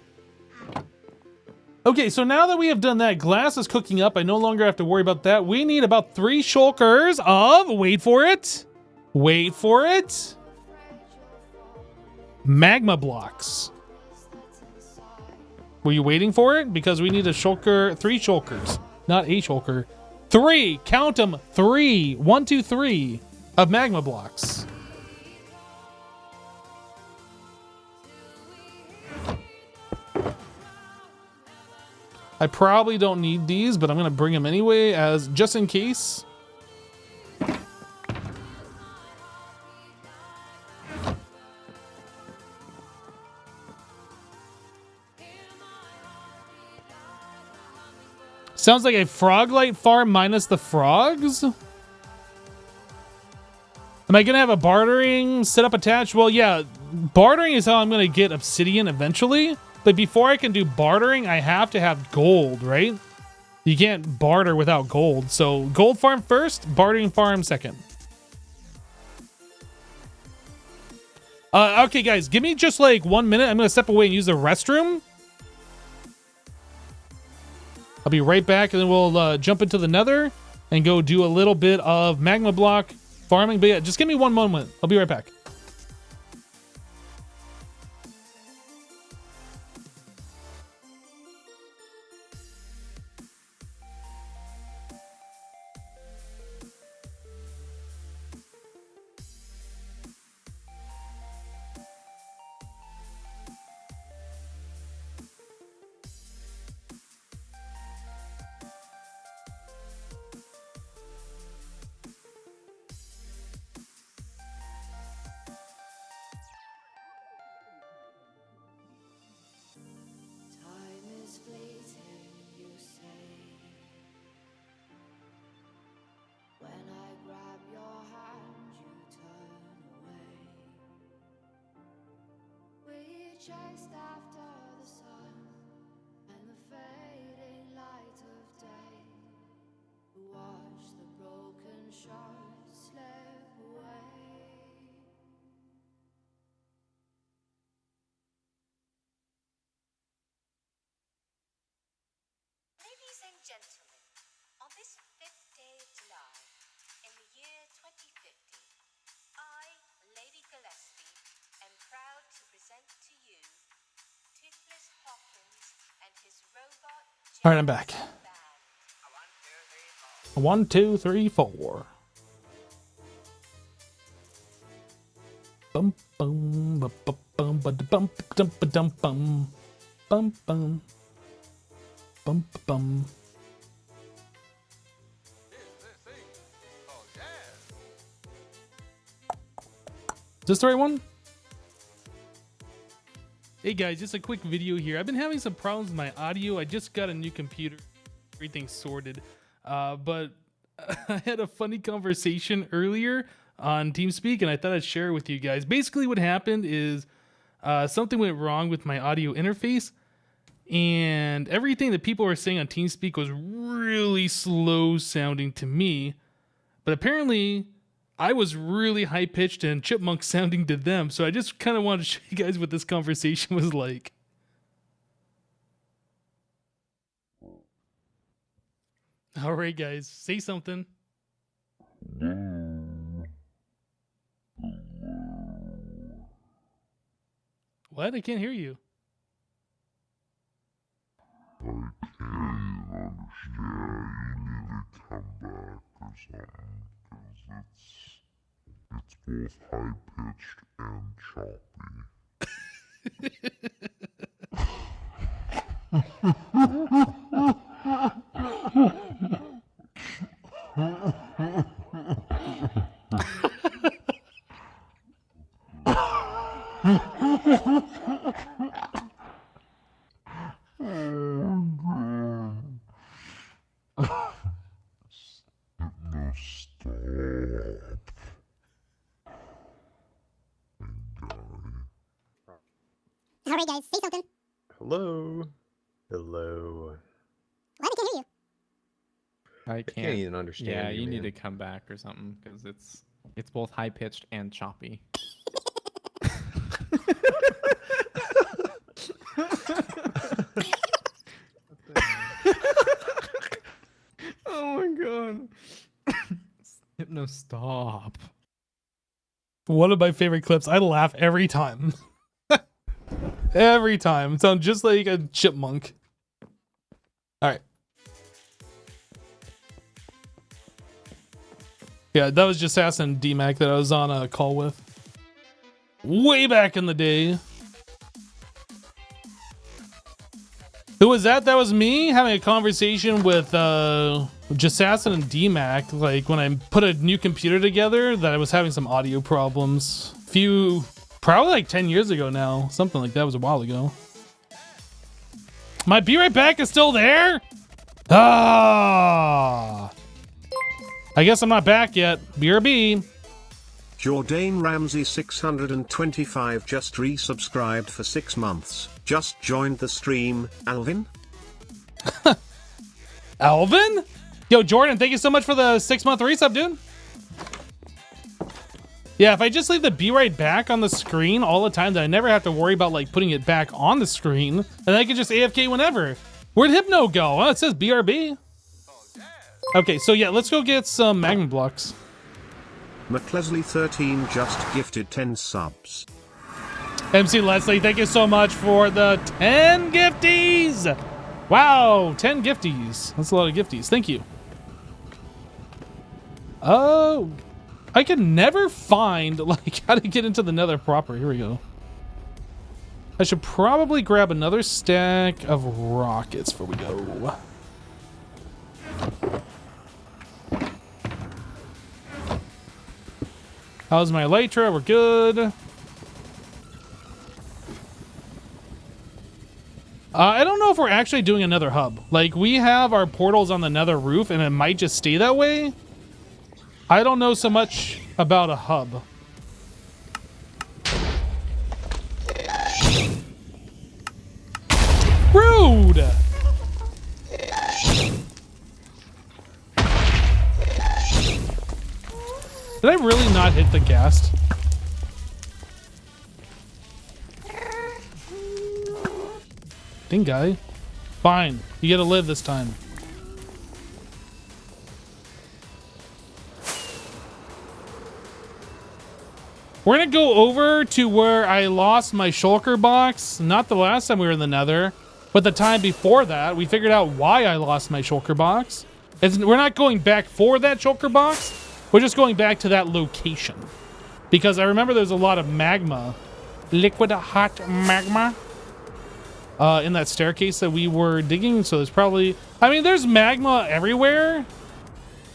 S1: Okay, so now that we have done that, glass is cooking up. I no longer have to worry about that. We need about 3 shulkers of, wait for it, magma blocks. Were you waiting for it? Because we need a shulker, 3 shulkers, not a shulker. 3, count them, 3, 1, 2, 3 of magma blocks. I probably don't need these, but I'm gonna bring them anyway, as just in case. Sounds like a froglight farm minus the frogs. Am I gonna have a bartering setup attached? Well, yeah, bartering is how I'm gonna get obsidian eventually. But before I can do bartering, I have to have gold, right? You can't barter without gold. So gold farm first, bartering farm second. Okay, guys, give me just like 1 minute. I'm gonna step away and use the restroom. I'll be right back, and then we'll jump into the Nether and go do a little bit of magma block farming. But yeah, just give me 1 moment. I'll be right back.
S3: Chased after the sun and the fading light of day. Watch the broken shards slip away.
S4: Ladies and gentlemen, on this 5th day of July, in the year 2050, I, Lady Gillespie, am proud to present to you Toothless Hawkins and his robot.
S1: All right, I'm back. 1, 2, 3, 4. Bum bum bum bum bum bum bum bum bum bum bum bum bum. Is this the right one? Hey guys, just a quick video here. I've been having some problems with my audio. I just got a new computer, everything's sorted. But I had a funny conversation earlier on TeamSpeak, and I thought I'd share it with you guys. Basically what happened is something went wrong with my audio interface, and everything that people were saying on TeamSpeak was really slow sounding to me. But apparently I was really high-pitched and chipmunk sounding to them, so I just kind of wanted to show you guys what this conversation was like. All right, guys, say something. What? I can't hear you.
S5: I can't understand. You need to come back or something, because it's both high-pitched and choppy. No, stop.
S6: Alright guys, say something.
S7: Hello. Hello.
S6: What? I can't hear you.
S7: I can't even understand.
S8: Yeah, you need
S7: man.
S8: to come back or something because it's both high pitched and choppy.
S7: No, stop.
S1: One of my favorite clips. I laugh every time. Every time. It sounds just like a chipmunk. All right. Yeah, that was just Assassin DMAC that I was on a call with. Way back in the day. Who was that? That was me having a conversation with Jassassin and DMAC, like when I put a new computer together that I was having some audio problems. Probably like 10 years ago now. Something like that. Was a while ago. My Be Right Back is still there? Ah! I guess I'm not back yet. BRB.
S2: Jordan Ramsey 625 just resubscribed for 6 months. Just joined the stream. Alvin?
S1: Alvin? Yo, Jordan, thank you so much for the 6-month resub, dude. Yeah, if I just leave the Be Right Back on the screen all the time, then I never have to worry about like putting it back on the screen, and I can just AFK whenever. Where'd Hypno go? Oh, it says BRB. Okay, so yeah, let's go get some Magma blocks.
S2: McLesley13 just gifted 10 subs.
S1: MC Leslie, thank you so much for the 10 gifties. Wow, 10 gifties. That's a lot of gifties. Thank you. Oh, I can never find like how to get into the Nether proper. Here we go. I should probably grab another stack of rockets before we go. How's my elytra? We're good. I don't know if we're actually doing another hub. Like, we have our portals on the Nether roof, and it might just stay that way. I don't know so much about a hub. Rude! Did I really not hit the ghast? Ding guy. Fine. You get to live this time. We're gonna go over to where I lost my shulker box. Not the last time we were in the Nether, but the time before that. We figured out why I lost my shulker box. We're not going back for that shulker box. We're just going back to that location. Because I remember there's a lot of magma. Liquid hot magma. In that staircase that we were digging. So there's probably... I mean, there's magma everywhere.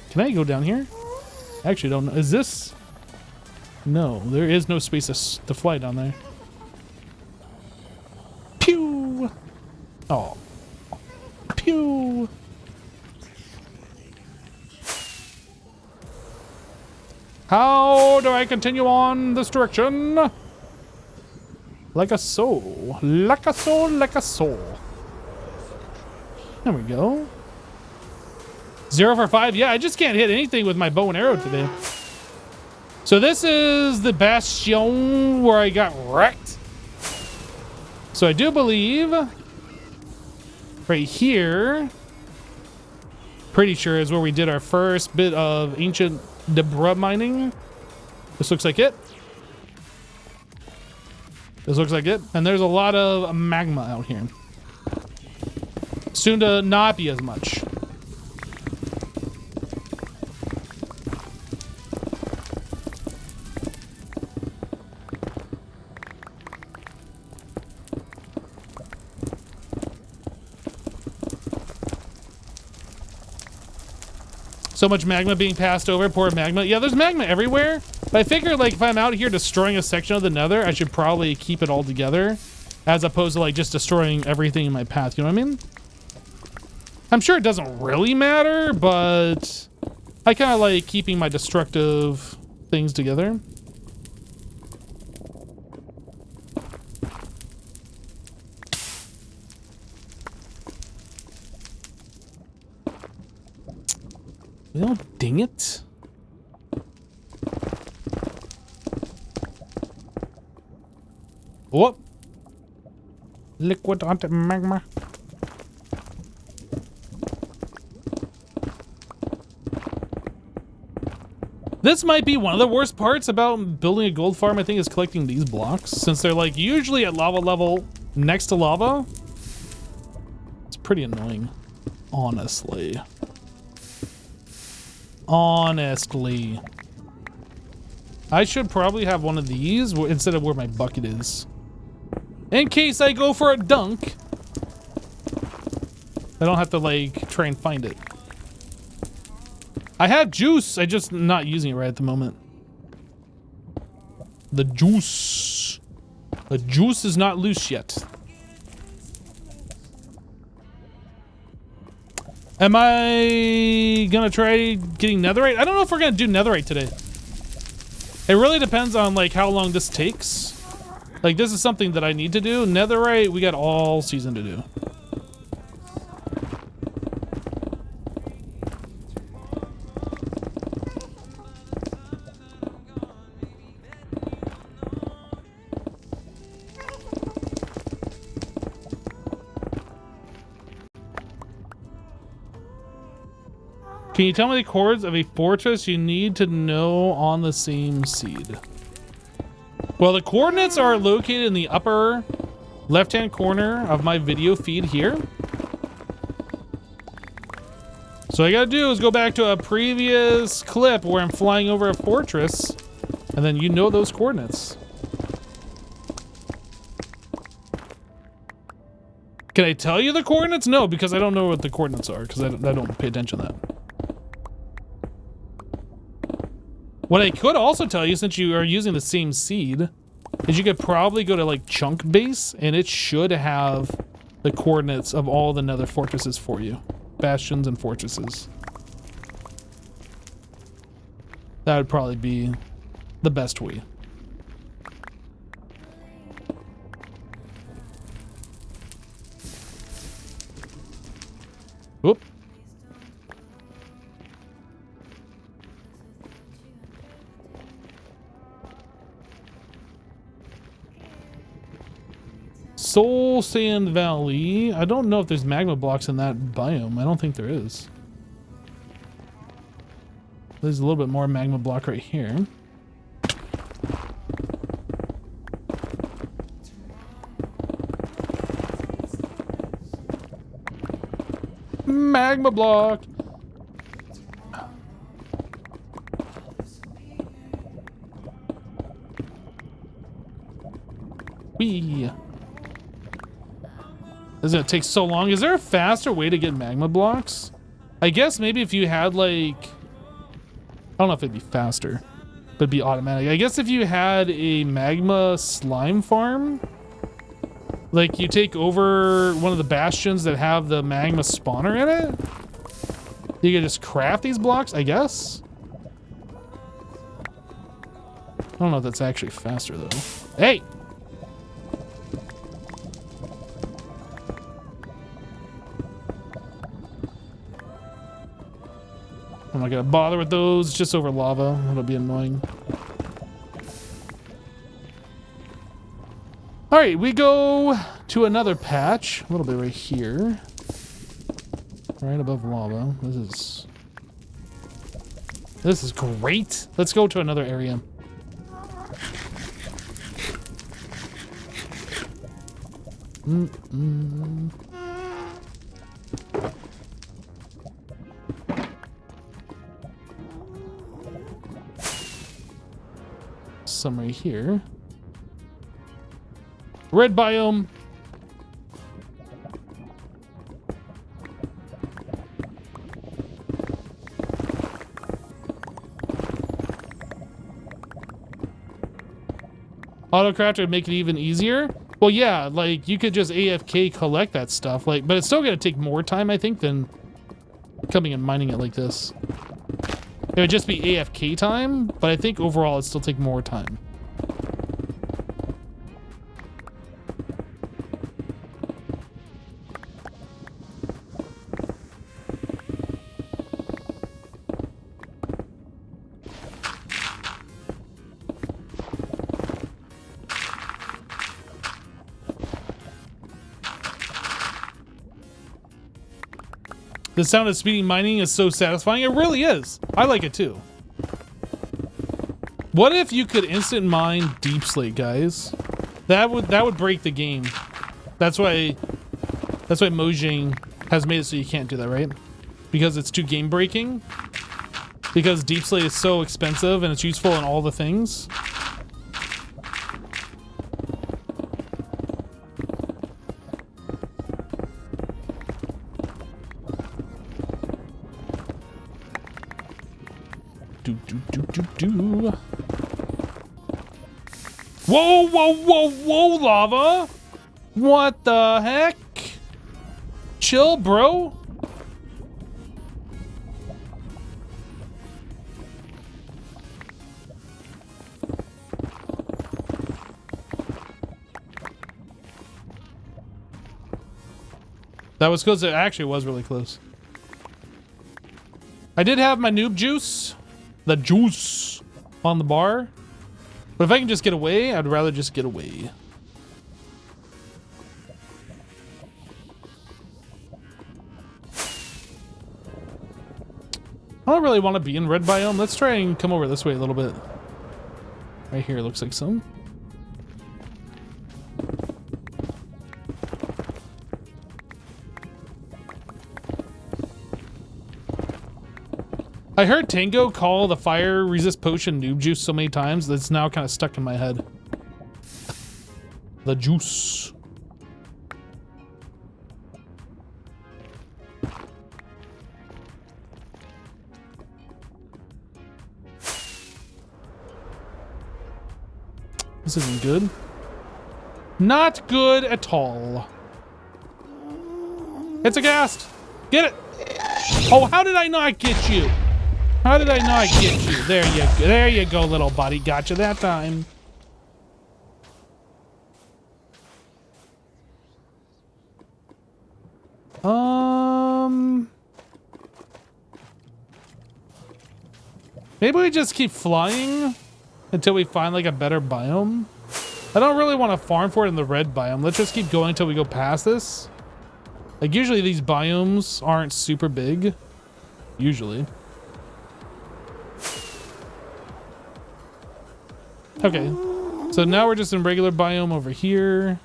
S1: Can I go down here? I actually don't know. Is this... No, there is no space to fly down there. Pew! Oh. Pew! How do I continue on this direction? Like a soul. Like a soul, like a soul. There we go. 0 for 5. Yeah, I just can't hit anything with my bow and arrow today. So this is the bastion where I got wrecked. So I do believe right here, pretty sure is where we did our first bit of ancient debris mining. This looks like it. This looks like it. And there's a lot of magma out here. Soon to not be as much. So much magma being passed over. Poor magma. Yeah, there's magma everywhere. But I figure, like, if I'm out here destroying a section of the Nether, I should probably keep it all together, as opposed to, like, just destroying everything in my path. You know what I mean? I'm sure it doesn't really matter, but I kind of like keeping my destructive things together. Well, dang it. Whoop. Liquid hot magma. This might be one of the worst parts about building a gold farm, I think, is collecting these blocks. Since they're like usually at lava level next to lava. It's pretty annoying, honestly. Honestly. I should probably have one of these instead of where my bucket is. In case I go for a dunk. I don't have to like try and find it. I have juice, I just not using it right at the moment. The juice. The juice is not loose yet. Am I gonna try getting netherite? I don't know if we're gonna do netherite today. It really depends on like how long this takes. Like this is something that I need to do. Netherite, we got all season to do. Can you tell me the coordinates of a fortress you need to know on the same seed? Well, the coordinates are located in the upper left-hand corner of my video feed here. So all I gotta do is go back to a previous clip where I'm flying over a fortress, and then you know those coordinates. Can I tell you the coordinates? No, because I don't know what the coordinates are, because I don't pay attention to that. What I could also tell you, since you are using the same seed, is you could probably go to like chunk base and it should have the coordinates of all the nether fortresses for you. Bastions and fortresses. That would probably be the best way. Whoop. Soul Sand Valley. I don't know if there's magma blocks in that biome. I don't think there is. There's a little bit more magma block right here. Magma block. Wee. This is gonna take so long. Is there a faster way to get magma blocks? I guess maybe if you had like, I don't know if it'd be faster, but it'd be automatic. I guess if you had a magma slime farm, like you take over one of the bastions that have the magma spawner in it, you can just craft these blocks, I guess. I don't know if that's actually faster though. Hey! I'm not gonna bother with those, just over lava. That'll be annoying. All right, we go to another patch, a little bit right here. Right above lava. This is great. Let's go to another area. Some right here. Red biome. Autocraft would make it even easier. Well, yeah, like you could just AFK collect that stuff, like, but it's still gonna take more time, I think, than coming and mining it like this. It would just be AFK time, but I think overall it'd still take more time. The sound of speedy mining is so satisfying. It really is. I like it too. What if you could instant mine deep slate, guys? That would break the game. That's why Mojang has made it so you can't do that, right? Because it's too game breaking. Because deep slate is so expensive and it's useful in all the things. Do. Whoa, whoa, whoa, whoa, lava! What the heck? Chill, bro. That was close. It actually was really close. I did have my noob juice. The juice on the bar. But if I can just get away, I'd rather just get away. I don't really want to be in red biome. Let's try and come over this way a little bit. Right here looks like some. I heard Tango call the fire resist potion noob juice so many times that it's now kind of stuck in my head. The juice. This isn't good. Not good at all. It's a ghast. Get it. Oh, how did I not get you? How did I not get you? There you go, little buddy. Gotcha that time. Maybe we just keep flying until we find like a better biome. I don't really want to farm for it in the red biome. Let's just keep going until we go past this. Like usually these biomes aren't super big. Usually. Okay, so now we're just in regular biome over here.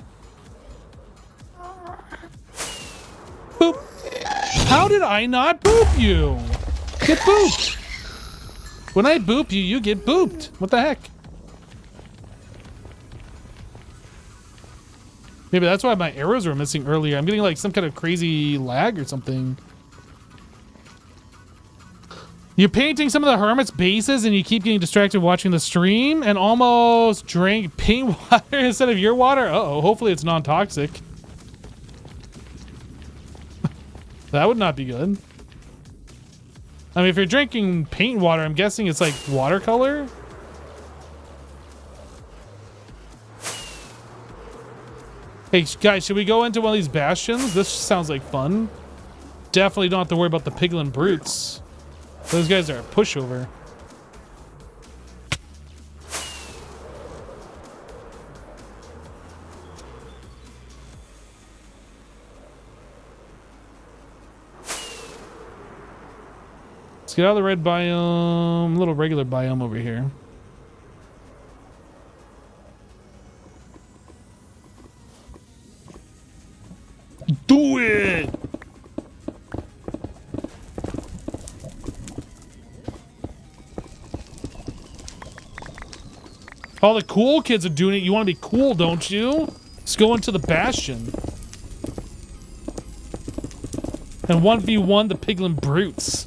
S1: Boop. How did I not boop you? Get booped. When I boop you, you get booped. What the heck? Maybe that's why my arrows were missing earlier. I'm getting like some kind of crazy lag or something. You're painting some of the hermit's bases and you keep getting distracted watching the stream and almost drank paint water instead of your water? Uh-oh, hopefully it's non-toxic. That would not be good. I mean, if you're drinking paint water, I'm guessing it's like watercolor? Hey, guys, should we go into one of these bastions? This sounds like fun. Definitely don't have to worry about the piglin brutes. Those guys are a pushover. Let's get out of the red biome. Little regular biome over here. Do it! All the cool kids are doing it. You want to be cool, don't you? Let's go into the bastion. And 1v1 the piglin brutes.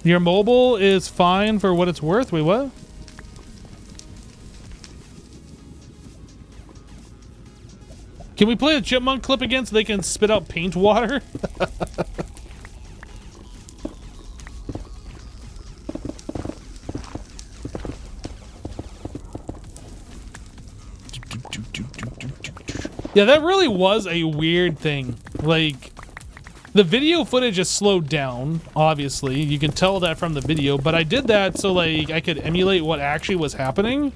S1: Your mobile is fine for what it's worth. Wait, what? Can we play the chipmunk clip again so they can spit out paint water? Yeah, that really was a weird thing. Like, The video footage is slowed down, obviously. You can tell that from the video, but I did that so like I could emulate what actually was happening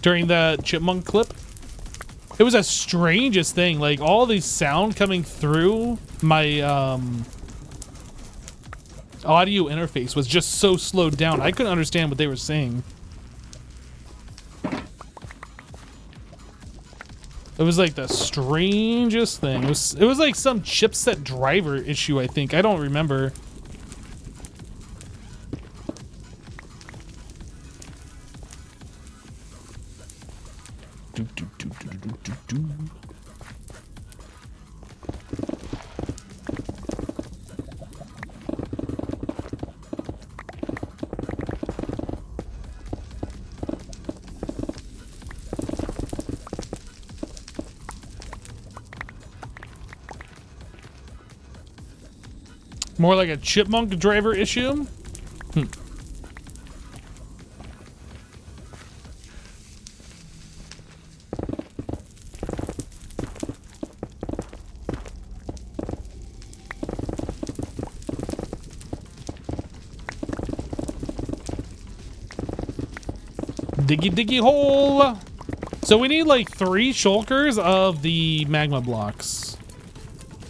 S1: during that chipmunk clip. It was the strangest thing, like all the sound coming through my audio interface was just so slowed down. I couldn't understand what they were saying. It was like the strangest thing. It was like some chipset driver issue, I think. I don't remember. More like a chipmunk driver issue? Diggy diggy hole. So we need like 3 shulkers of the magma blocks.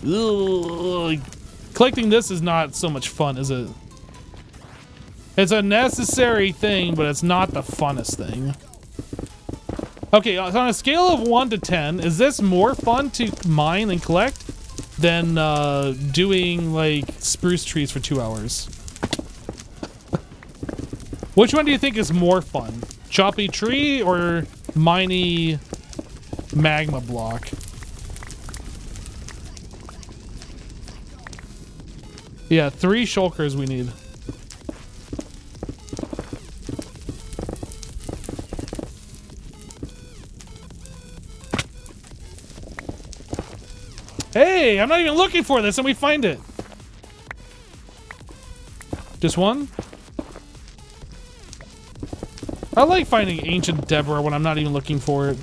S1: Ugh. Collecting this is not so much fun, is it? It's a necessary thing, but it's not the funnest thing. Okay, on a scale of 1 to 10, is this more fun to mine and collect than doing like spruce trees for 2 hours? Which one do you think is more fun? Choppy tree or miney magma block? Yeah, 3 shulkers we need. Hey, I'm not even looking for this and we find it. Just one? I like finding ancient Deborah when I'm not even looking for it.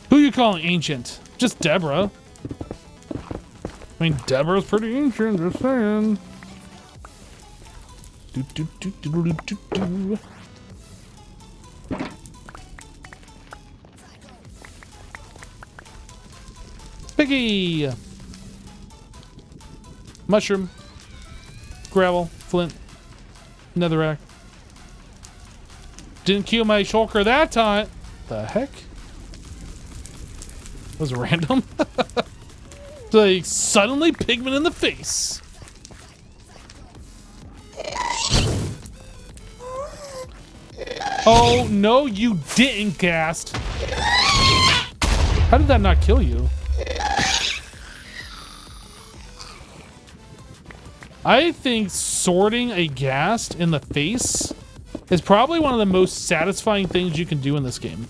S1: Who you calling ancient? Just Deborah. I mean, Deborah's pretty ancient, just saying. Piggy! Mushroom. Gravel. Flint. Netherrack. Didn't kill my shulker that time. The heck? That was random. Like, suddenly pigment in the face. Oh, no, you didn't, Gast. How did that not kill you? I think sorting a Ghast in the face is probably one of the most satisfying things you can do in this game.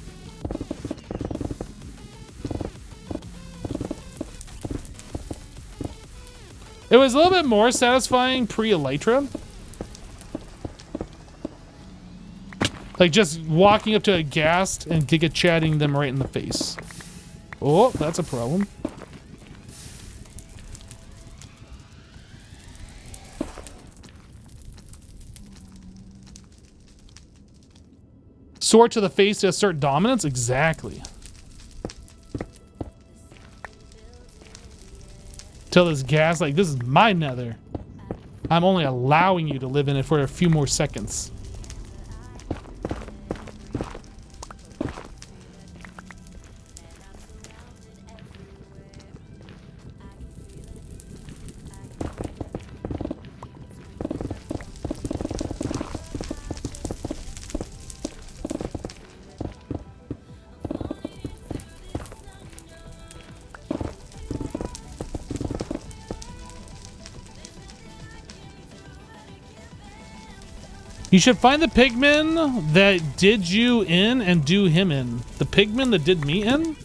S1: It was a little bit more satisfying pre-Elytra. Like just walking up to a Ghast and giga-chatting them right in the face. Oh, that's a problem. Sword to the face to assert dominance? Exactly. Tell this Ghast, like, this is my nether. I'm only allowing you to live in it for a few more seconds. You should find the pigman that did you in and do him in. The pigman that did me in?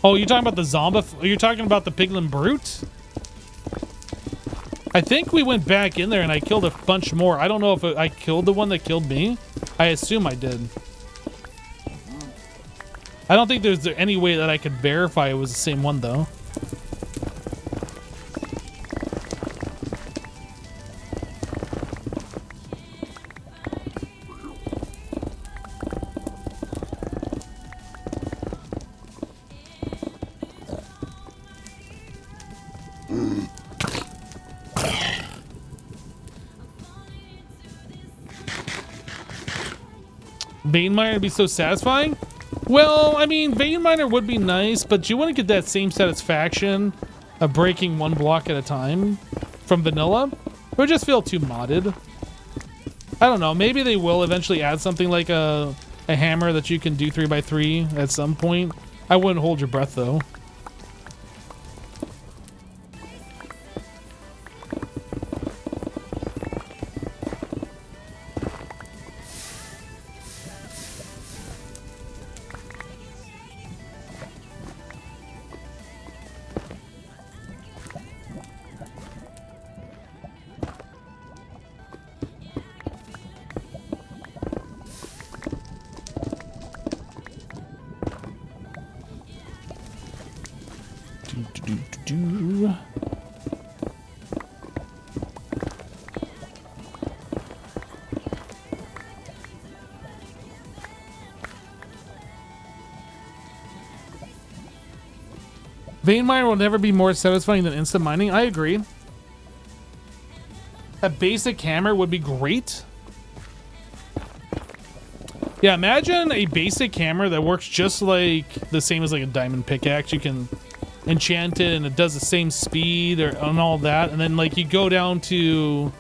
S1: Oh, you're talking about the zombie? You're talking about the piglin brute? I think we went back in there and I killed a bunch more. I don't know if I killed the one that killed me. I assume I did. I don't think there's any way that I could verify it was the same one, though. Vein miner would be so satisfying? Well, I mean, vein miner would be nice, but you wouldn't get that same satisfaction of breaking one block at a time from vanilla. It would just feel too modded. I don't know. Maybe they will eventually add something like a hammer that you can do 3x3 at some point. I wouldn't hold your breath, though. Vein miner will never be more satisfying than instant mining. I agree. A basic hammer would be great. Yeah, imagine a basic hammer that works just like the same as like a diamond pickaxe. You can enchant it and it does the same speed and all that. And then like you go down to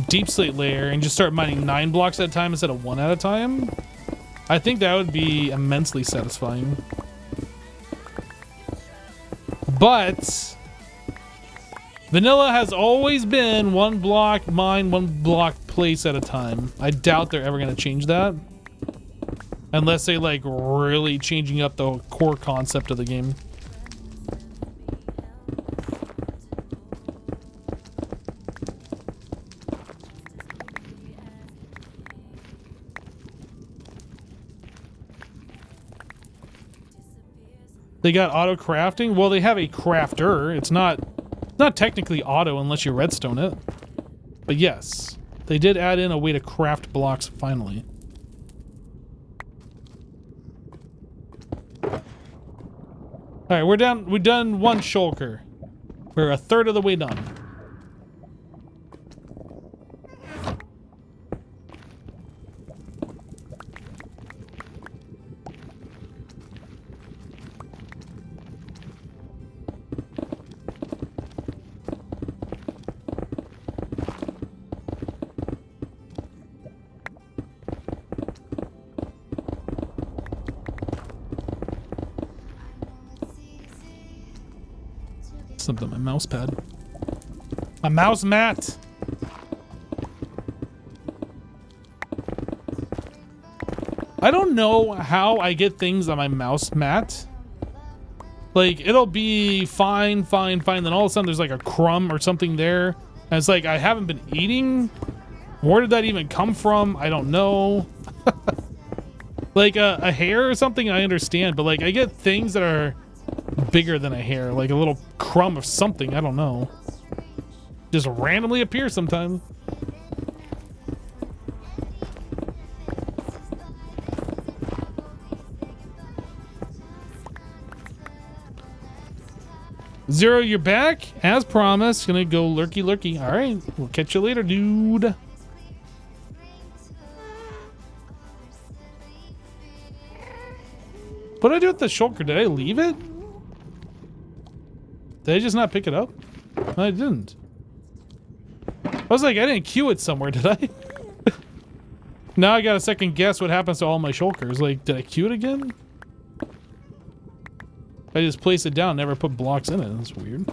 S1: deep slate layer and just start mining 9 blocks at a time instead of 1 at a time. I think that would be immensely satisfying. But vanilla has always been 1 block mine, 1 block place at a time. I doubt they're ever going to change that. Unless they like really changing up the core concept of the game. They got auto crafting. Well, they have a crafter. It's not technically auto unless you redstone it. But yes, they did add in a way to craft blocks finally. All right, we're done. We've done 1 shulker. We're a third of the way done. Something on my mouse pad. My mouse mat. I don't know how I get things on my mouse mat. Like it'll be fine, then all of a sudden there's like a crumb or something there. And it's like I haven't been eating. Where did that even come from? I don't know. Like a hair or something I understand, but like I get things that are bigger than a hair, like a little crumb of something, I don't know. Just randomly appear sometimes. Zero, you're back as promised. Gonna go lurky. All right, we'll catch you later, dude. What did I do with the shulker? Did I leave it? Did I just not pick it up? No, I didn't. I was like, I didn't queue it somewhere, did I? Now I got a second guess what happens to all my shulkers. Like, did I queue it again? I just placed it down, never put blocks in it. That's weird.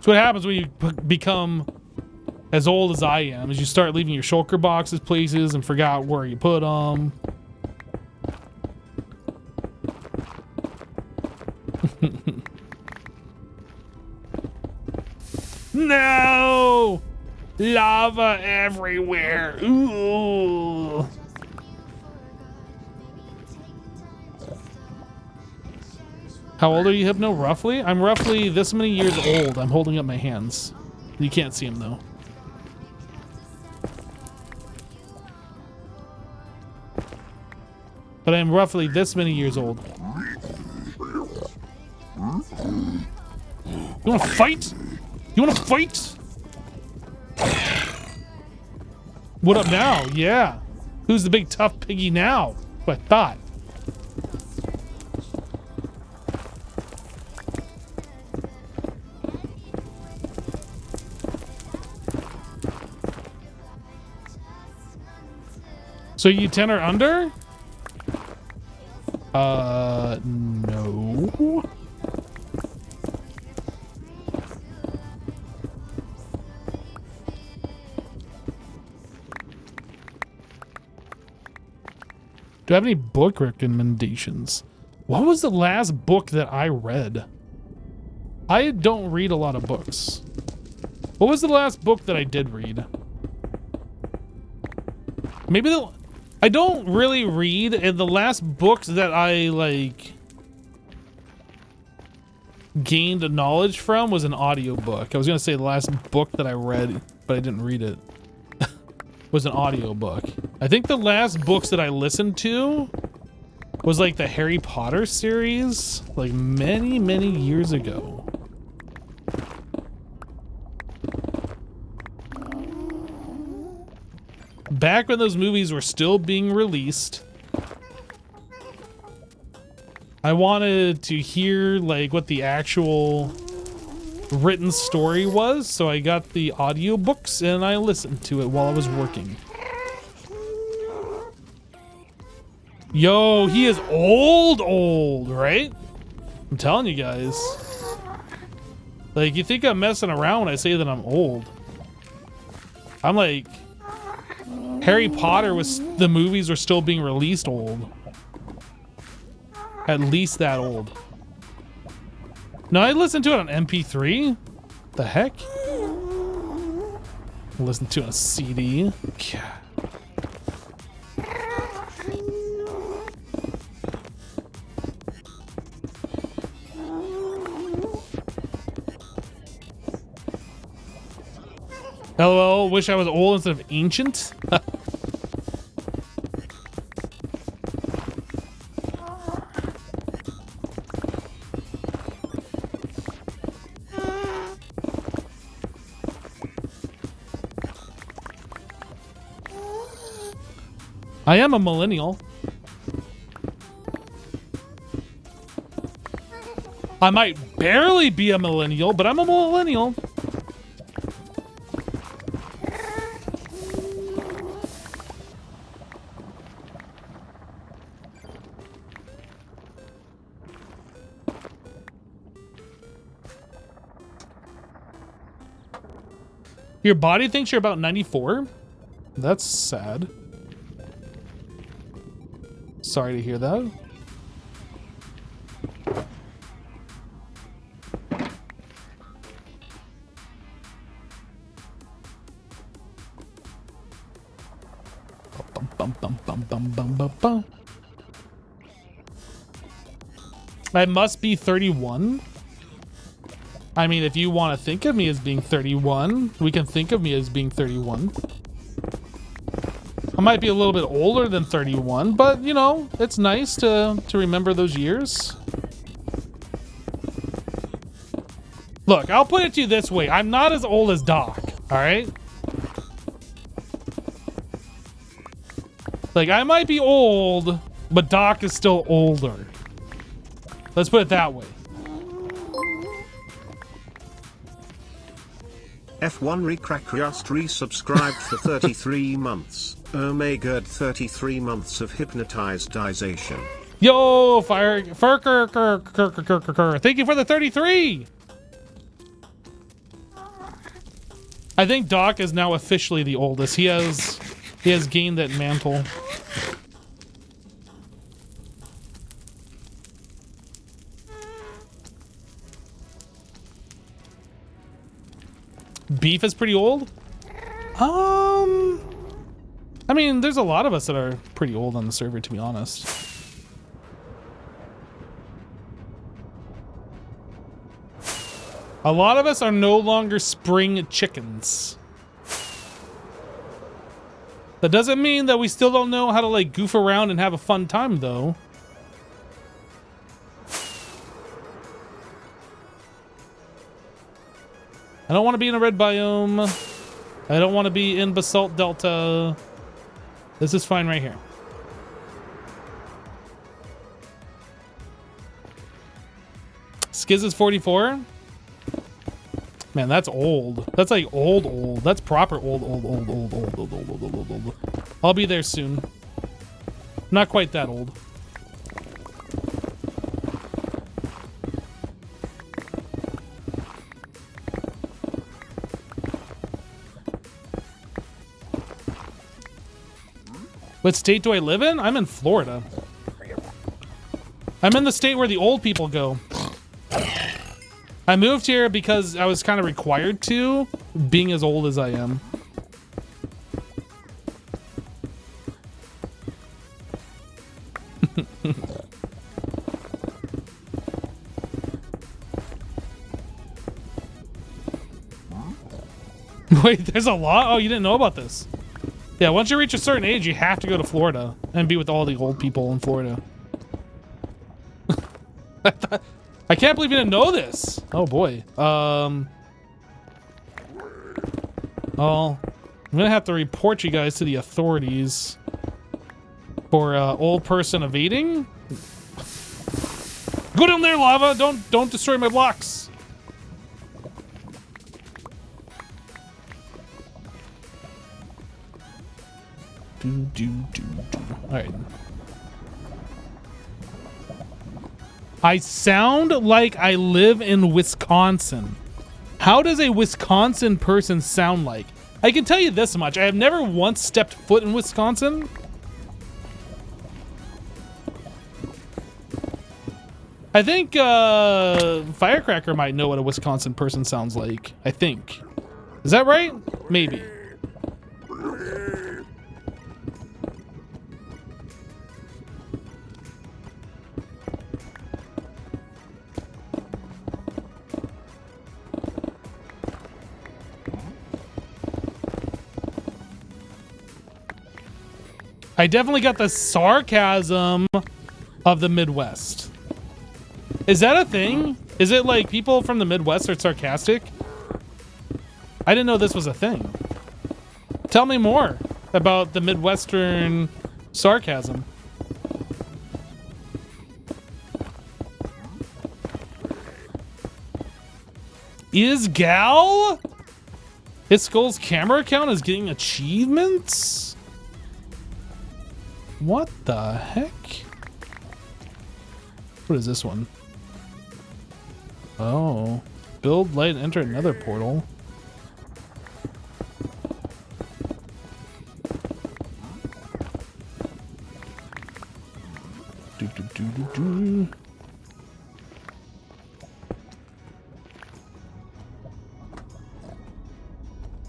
S1: So what happens when you become as old as I am is you start leaving your shulker boxes places and forgot where you put them. No! Lava everywhere. Ooh. How old are you, Hypno? Roughly? I'm roughly this many years old. I'm holding up my hands. You can't see them though. But I'm roughly this many years old. You wanna fight? You wanna fight? What up now? Yeah. Who's the big tough piggy now? What I thought. So you 10 or under? No. Do I have any book recommendations? What was the last book that I read? I don't read a lot of books. What was the last book that I did read? Maybe I don't really read, and the last books that I like gained knowledge from was an audiobook. I was gonna say the last book that I read, but I didn't read it. Was an audiobook. I think the last books that I listened to was like the Harry Potter series, like many, many years ago. Back when those movies were still being released, I wanted to hear like what the actual written story was, so I got the audiobooks and I listened to it while I was working. Yo, he is old, right? I'm telling you guys. Like, you think I'm messing around when I say that I'm old. I'm like, Harry Potter was, the movies were still being released old. At least that old. No, I listened to it on MP3. The heck? Listen to it on a CD. God. LOL, wish I was old instead of ancient. I am a millennial. I might barely be a millennial, but I'm a millennial. Your body thinks you're about 94? That's sad. Sorry to hear that. I must be 31. I mean, if you want to think of me as being 31, we can think of me as being 31. I might be a little bit older than 31, but you know, it's nice to remember those years. Look, I'll put it to you this way. I'm not as old as Doc, all right? Like, I might be old, but Doc is still older. Let's put it that way.
S2: F1 Recrack just resubscribed for 33 months. Oh my god, 33 months of hypnotization.
S1: Yo, thank you for the 33. I think Doc is now officially the oldest. He has gained that mantle. Beef is pretty old? I mean, there's a lot of us that are pretty old on the server, to be honest. A lot of us are no longer spring chickens. That doesn't mean that we still don't know how to like goof around and have a fun time though. I don't want to be in a red biome. I don't want to be in Basalt Delta. This is fine right here. Skiz is 44. Man, that's old. That's like old. That's proper old. I'll be there soon. Not quite that old. What state do I live in? I'm in Florida. I'm in the state where the old people go. I moved here because I was kind of required to, being as old as I am. Wait, there's a law? Oh, you didn't know about this? Yeah, once you reach a certain age, you have to go to Florida and be with all the old people in Florida. I can't believe you didn't know this. Oh boy. Well, I'm gonna have to report you guys to the authorities for old person evading. Go down there, lava. Don't destroy my blocks. All right. I sound like I live in Wisconsin. How does a Wisconsin person sound like? I can tell you this much. I have never once stepped foot in Wisconsin. I think Firecracker might know what a Wisconsin person sounds like. I think. Is that right? Maybe. I definitely got the sarcasm of the Midwest. Is that a thing? Is it like people from the Midwest are sarcastic? I didn't know this was a thing. Tell me more about the Midwestern sarcasm. Is Gal? His Skull's camera account is getting achievements? What the heck? What is this one? Oh. Build, light, enter another portal.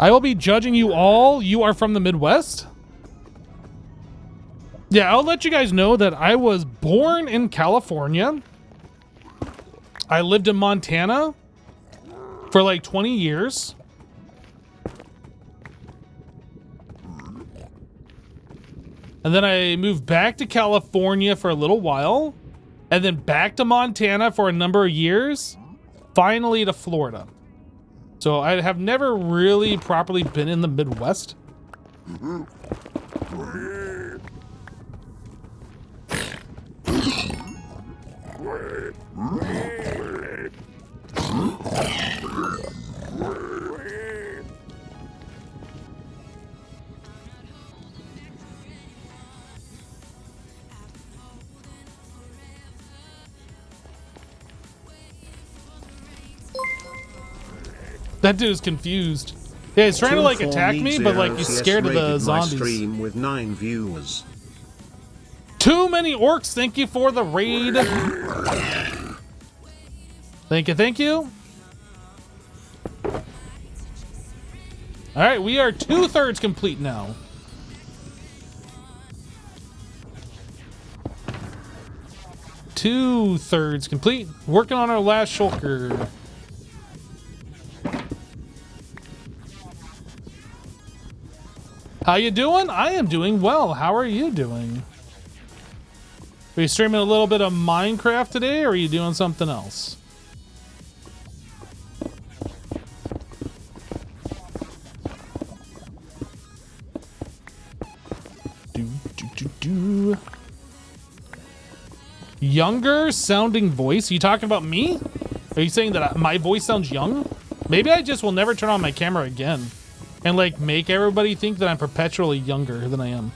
S1: I will be judging you all. You are from the Midwest? Yeah, I'll let you guys know that I was born in California. I lived in Montana for like 20 years. And then I moved back to California for a little while. And then back to Montana for a number of years. Finally to Florida. So I have never really properly been in the Midwest. That dude is confused. Yeah, he's trying to like attack me, but like he's scared of the zombies.
S2: Stream with 9 viewers.
S1: Too many orcs. Thank you for the raid. Thank you, thank you. All right, we are 2/3 complete now. Two-thirds complete. Working on our last shulker. How you doing? I am doing well. How are you doing? Are you streaming a little bit of Minecraft today, or are you doing something else? Younger sounding voice? Are you talking about me? Are you saying that my voice sounds young? Maybe I just will never turn on my camera again and like make everybody think that I'm perpetually younger than I am.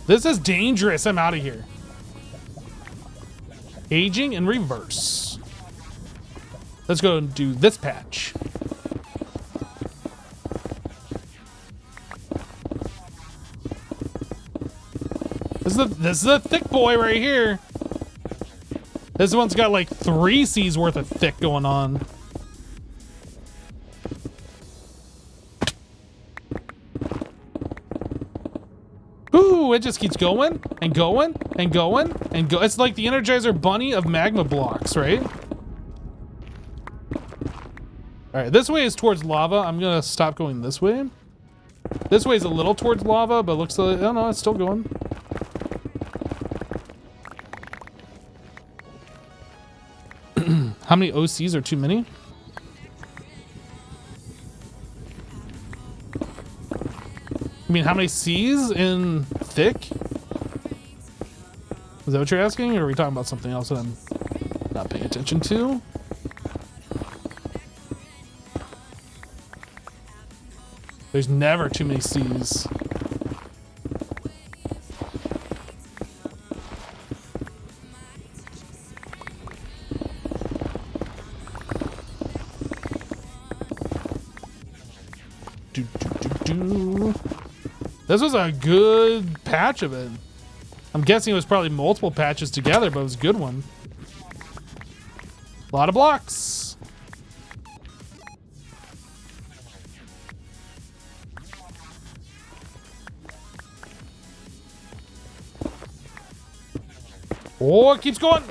S1: This is dangerous. I'm out of here. Aging in reverse. Let's go and do this patch. This is a thick boy right here. This one's got like 3 C's worth of thick going on. Ooh, it just keeps going and going and going and go. It's like the Energizer Bunny of magma blocks, right? All right, this way is towards lava. I'm gonna stop going this way. This way is a little towards lava, but looks like, oh no, it's still going. How many OCs are too many? I mean, how many C's in thick? Is that what you're asking? Or are we talking about something else that I'm not paying attention to? There's never too many C's. This was a good patch of it. I'm guessing it was probably multiple patches together, but it was a good one. A lot of blocks. Oh, it keeps going.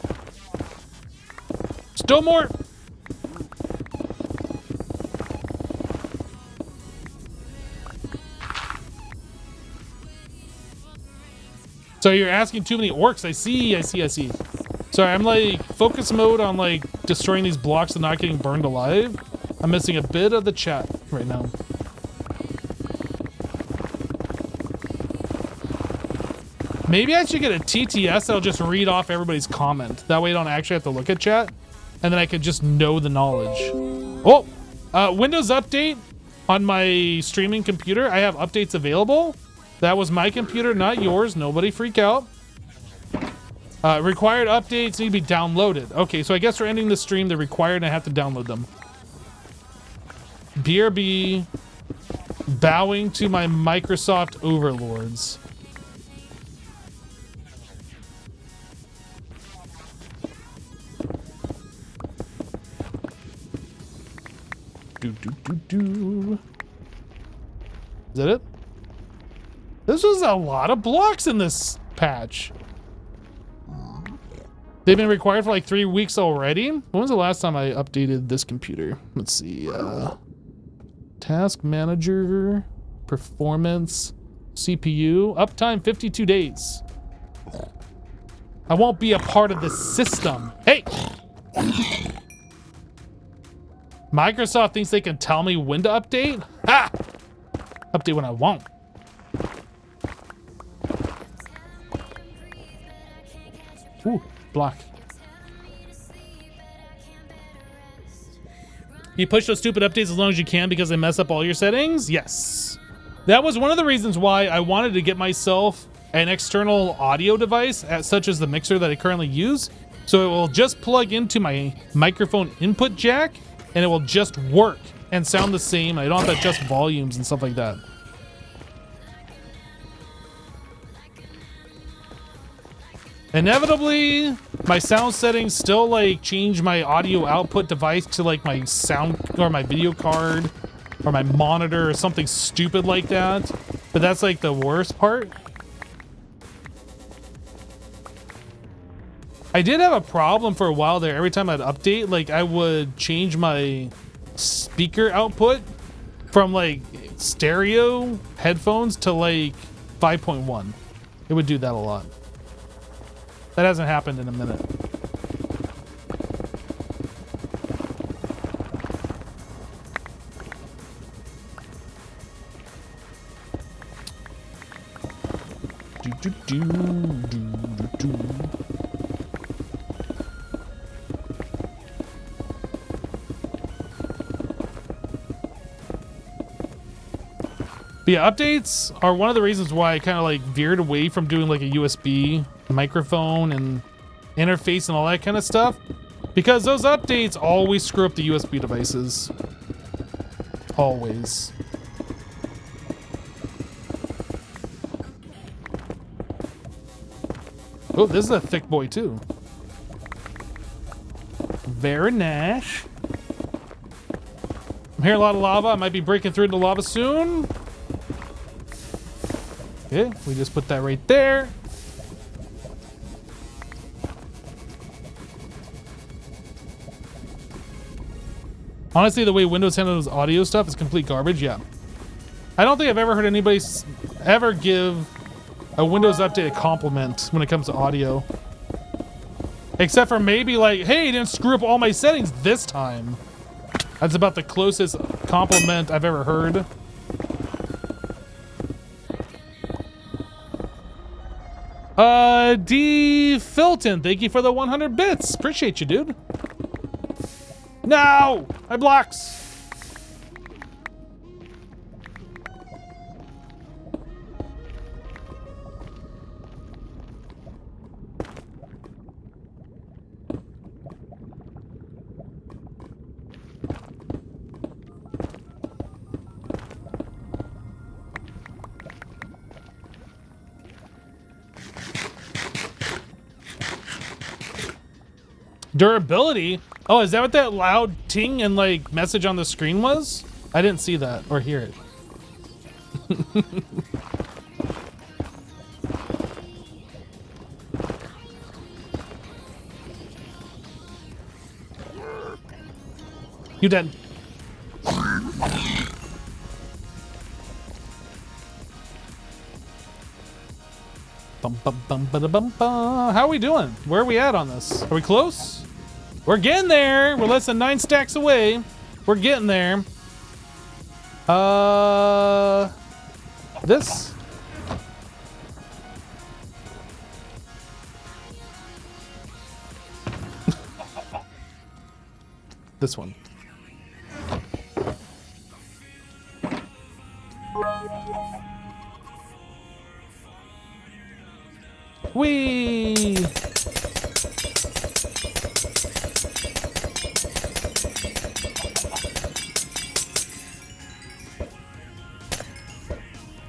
S1: Still more. So you're asking too many orcs. I see. Sorry, I'm like focus mode on like destroying these blocks and not getting burned alive. I'm missing a bit of the chat right now. Maybe I should get a TTS that'll just read off everybody's comment. That way I don't actually have to look at chat. And then I could just know the knowledge. Oh, Windows Update on my streaming computer. I have updates available. That was my computer, not yours. Nobody freak out. Required updates need to be downloaded. Okay, so I guess we're ending the stream. They're required and I have to download them. BRB. Bowing to my Microsoft overlords. Is that it? This was a lot of blocks in this patch. They've been required for like 3 weeks already. When was the last time I updated this computer? Let's see. Task manager, performance, CPU, uptime 52 days. I won't be a part of this system. Hey! Microsoft thinks they can tell me when to update? Ha! Update when I want. Ooh, block. You push those stupid updates as long as you can because they mess up all your settings? Yes. That was one of the reasons why I wanted to get myself an external audio device, such as the mixer that I currently use. So it will just plug into my microphone input jack and it will just work and sound the same. I don't have to adjust volumes and stuff like that. Inevitably, my sound settings still like change my audio output device to like my sound or my video card or my monitor or something stupid like that. But that's like the worst part. I did have a problem for a while there. Every time I'd update, like I would change my speaker output from like stereo headphones to like 5.1. It would do that a lot. That hasn't happened in a minute. But yeah, updates are one of the reasons why I kind of like veered away from doing like a USB microphone and interface and all that kind of stuff, because those updates always screw up the USB devices. Always. Oh, this is a thick boy too. Very nice. I'm hearing a lot of lava. I might be breaking through into lava soon. Okay, we just put that right there. Honestly, the way Windows handles audio stuff is complete garbage. Yeah. I don't think I've ever heard anybody ever give a Windows update a compliment when it comes to audio. Except for maybe like, hey, you didn't screw up all my settings this time. That's about the closest compliment I've ever heard. D. Filton, thank you for the 100 bits. Appreciate you, dude. No! My blocks! Durability? Oh, is that what that loud ting and like message on the screen was? I didn't see that or hear it. You dead. Bum, bum, bum, ba, da, bum, bum. How are we doing? Where are we at on this? Are we close? We're getting there. We're less than 9 stacks away. We're getting there. This? This one. Whee!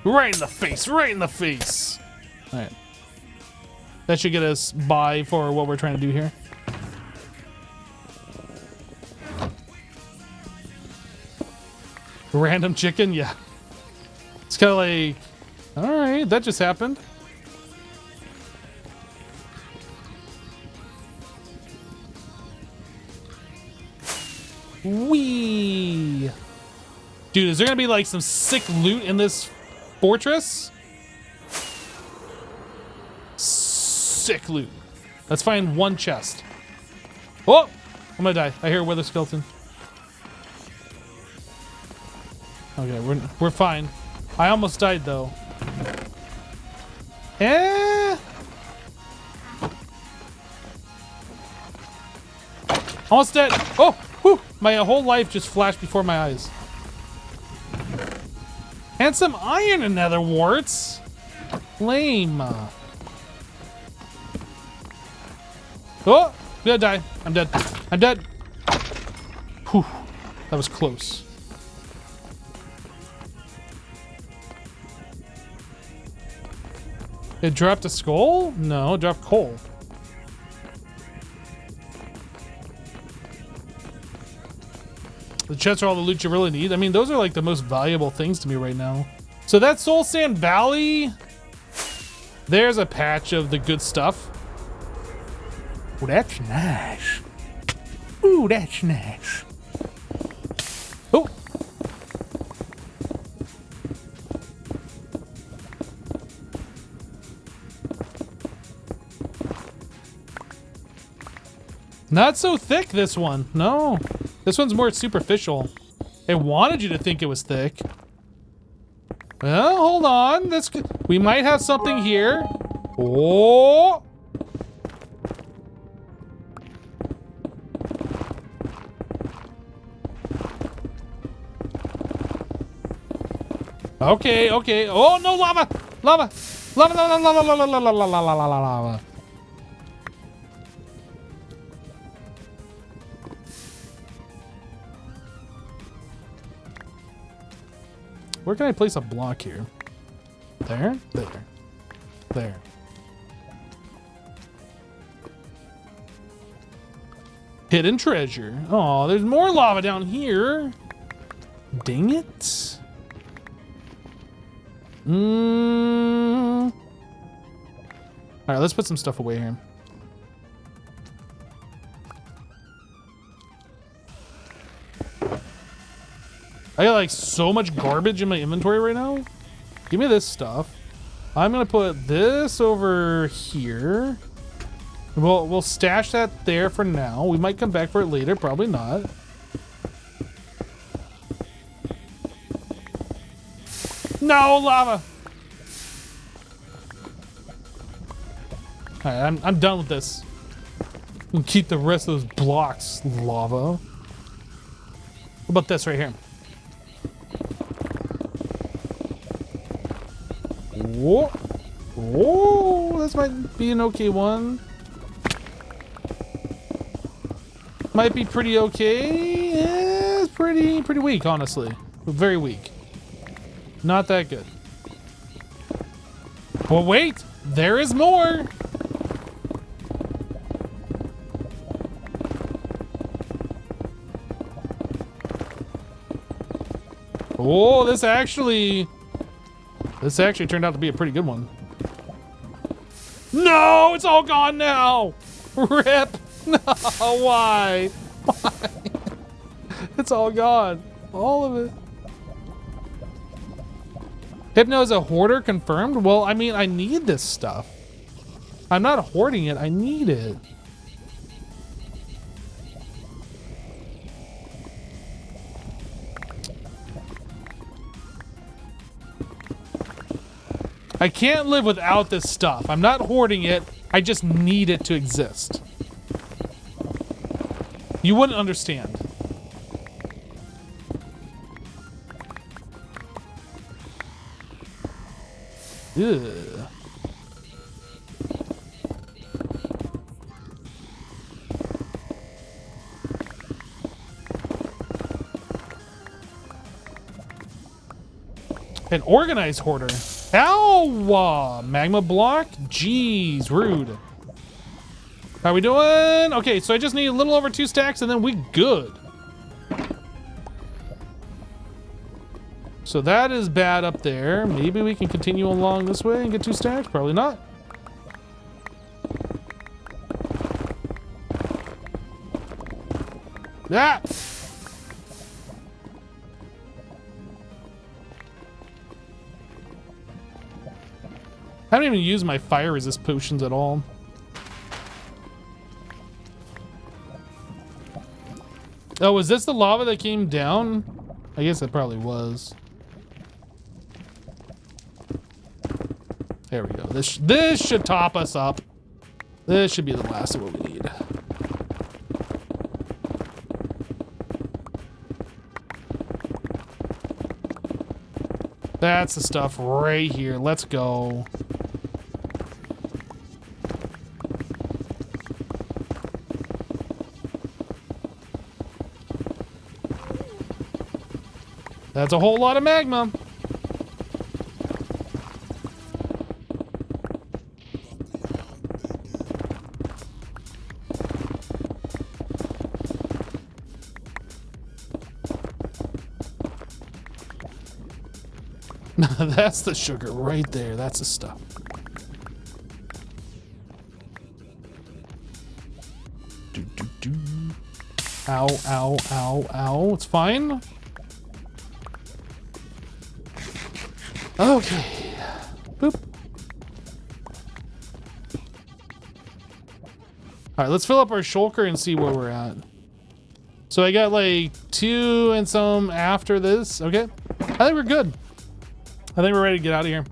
S1: Right in the face, right in the face. All right. That should get us by for what we're trying to do here. Random chicken, yeah. It's kind of like, all right, that just happened. Wee. Dude, is there gonna be like some sick loot in this fortress? Sick loot. Let's find one chest. Oh, I'm gonna die. I hear a wither skeleton. Okay, we're fine. I almost died though. Almost dead. Oh, whew. My whole life just flashed before my eyes. And some iron and nether warts. Lame. Oh, I'm gonna die. I'm dead. I'm dead. Whew. That was close. It dropped a skull? No, it dropped coal. The chests are all the loot you really need. I mean, those are like the most valuable things to me right now. So that's Soul Sand Valley. There's a patch of the good stuff. Oh, that's nice. Ooh, that's nice. Oh. Not so thick, this one. No. This one's more superficial. It wanted you to think it was thick. Well, hold on. That's good. We might have something here. Oh. Okay, okay. Oh, no, lava! Lava! Lava, lava, lava, lava, lava, lava, lava, lava. Where can I place a block here? There? There. There. Hidden treasure. Oh, there's more lava down here. Dang it. All right, let's put some stuff away here. I got like so much garbage in my inventory right now. Give me this stuff. I'm gonna put this over here. We'll stash that there for now. We might come back for it later, probably not. No lava. All right, I'm done with this. We'll keep the rest of those blocks lava. What about this right here? Whoa. Whoa, this might be an okay one. Might be pretty okay. Yeah, it's pretty weak, honestly. Very weak. Not that good. But wait, there is more. Oh, this actually turned out to be a pretty good one. No, it's all gone now. Rip. No, why? Why? It's all gone. All of it. Hypno is a hoarder, confirmed? Well, I mean, I need this stuff. I'm not hoarding it, I need it. I can't live without this stuff. I'm not hoarding it, I just need it to exist. You wouldn't understand. Ugh. An organized hoarder. Ow! Magma block? Jeez, rude. How are we doing? Okay, so I just need a little over 2 stacks and then we good. So that is bad up there. Maybe we can continue along this way and get 2 stacks? Probably not. Ah! I haven't even used my fire resist potions at all. Oh, was this the lava that came down? I guess it probably was. There we go. This should top us up. This should be the last of what we need. That's the stuff right here. Let's go. That's a whole lot of magma. That's the sugar right there. That's the stuff. Ow, ow, ow, ow. It's fine. Okay. Boop. All right, let's fill up our shulker and see where we're at. So I got like 2 and some after this. Okay. I think we're good. I think we're ready to get out of here.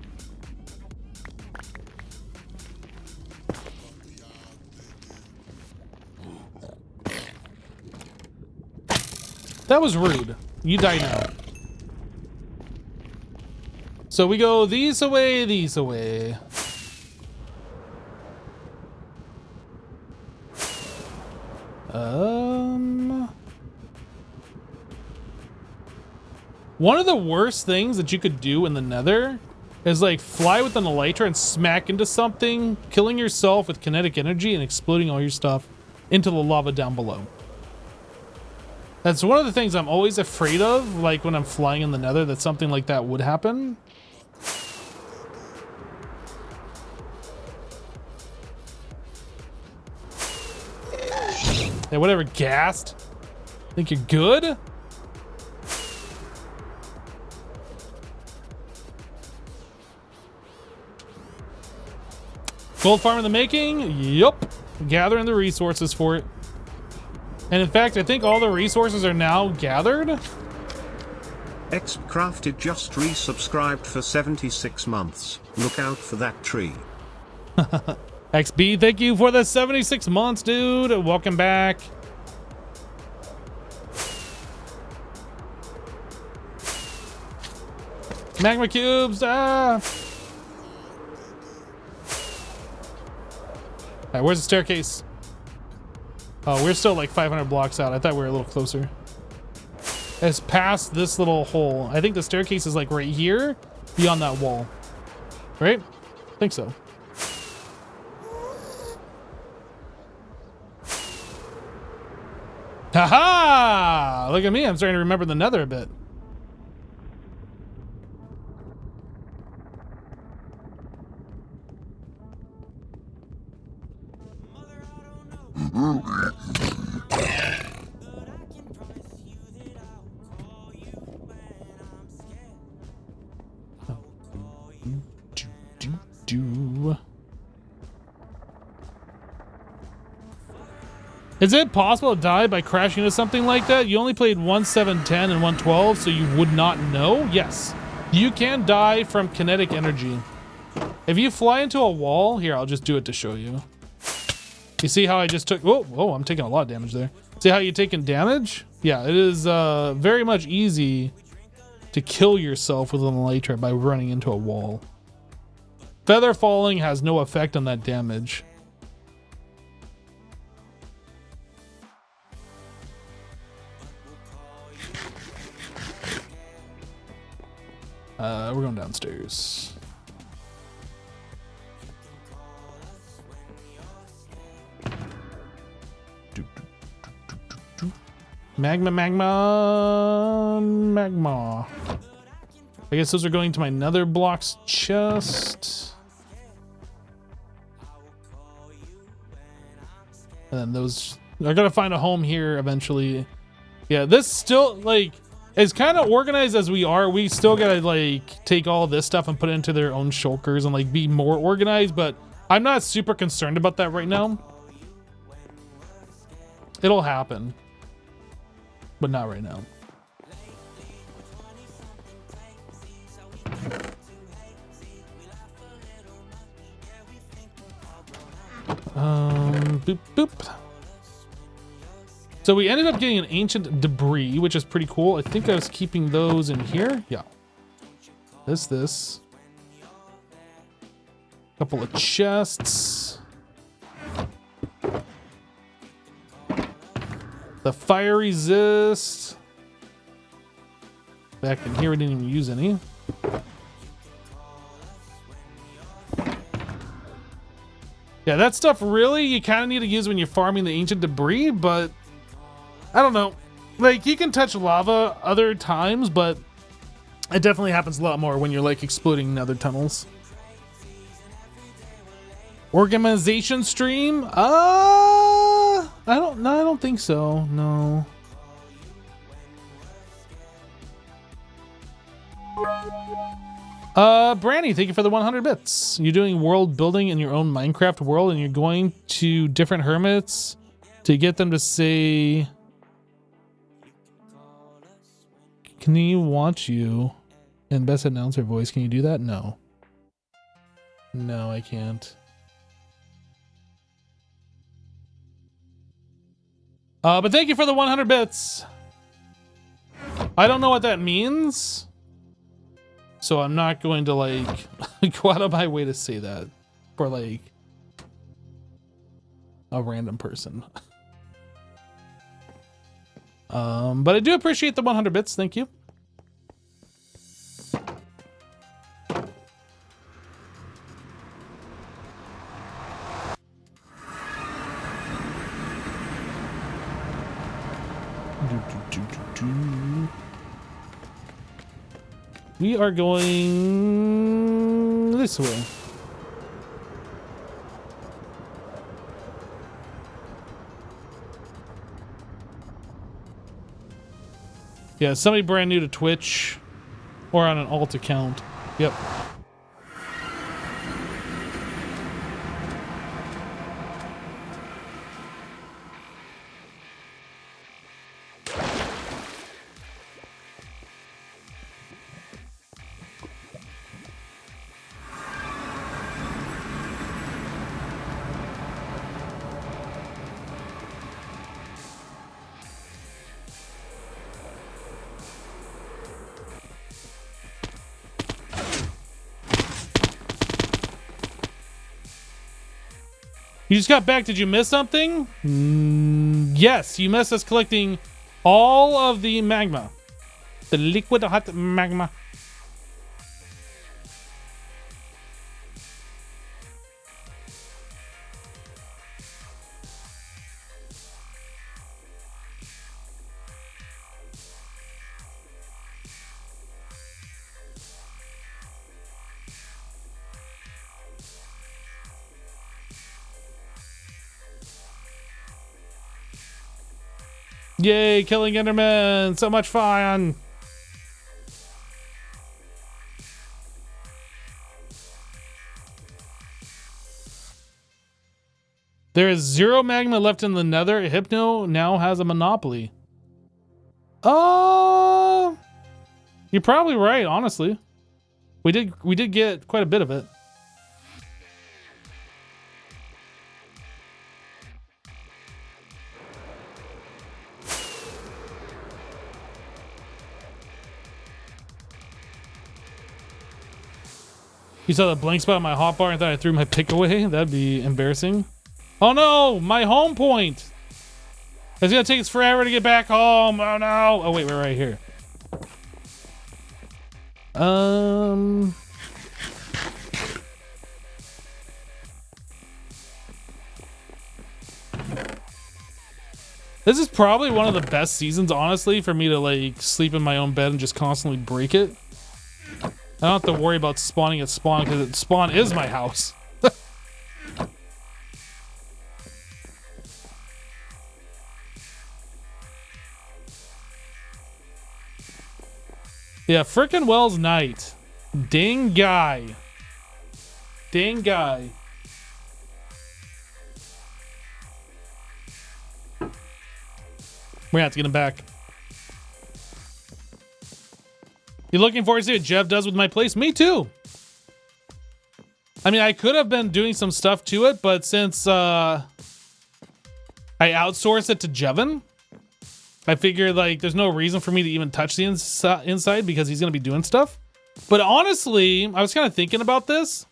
S1: That was rude. You die now. So we go these away, these away. One of the worst things that you could do in the Nether is like fly with an elytra and smack into something, killing yourself with kinetic energy and exploding all your stuff into the lava down below. That's one of the things I'm always afraid of, like when I'm flying in the Nether, that something like that would happen. Hey, whatever, gassed. Think you're good? Gold farm in the making? Yup. Gathering the resources for it. And in fact, I think all the resources are now gathered.
S2: HermitCrafted just resubscribed for 76 months. Look out for that tree.
S1: XB, thank you for the 76 months, dude. Welcome back. Magma cubes. Ah. All right, where's the staircase? Oh, we're still like 500 blocks out. I thought we were a little closer. It's past this little hole. I think the staircase is like right here, beyond that wall. Right? I think so. Haha! Look at me. I'm starting to remember the Nether a bit. Is it possible to die by crashing into something like that? You only played 1, 7, 10, and 112, so you would not know? Yes. You can die from kinetic energy. If you fly into a wall, here, I'll just do it to show you. You see how I just took, whoa, I'm taking a lot of damage there. See how you're taking damage? Yeah, it is very much easy to kill yourself with an elytra by running into a wall. Feather falling has no effect on that damage. We're going downstairs. Magma, magma, magma. I guess those are going to my nether blocks chest. And then those are gonna find a home here eventually. Yeah, this still, like, as kind of organized as we are, we still gotta like take all this stuff and put it into their own shulkers and like be more organized, but I'm not super concerned about that right now. It'll happen, but not right now. Boop, boop. So we ended up getting an ancient debris, which is pretty cool. I think I was keeping those in here. Yeah. This. Couple of chests. The fire resist. Back in here, we didn't even use any. Yeah, that stuff really you kind of need to use when you're farming the ancient debris, but I don't know. Like, you can touch lava other times, but it definitely happens a lot more when you're like exploding nether tunnels. Organization stream? I don't think so. No. Brandy, thank you for the 100 bits. You're doing world building in your own Minecraft world, and you're going to different hermits to get them to say, "Can you watch you?" in best announcer voice. Can you do that? No. No, I can't. But thank you for the 100 bits. I don't know what that means, so I'm not going to like go out of my way to say that for like a random person. But I do appreciate the 100 bits. Thank you. We are going this way. Yeah, somebody brand new to Twitch or on an alt account. Yep. You just got back. Did you miss something? Yes, you missed us collecting all of the magma. The liquid hot magma. Yay, killing Enderman! So much fun! There is 0 magma left in the Nether. Hypno now has a monopoly. You're probably right, honestly. We did get quite a bit of it. You saw the blank spot on my hotbar and thought I threw my pick away? That'd be embarrassing. Oh no, my home point! It's gonna take us forever to get back home. Oh no! Oh wait, we're right here. This is probably one of the best seasons, honestly, for me to like sleep in my own bed and just constantly break it. I don't have to worry about spawning at spawn because spawn is my house. Yeah, frickin' Wells Knight. Dang guy. Dang guy. We're gonna have to get him back. You looking forward to see what Jeff does with my place? Me too. I mean, I could have been doing some stuff to it, but since I outsourced it to Jevin, I figured like there's no reason for me to even touch the inside because he's gonna be doing stuff. But honestly, I was kind of thinking about this.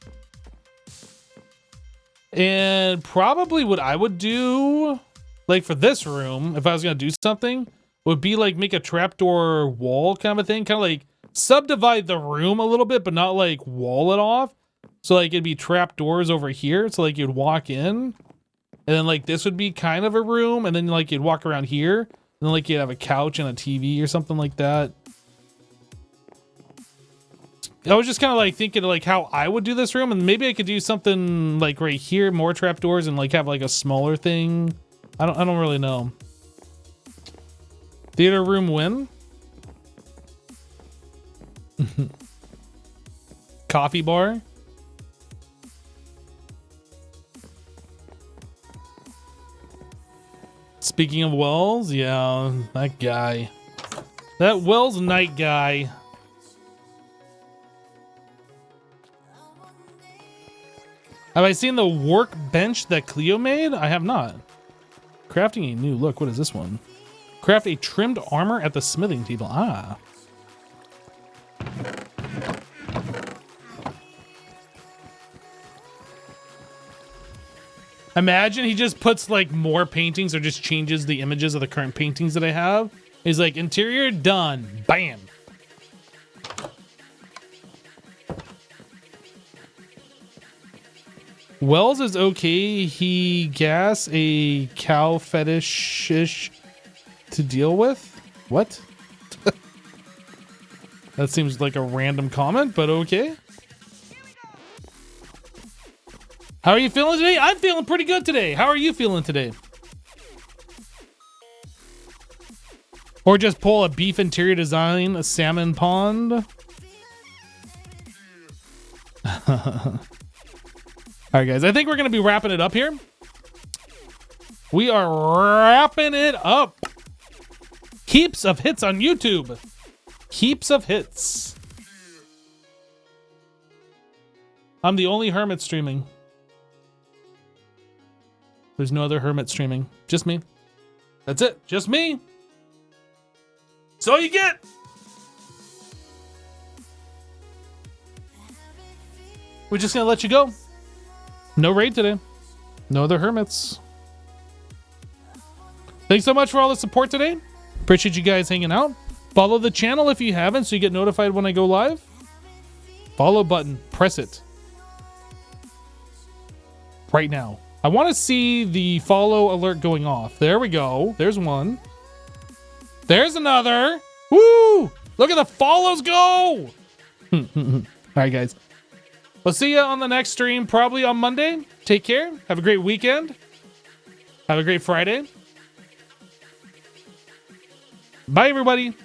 S1: And probably what I would do, like for this room, if I was going to do something, would be like make a trapdoor wall kind of a thing. Kind of like subdivide the room a little bit, but not like wall it off. So like it'd be trapdoors over here. So like you'd walk in. And then like this would be kind of a room. And then like you'd walk around here. And then like you'd have a couch and a TV or something like that. I was just kind of like thinking like how I would do this room, and maybe I could do something like right here, more trapdoors, and like have like a smaller thing. I don't really know. Theater room win. Coffee bar. Speaking of Wells, yeah, that guy. That Wells Knight guy. Have I seen the workbench that Cleo made? I have not. Crafting a new look. What is this one? Craft a trimmed armor at the smithing table. Ah. Imagine he just puts like more paintings or just changes the images of the current paintings that I have. He's like, interior done. Bam. Wells is okay. He gas a cow fetish-ish to deal with. What? That seems like a random comment, but okay. How are you feeling today? I'm feeling pretty good today. How are you feeling today? Or just pull a beef interior design, a salmon pond. All right, guys, I think we're going to be wrapping it up here. We are wrapping it up. Heaps of hits on YouTube. Heaps of hits. I'm the only hermit streaming. There's no other hermit streaming. Just me. That's it. Just me. That's all you get. We're just going to let you go. No raid today. No other hermits. Thanks so much for all the support today. Appreciate you guys hanging out. Follow the channel if you haven't so you get notified when I go live. Follow button. Press it. Right now. I want to see the follow alert going off. There we go. There's one. There's another. Woo! Look at the follows go! All right, guys. We'll see you on the next stream, probably on Monday. Take care. Have a great weekend. Have a great Friday. Bye, everybody.